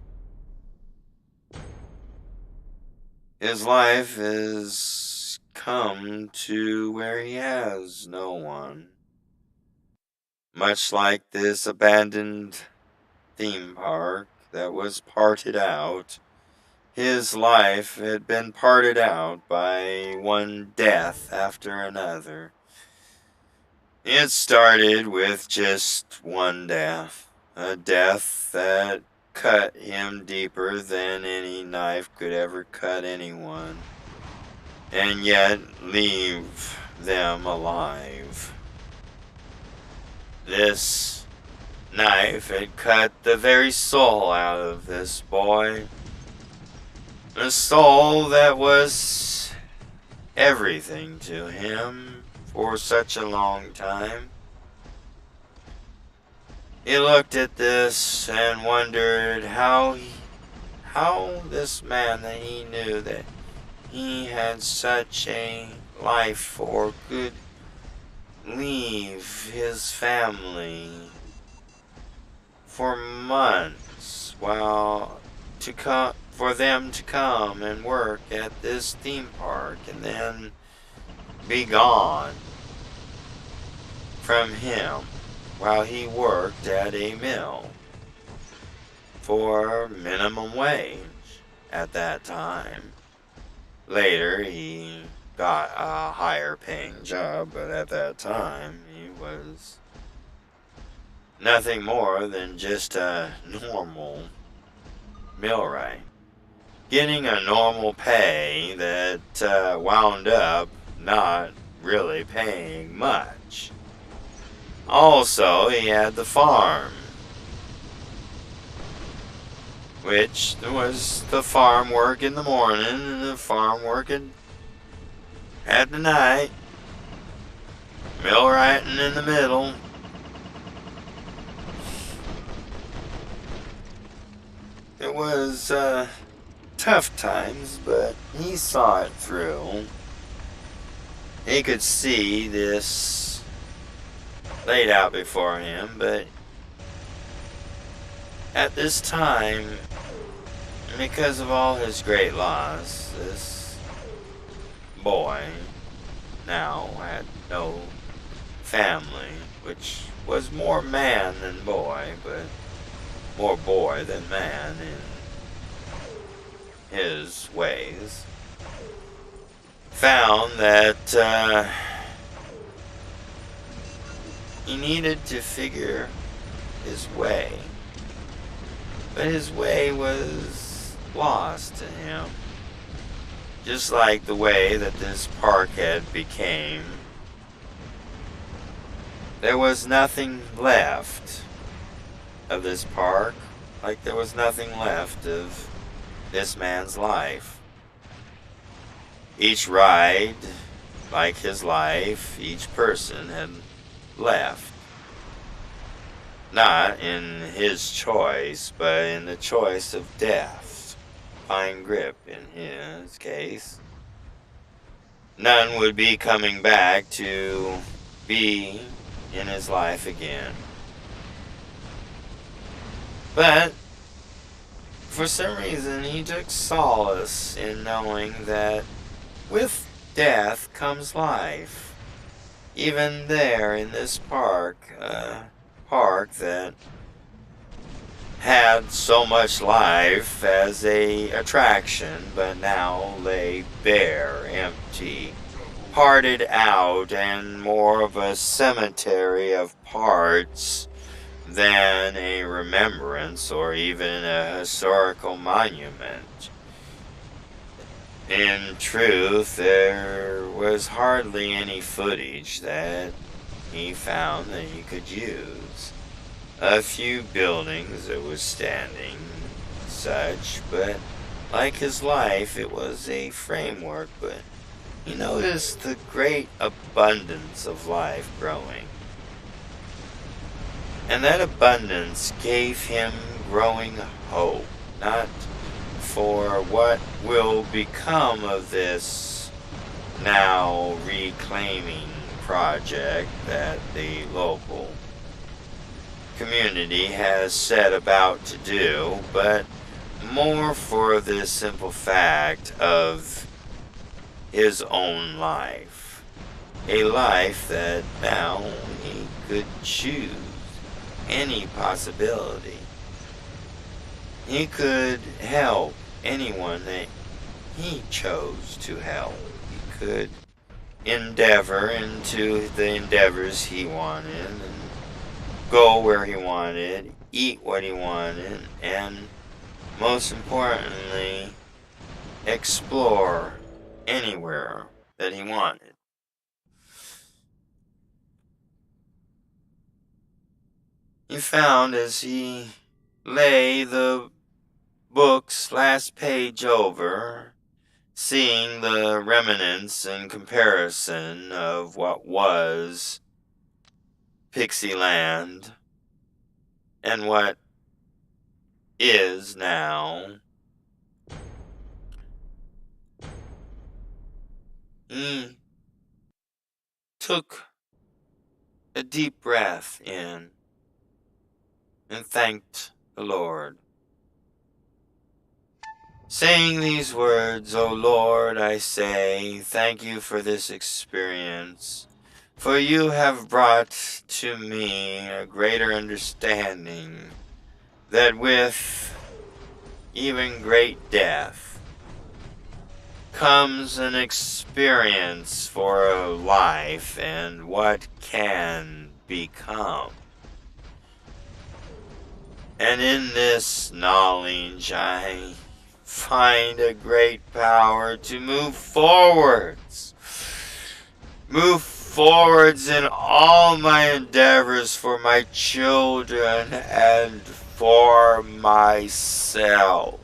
His life has come to where he has no one. Much like this abandoned theme park that was parted out, his life had been parted out by one death after another. It started with just one death, a death that cut him deeper than any knife could ever cut anyone, and yet leave them alive. This knife had cut the very soul out of this boy, a soul that was everything to him for such a long time. He looked at this and wondered how this man that he knew that he had such a life for could leave his family for months for them to come and work at this theme park and then be gone from him while he worked at a mill for minimum wage at that time. Later he got a higher paying job, but at that time he was nothing more than just a normal millwright, getting a normal pay that wound up not really paying much. Also, he had the farm, which was the farm work in the morning and the farm work at the night, millwrighting in the middle. It was tough times, but he saw it through. He could see this laid out before him, but at this time, And because of all his great loss, this boy now had no family, which was more man than boy, but more boy than man in his ways. Found that he needed to figure his way, but his way was lost to him, just like the way that this park had became. There was nothing left of this park, like there was nothing left of this man's life. Each ride, like his life, each person had left. Not in his choice, but in the choice of death. Fine grip in his case. None would be coming back to be in his life again. But for some reason he took solace in knowing that with death comes life. Even there in this park, a park that had so much life as a attraction, but now lay bare, empty, parted out, and more of a cemetery of parts than a remembrance or even a historical monument. In truth, there was hardly any footage that he found that he could use. A few buildings that was standing, such, but like his life, it was a framework, but he noticed the great abundance of life growing. And that abundance gave him growing hope, not for what will become of this now reclaiming project that the local community has set about to do, but more for the simple fact of his own life. A life that now he could choose any possibility. He could help anyone that he chose to help. He could endeavor into the endeavors he wanted, and go where he wanted, eat what he wanted, and most importantly, explore anywhere that he wanted. He found as he lay the book's last page over, seeing the remnants and comparison of what was Pixieland and what is now, he took a deep breath in and thanked the Lord, saying these words, "O Lord, I say, thank you for this experience, for you have brought to me a greater understanding that with even great death comes an experience for a life and what can become. And in this knowledge I find a great power to move forwards. Move forwards in all my endeavors for my children and for myself.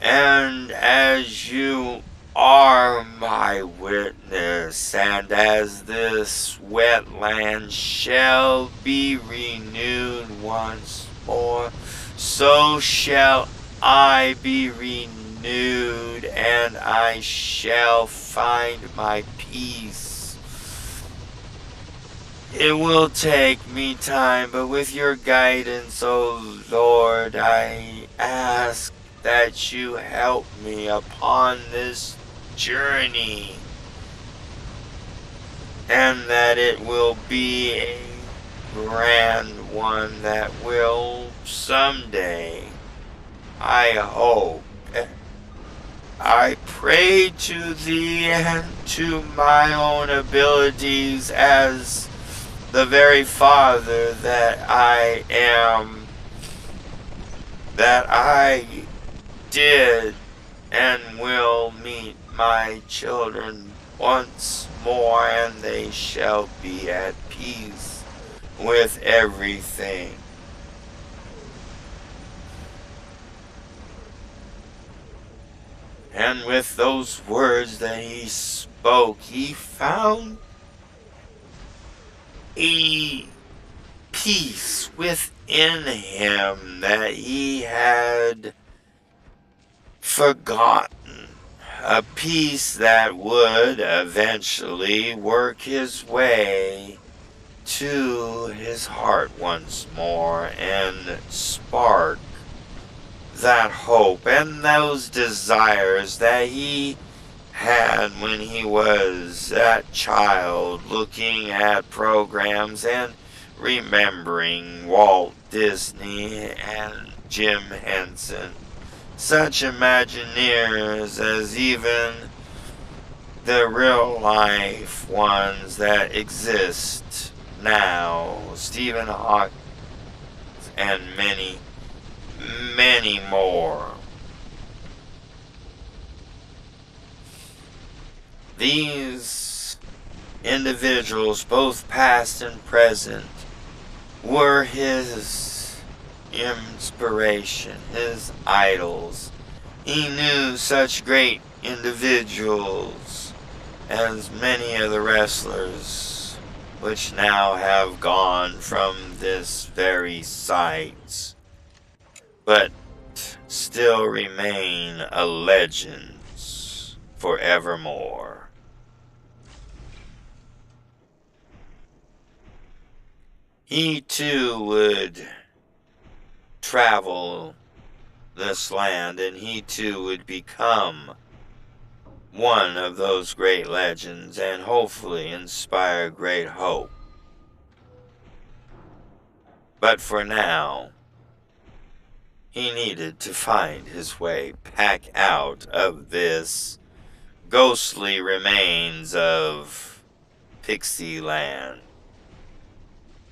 And as you are my witness, and as this wetland shall be renewed once more, so shall I be renewed, and I shall find my peace. It will take me time, but with your guidance, O Lord, I ask that you help me upon this journey, and that it will be a grand one that will someday, I hope, I pray to thee and to my own abilities as the very father that I am, that I did and will meet my children once more, and they shall be at peace with everything. And with those words that he spoke, he found a peace within him that he had forgotten. A peace that would eventually work his way to his heart once more and spark that hope and those desires that he had when he was that child, looking at programs and remembering Walt Disney and Jim Henson, such Imagineers as even the real life ones that exist now, Stephen Hawking and many, many more. These individuals, both past and present, were his inspiration, his idols. He knew such great individuals as many of the wrestlers, which now have gone from this very site, but still remain a legends forevermore. He too would travel this land, and he too would become one of those great legends and hopefully inspire great hope. But for now, he needed to find his way back out of this ghostly remains of Pixie Land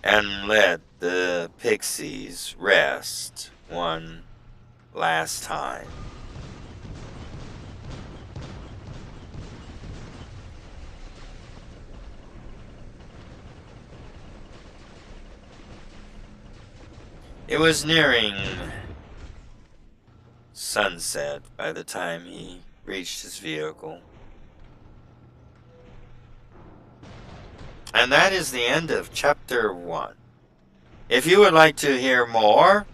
and let the pixies rest one last time. It was nearing sunset by the time he reached his vehicle. And that is the end of chapter 1. If you would like to hear more,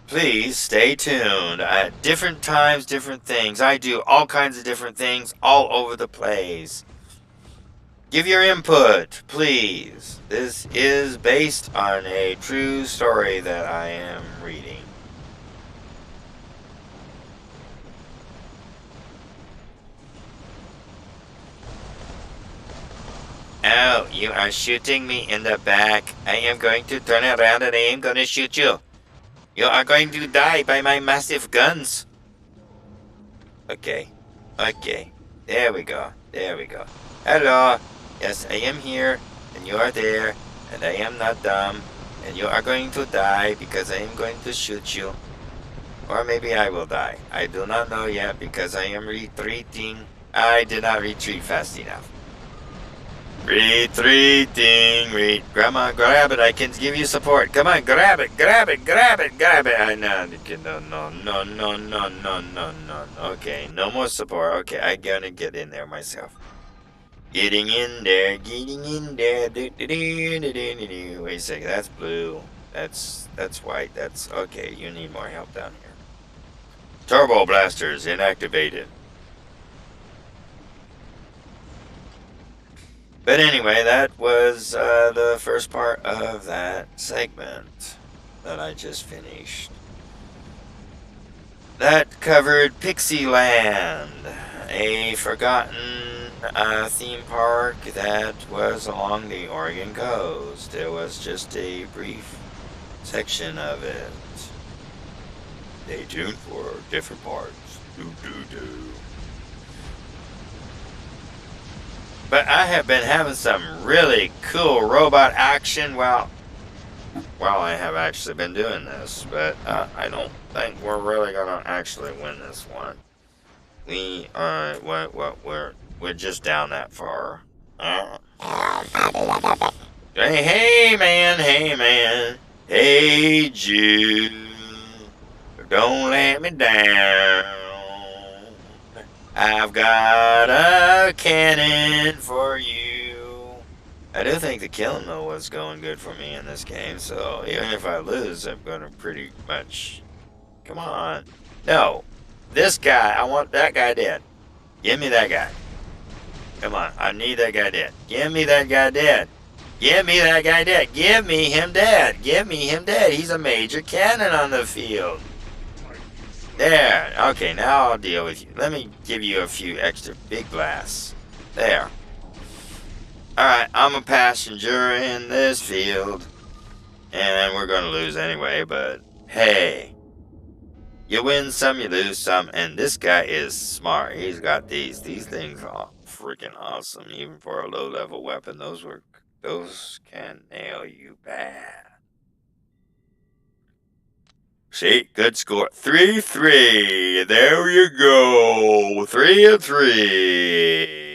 please stay tuned. At different times, different things. I do all kinds of different things all over the place. Give your input, please. This is based on a true story that I am reading. Oh, you are shooting me in the back. I am going to turn around and I am going to shoot you. You are going to die by my massive guns. Okay. Okay. There we go. There we go. Hello. Yes, I am here. And you are there. And I am not dumb. And you are going to die because I am going to shoot you. Or maybe I will die. I do not know yet because I am retreating. I did not retreat fast enough. Retreating. Grandma, grab it. I can give you support. Come on, grab it. Grab it. Grab it. Grab it. I know. No. Okay, no more support. Okay, I'm gonna get in there myself. Getting in there. Getting in there. Wait a second. That's blue. That's white. That's okay. You need more help down here. Turbo blasters inactivated. But anyway, that was the first part of that segment that I just finished. That covered Pixieland, a forgotten theme park that was along the Oregon coast. It was just a brief section of it. Stay tuned for different parts. But I have been having some really cool robot action while I have actually been doing this, but I don't think we're really gonna actually win this one. We're just down that far. Hey man, hey Jude, don't let me down. I've got a cannon for you. I do think the killing though was going good for me in this game, so even if I lose, I'm gonna pretty much. Come on. No. This guy, I want that guy dead. Give me that guy. Come on, I need that guy dead. Give me that guy dead. Give me that guy dead. Give me him dead. Give me him dead. He's a major cannon on the field. There. Okay, now I'll deal with you. Let me give you a few extra big blasts. There. Alright, I'm a passenger in this field. And we're going to lose anyway, but hey. You win some, you lose some, and this guy is smart. He's got these. These things are freaking awesome, even for a low-level weapon. Those can nail you bad. See, good score. 3-3. There you go. 3-3.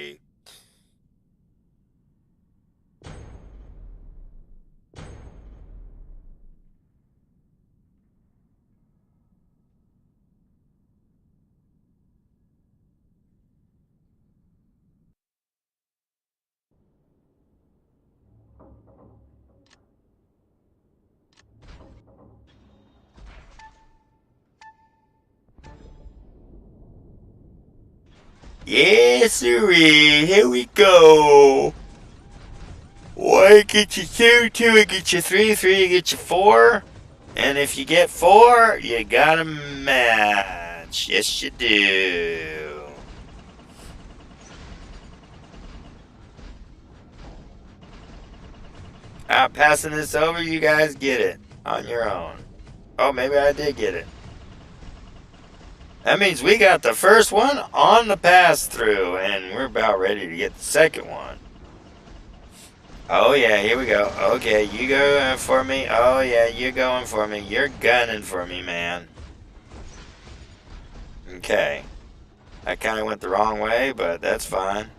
Yes, sirree. Here we go. One get you 2, it get you 3, it get you 4. And if you get 4, you got a match. Yes, you do. Passing this over, you guys get it on your own. Oh, maybe I did get it. That means we got the first one on the pass-through, and we're about ready to get the second one. Oh, yeah, here we go. Okay, you go for me. Oh, yeah, you're going for me. You're gunning for me, man. Okay. I kind of went the wrong way, but that's fine.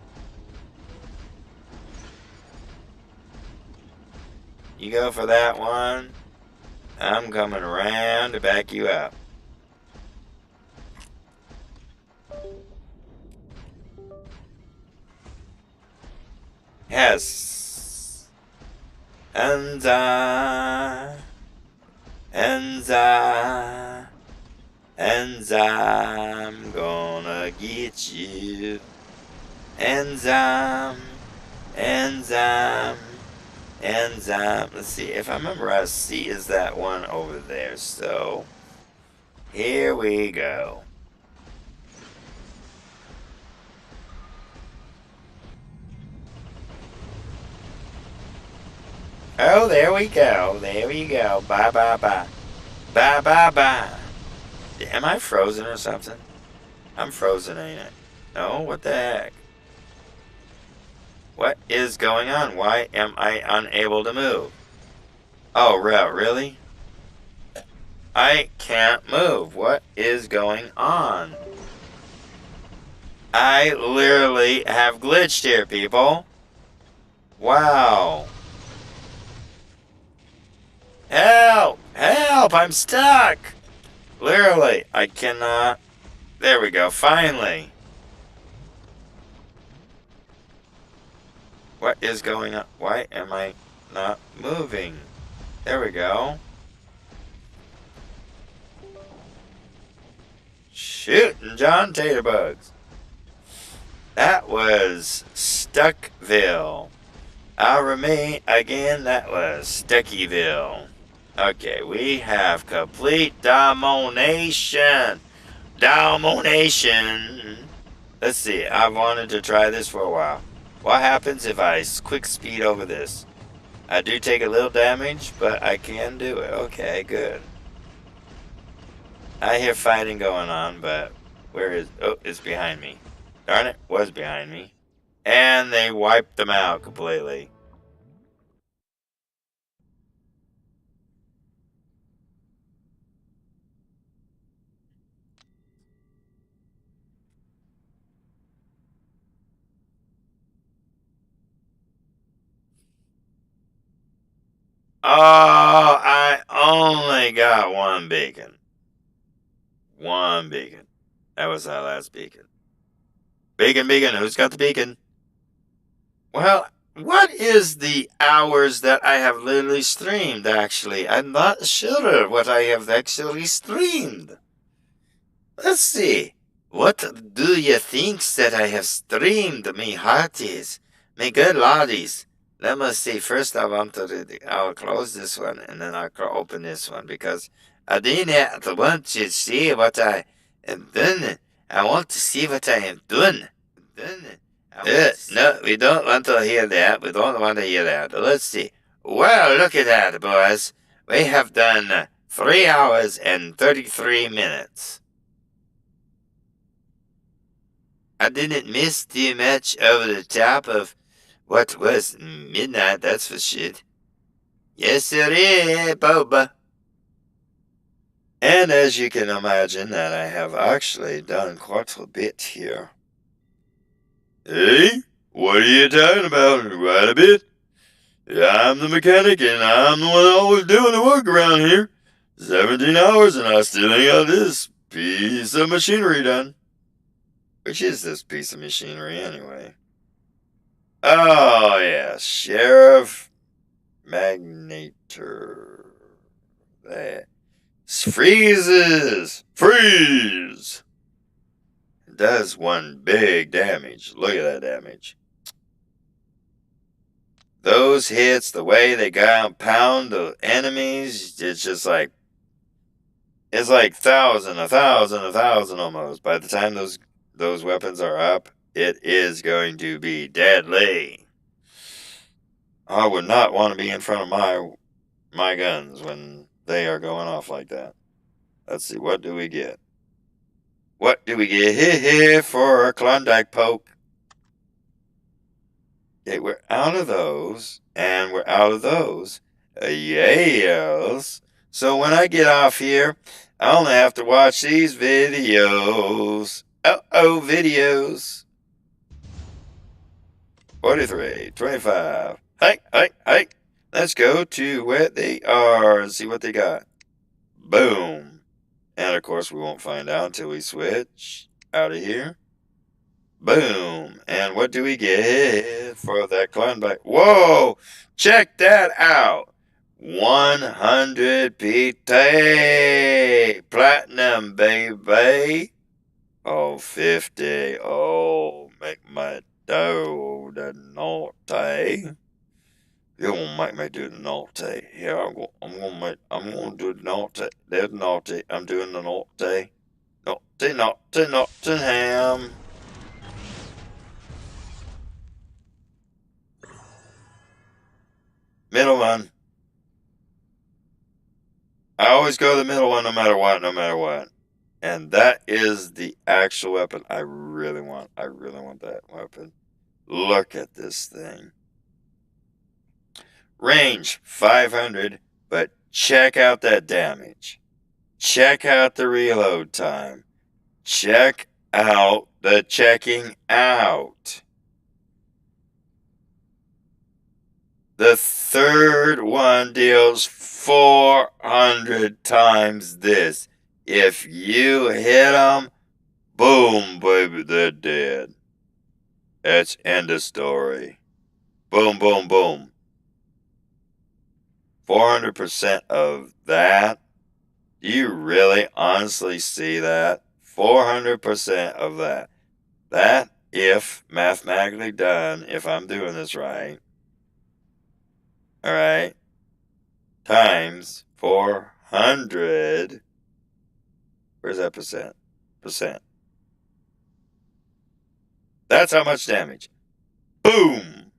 You go for that one. I'm coming around to back you up. Yes. And I'm gonna get you. Enzyme. Let's see, if I remember right, C is that one over there. So, here we go. Oh, there we go. There we go. Bye, bye, bye. Bye, bye, bye. Am I frozen or something? I'm frozen, ain't it? No? What the heck? What is going on? Why am I unable to move? Oh, really? I can't move. What is going on? I literally have glitched here, people. Wow. Help! Help! I'm stuck! Literally, I cannot... There we go, finally. What is going on? Why am I not moving? There we go. Shooting John Taterbugs. That was Stuckville. I'll remain again. That was Stickyville. Okay, we have complete domination. Domination. Let's see. I wanted to try this for a while. What happens if I quick speed over this? I do take a little damage, but I can do it. Okay, good. I hear fighting going on, but where is... Oh, it's behind me. Darn it, was behind me. And they wiped them out completely. Oh, I only got one beacon. One beacon. That was our last beacon. Beacon, beacon, who's got the beacon? Well, what is the hours that I have literally streamed, actually? I'm not sure what I have actually streamed. Let's see. What do you think that I have streamed, me hearties? Me good ladies. Let me see. First, I'll close this one, and then I'll open this one, because I didn't want to see what I am doing. I want to see what I am doing. No, we don't want to hear that. We don't want to hear that. Let's see. Well, look at that, boys. We have done 3 hours and 33 minutes. I didn't miss too much over the top of what was midnight, that's for shit. Yes, it is, Boba. And as you can imagine, that I have actually done quite a bit here. Hey, what are you talking about? Quite a bit? Yeah, I'm the mechanic, and I'm the one always doing the work around here. 17 hours, and I still ain't got this piece of machinery done. Which is this piece of machinery, anyway? Oh, yeah, Sheriff Magnator. That freezes! Freeze! It does one big damage. Look at that damage. Those hits, the way they pound the enemies, it's just like, it's like a thousand almost. By the time those weapons are up, it is going to be deadly. I would not want to be in front of my guns when they are going off like that. Let's see, what do we get? What do we get here for a Klondike poke? Okay, we're out of those, and we're out of those. Yes. So when I get off here, I only have to watch these videos. Uh-oh, videos. 43, 25. Hey. Let's go to where they are and see what they got. Boom. And of course, we won't find out until we switch out of here. Boom. And what do we get for that Klondike? Whoa! Check that out. 100 PT. Platinum, baby. Oh, 50. Oh, make my dough the naughty. You're gonna make me do the naughty. Yeah, I'm gonna do the naughty. There's naughty. I'm doing the naughty. Naughty, Nottingham. Middle one. I always go the middle one no matter what. And that is the actual weapon I really want. I really want that weapon. Look at this thing. Range 500, but check out that damage. Check out the reload time. Check out the checking out. The third one deals 400 times this. If you hit them, boom, baby, they're dead. That's end of story. Boom, boom, boom. 400% of that. Do you really honestly see that? 400% of that. That, if mathematically done, if I'm doing this right, Alright. Times 400. Where's that percent? Percent. That's how much damage. Boom!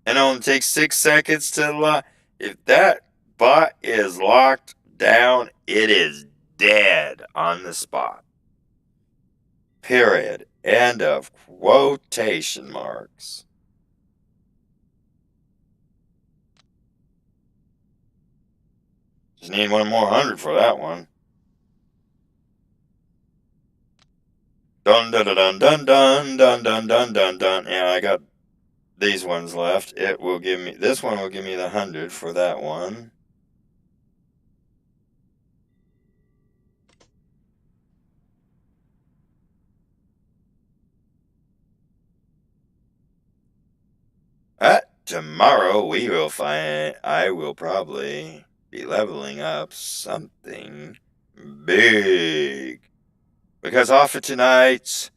And it only takes 6 seconds to lock. If that bot is locked down, it is dead on the spot. Period. End of quotation marks. Just need one more 100 for that one. Dun dun dun dun dun dun dun dun dun dun. Yeah, I got these ones left. It will give me, this one will give me the 100 for that one. Tomorrow we will find, I will probably be leveling up something big. Because off of tonight,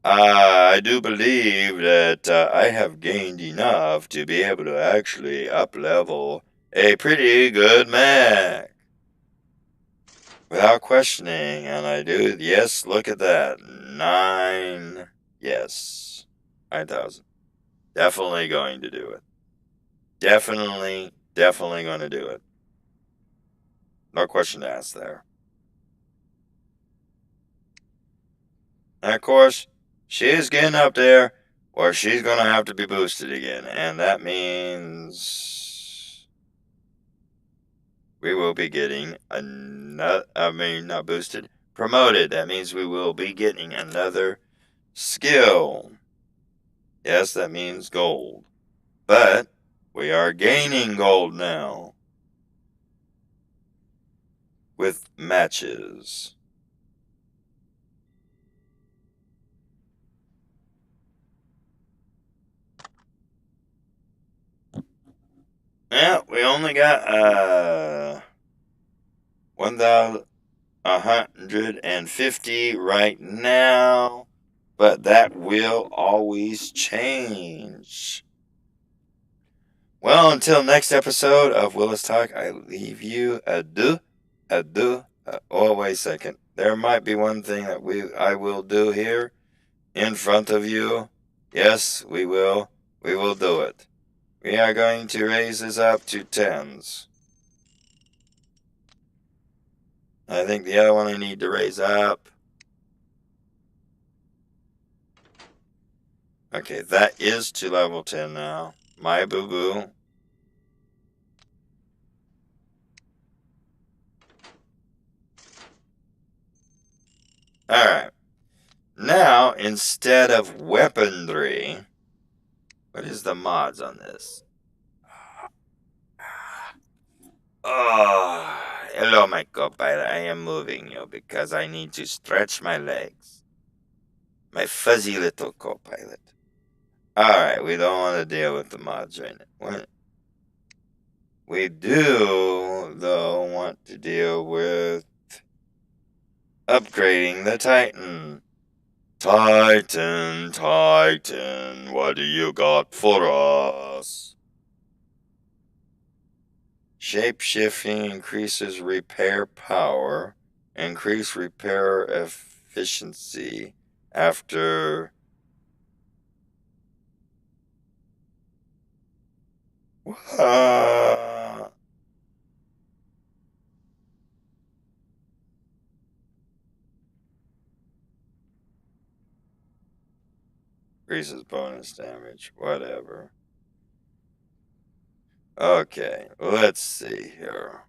I do believe that I have gained enough to be able to actually up-level a pretty good mech. Without questioning, and I do, yes, look at that. 9, yes, 9,000. Definitely going to do it. Definitely going to do it. No question asked there. And of course, she is getting up there, or she's going to have to be boosted again. And that means we will be getting another, not boosted, promoted. That means we will be getting another skill. Yes, that means gold. But we are gaining gold now with matches. Yeah, we only got 1,150 right now, but that will always change. Well, until next episode of Willis Talk, I leave you adieu. Oh, wait a second. There might be one thing that I will do here in front of you. Yes, we will. We will do it. We are going to raise this up to 10s. I think the other one I need to raise up. Okay, that is to level 10 now. My boo-boo. Alright. Now, instead of weaponry, what is the mods on this? Oh, hello, my co-pilot. I am moving you because I need to stretch my legs. My fuzzy little co-pilot. Alright, we don't want to deal with the mods right now. We do, though, want to deal with upgrading the Titan. Titan, what do you got for us? Shape-shifting increases repair power. Increase repair efficiency after... Increases bonus damage. Whatever. Okay, let's see here.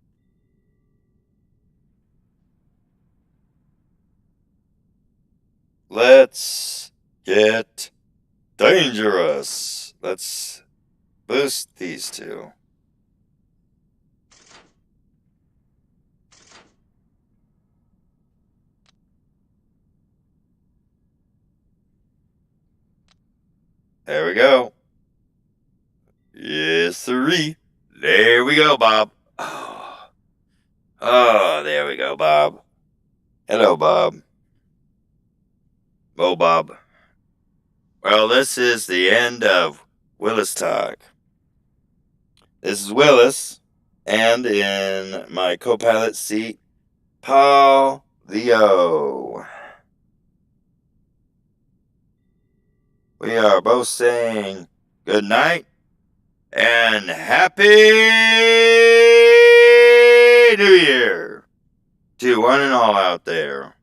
Let's get dangerous. Let's boost these two. There we go. Yes, sirree. There we go, Bob. Oh, there we go, Bob. Hello, Bob. Oh, Bob. Well, this is the end of Willis Talk. This is Willis, and in my co-pilot seat, Paul the O. We are both saying good night and Happy New Year to one and all out there.